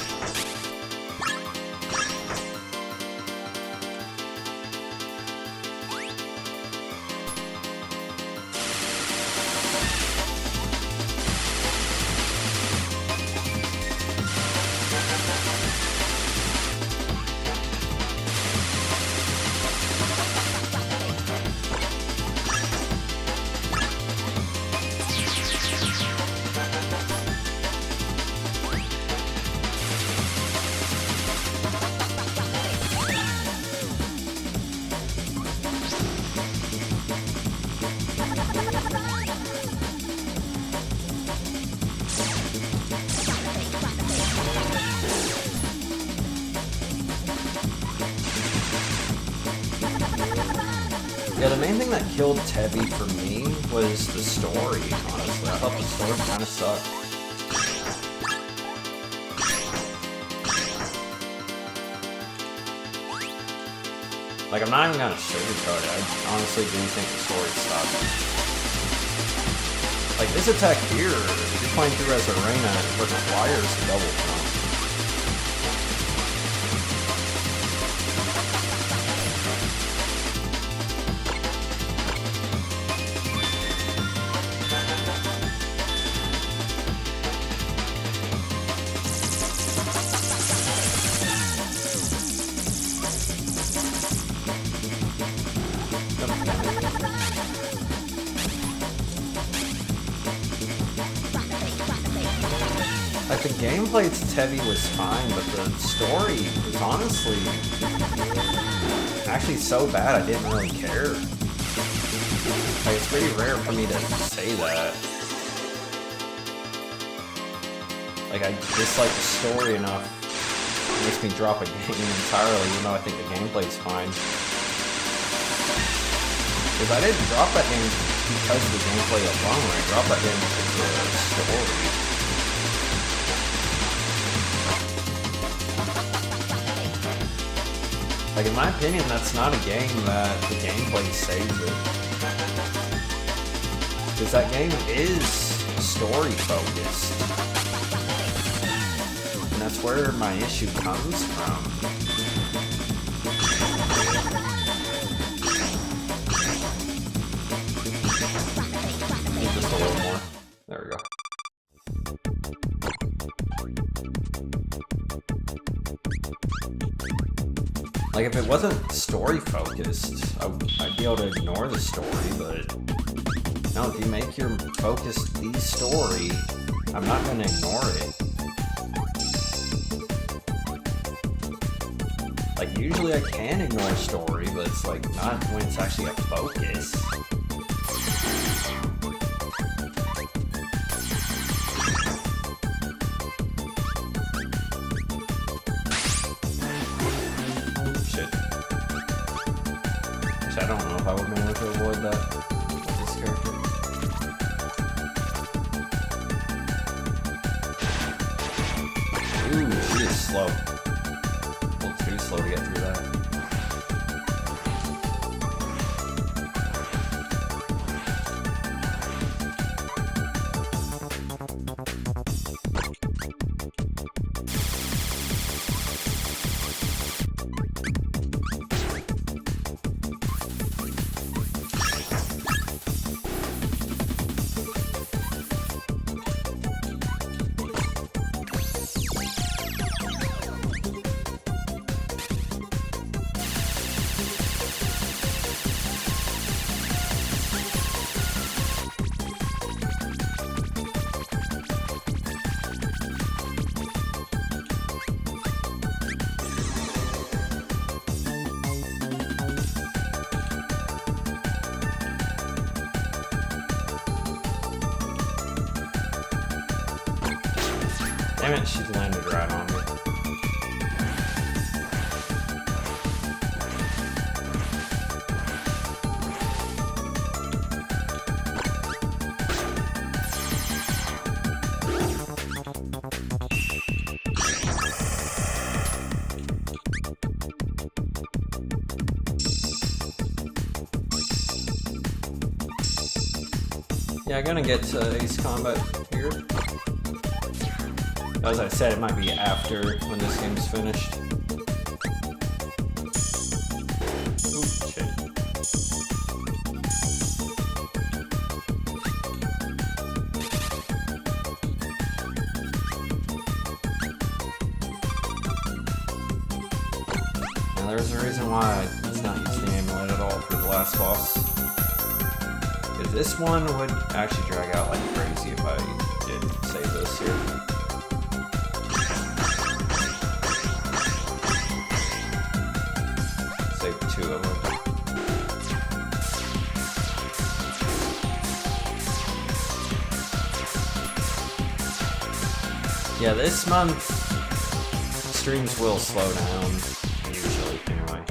Yeah, the main thing that killed Tevi for me was the story, honestly. I thought the story kind of sucked. Like, I'm not even gonna sugarcoat it. I honestly do think the story sucked. Like, this attack here, if you're playing through as Arena, it requires double jump. Like, the gameplay to Tevi was fine, but the story was honestly actually so bad I didn't really care. Like, it's pretty rare for me to say that. Like, I dislike the story enough. It makes me drop a game entirely, even though I think the gameplay's fine. Because I didn't drop that game because of the gameplay alone. I dropped that game because of the story. Like, in my opinion, that's not a game that the gameplay saves it. Because that game is story-focused. And that's where my issue comes from. Just a little more. There we go. Like, if it wasn't story-focused, I'd be able to ignore the story, but no, if you make your focus the story, I'm not going to ignore it. Like, usually I can ignore story, but it's like, not when it's actually a focus. I don't know if I would have been able to avoid that with this character. Ooh, she is slow. A little too slow to get through that. Damn it, she's landed right on me. Yeah, I'm gonna get to Ace Combat here. As I said, it might be after when this game's finished. Ooh, shit. Now there's a reason why it's not using the amulet at all for the last boss. Because this one would actually drag out like crazy if I didn't save this here. Two of them. Yeah, this month streams will slow down, usually, anyway.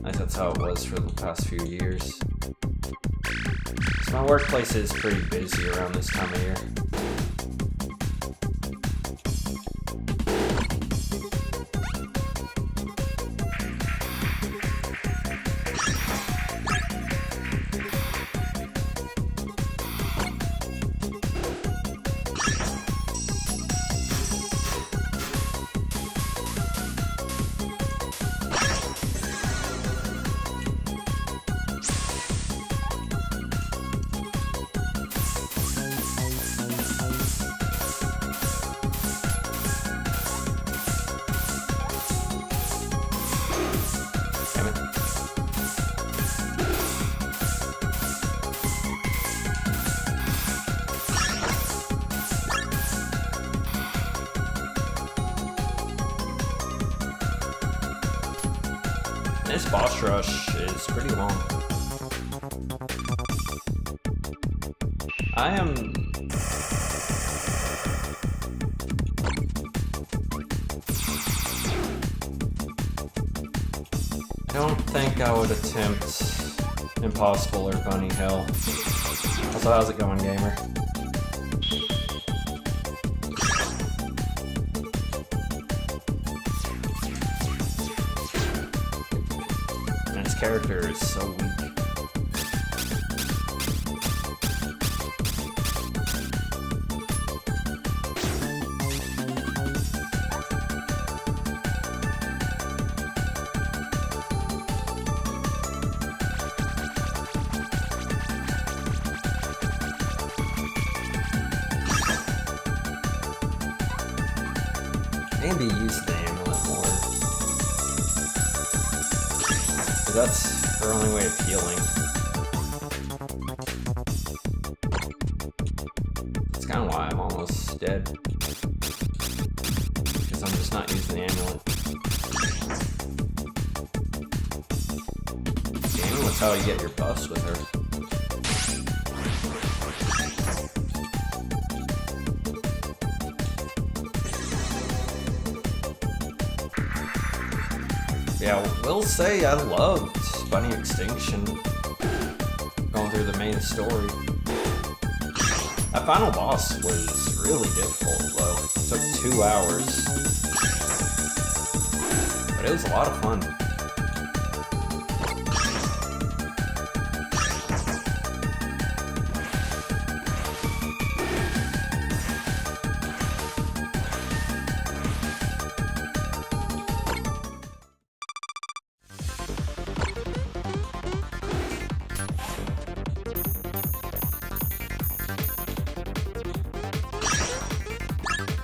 I guess that's how it was for the past few years. So my workplace is pretty busy around this time of year. This boss rush is pretty long. I am don't think I would attempt Impossible or Bunny Hill. So how's it going, gamer? And his character is so weak. Maybe use the amulet more. That's her only way of healing. That's kind of why I'm almost dead. Because I'm just not using the amulet. The amulet's how you get your buffs with her. Yeah, I will say I loved Bunny Extinction, going through the main story. That final boss was really difficult though. It took 2 hours, but it was a lot of fun.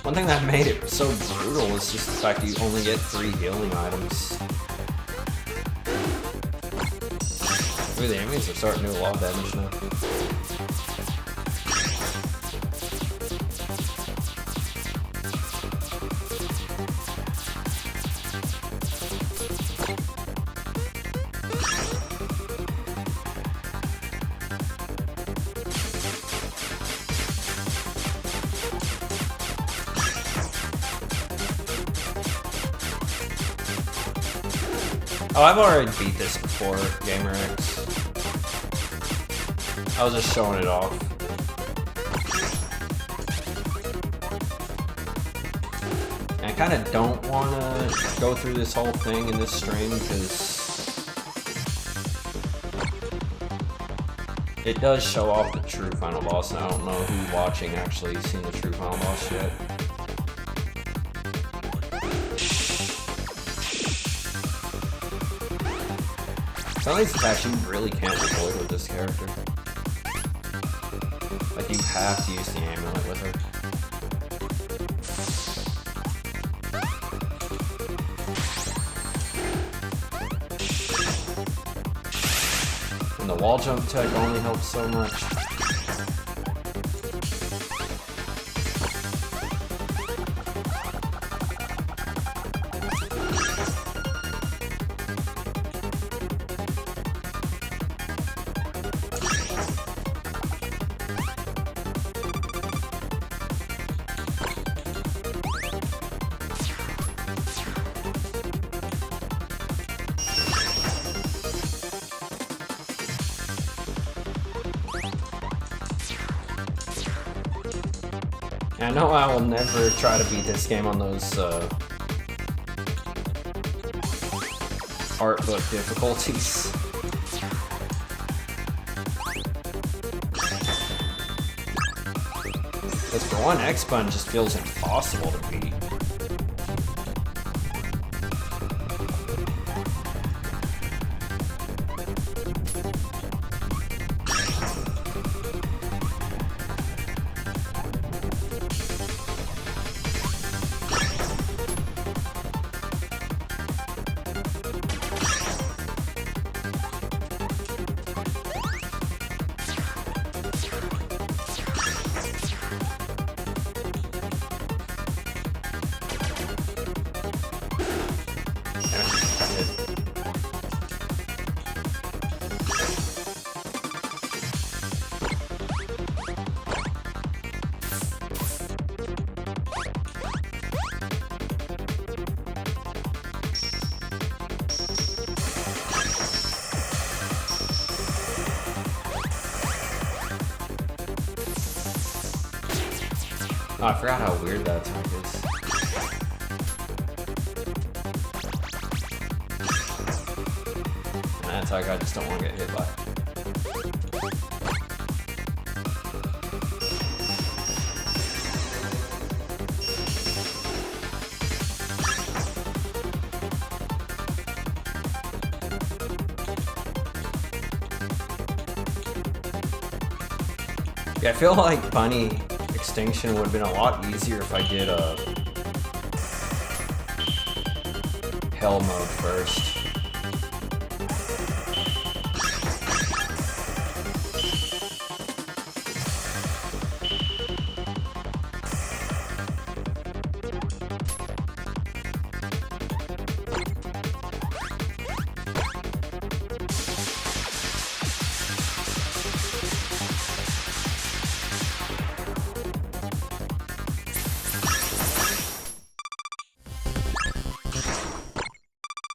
One thing that made it so brutal was just the fact that you only get 3 healing items. Ooh, the enemies are starting to do a lot of damage now. Oh, I've already beat this before, Gamer X. I was just showing it off. And I kind of don't want to go through this whole thing in this stream because it does show off the true final boss, and I don't know who watching actually seen the true final boss yet. Some of these attacks you really can't avoid with this character. Like, you have to use the amulet with her. And the wall jump tech only helps so much. I know I will never try to beat this game on those art book difficulties. Because for one, X-Bun just feels impossible to beat. Oh, I forgot how weird that attack is. That attack I just don't want to get hit by. Yeah, I feel like finding Extinction would have been a lot easier if I did a Hell mode first.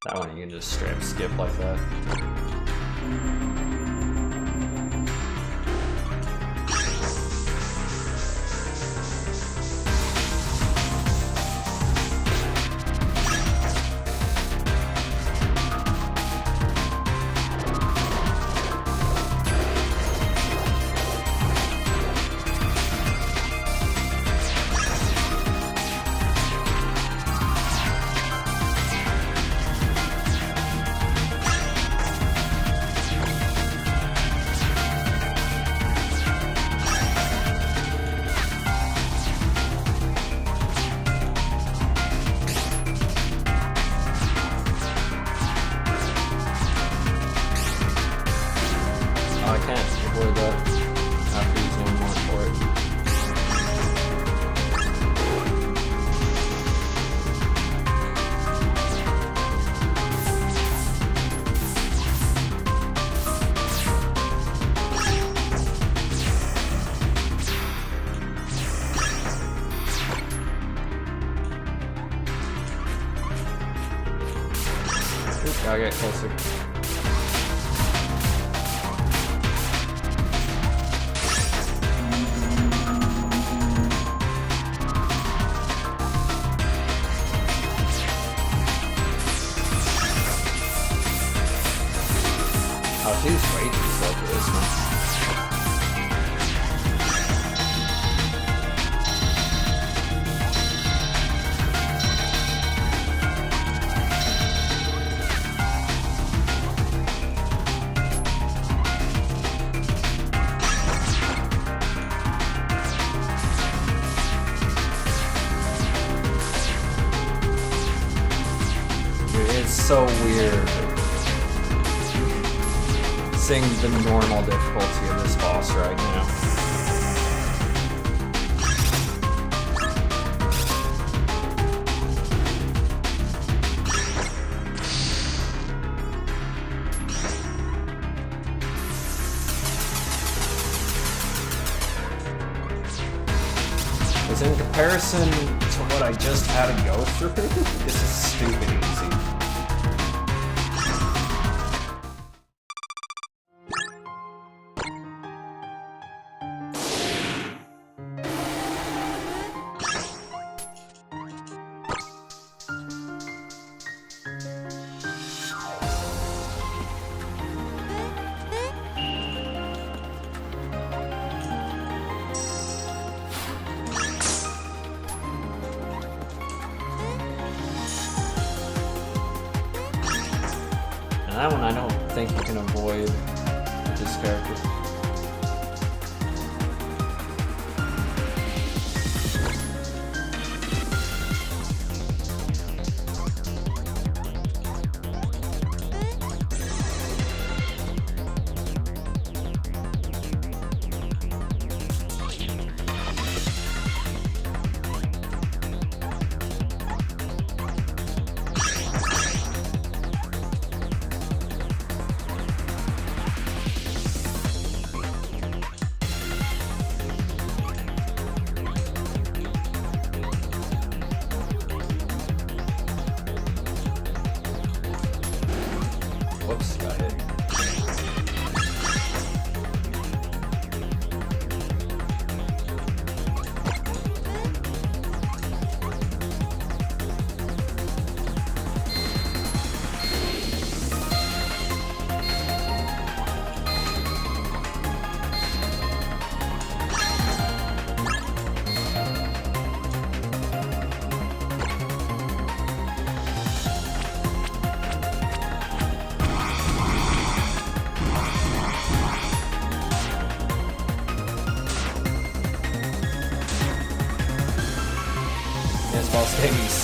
That one you can just straight up skip like that. I can't avoid that after using more for it. Oops, gotta get closer. Oh, she's way too slow for this one. Dude, it's so weird seeing the normal difficulty of this boss right now. Because in comparison to what I just had to go through, this is stupid easy. That one I don't think you can avoid with this character. Whoops, got hit.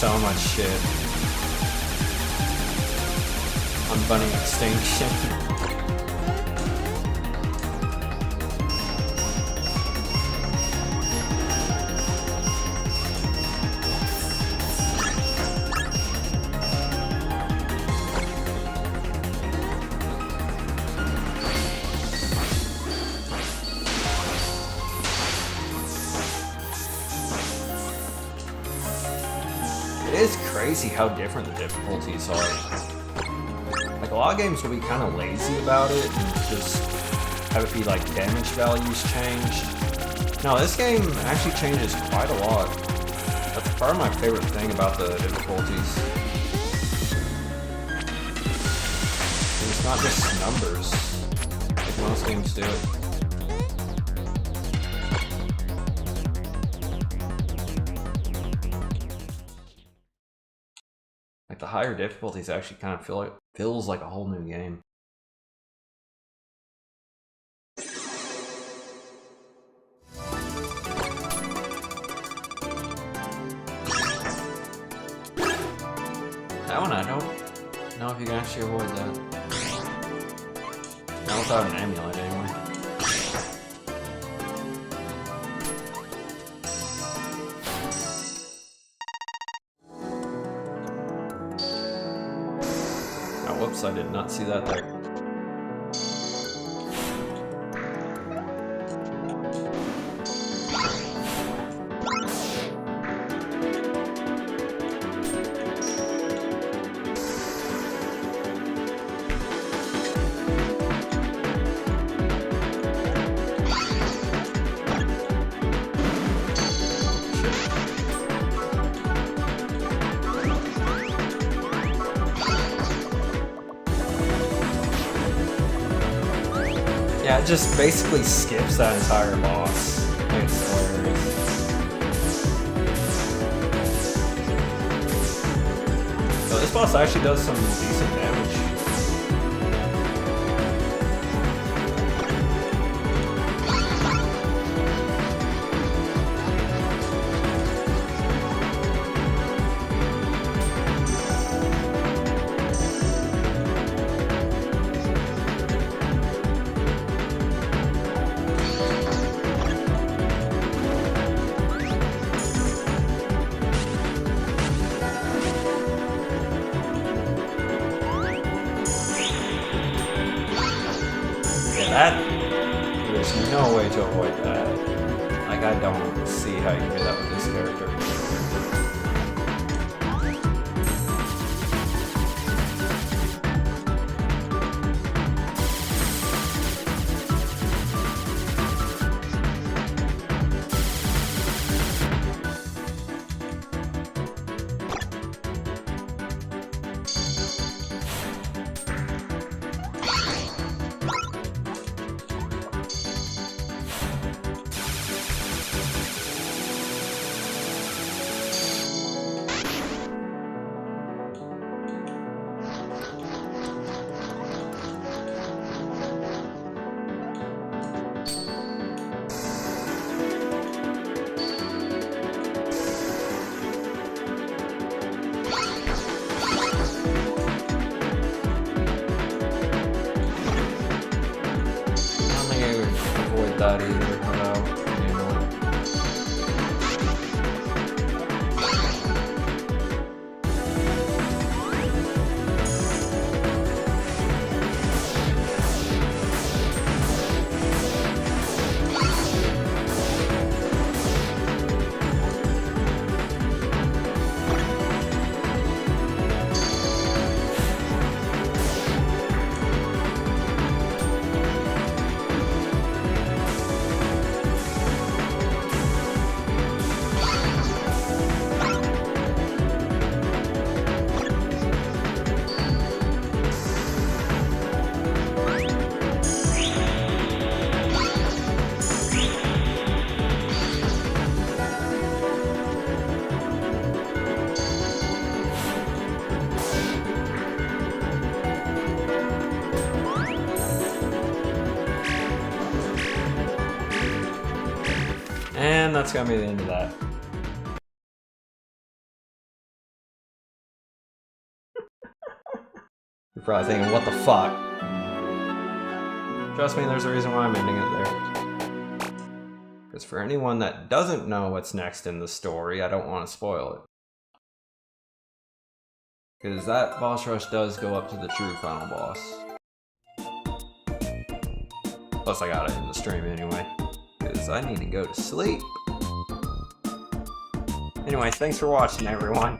so much shit on Bunny Extinction. It is crazy how different the difficulties are. Like, a lot of games will be kind of lazy about it and just have it be like damage values changed. No, this game actually changes quite a lot. That's part of my favorite thing about the difficulties. It's not just numbers, like most games do. Like, the higher difficulties actually kind of feels like a whole new game. That one I don't know if you can actually avoid that. Not without an amulet anyway. Whoops, I did not see that there. Yeah, it just basically skips that entire boss. It's hilarious. So this boss actually does some decent damage. There's no way to avoid that. Like, I don't see how you can do that with this character. That either, but you know. And that's gonna be the end of that. You're probably thinking, what the fuck? Trust me, there's a reason why I'm ending it there. Because for anyone that doesn't know what's next in the story, I don't want to spoil it. Because that boss rush does go up to the true final boss. Plus I gotta end the stream anyway. Because I need to go to sleep. Anyway, thanks for watching, everyone.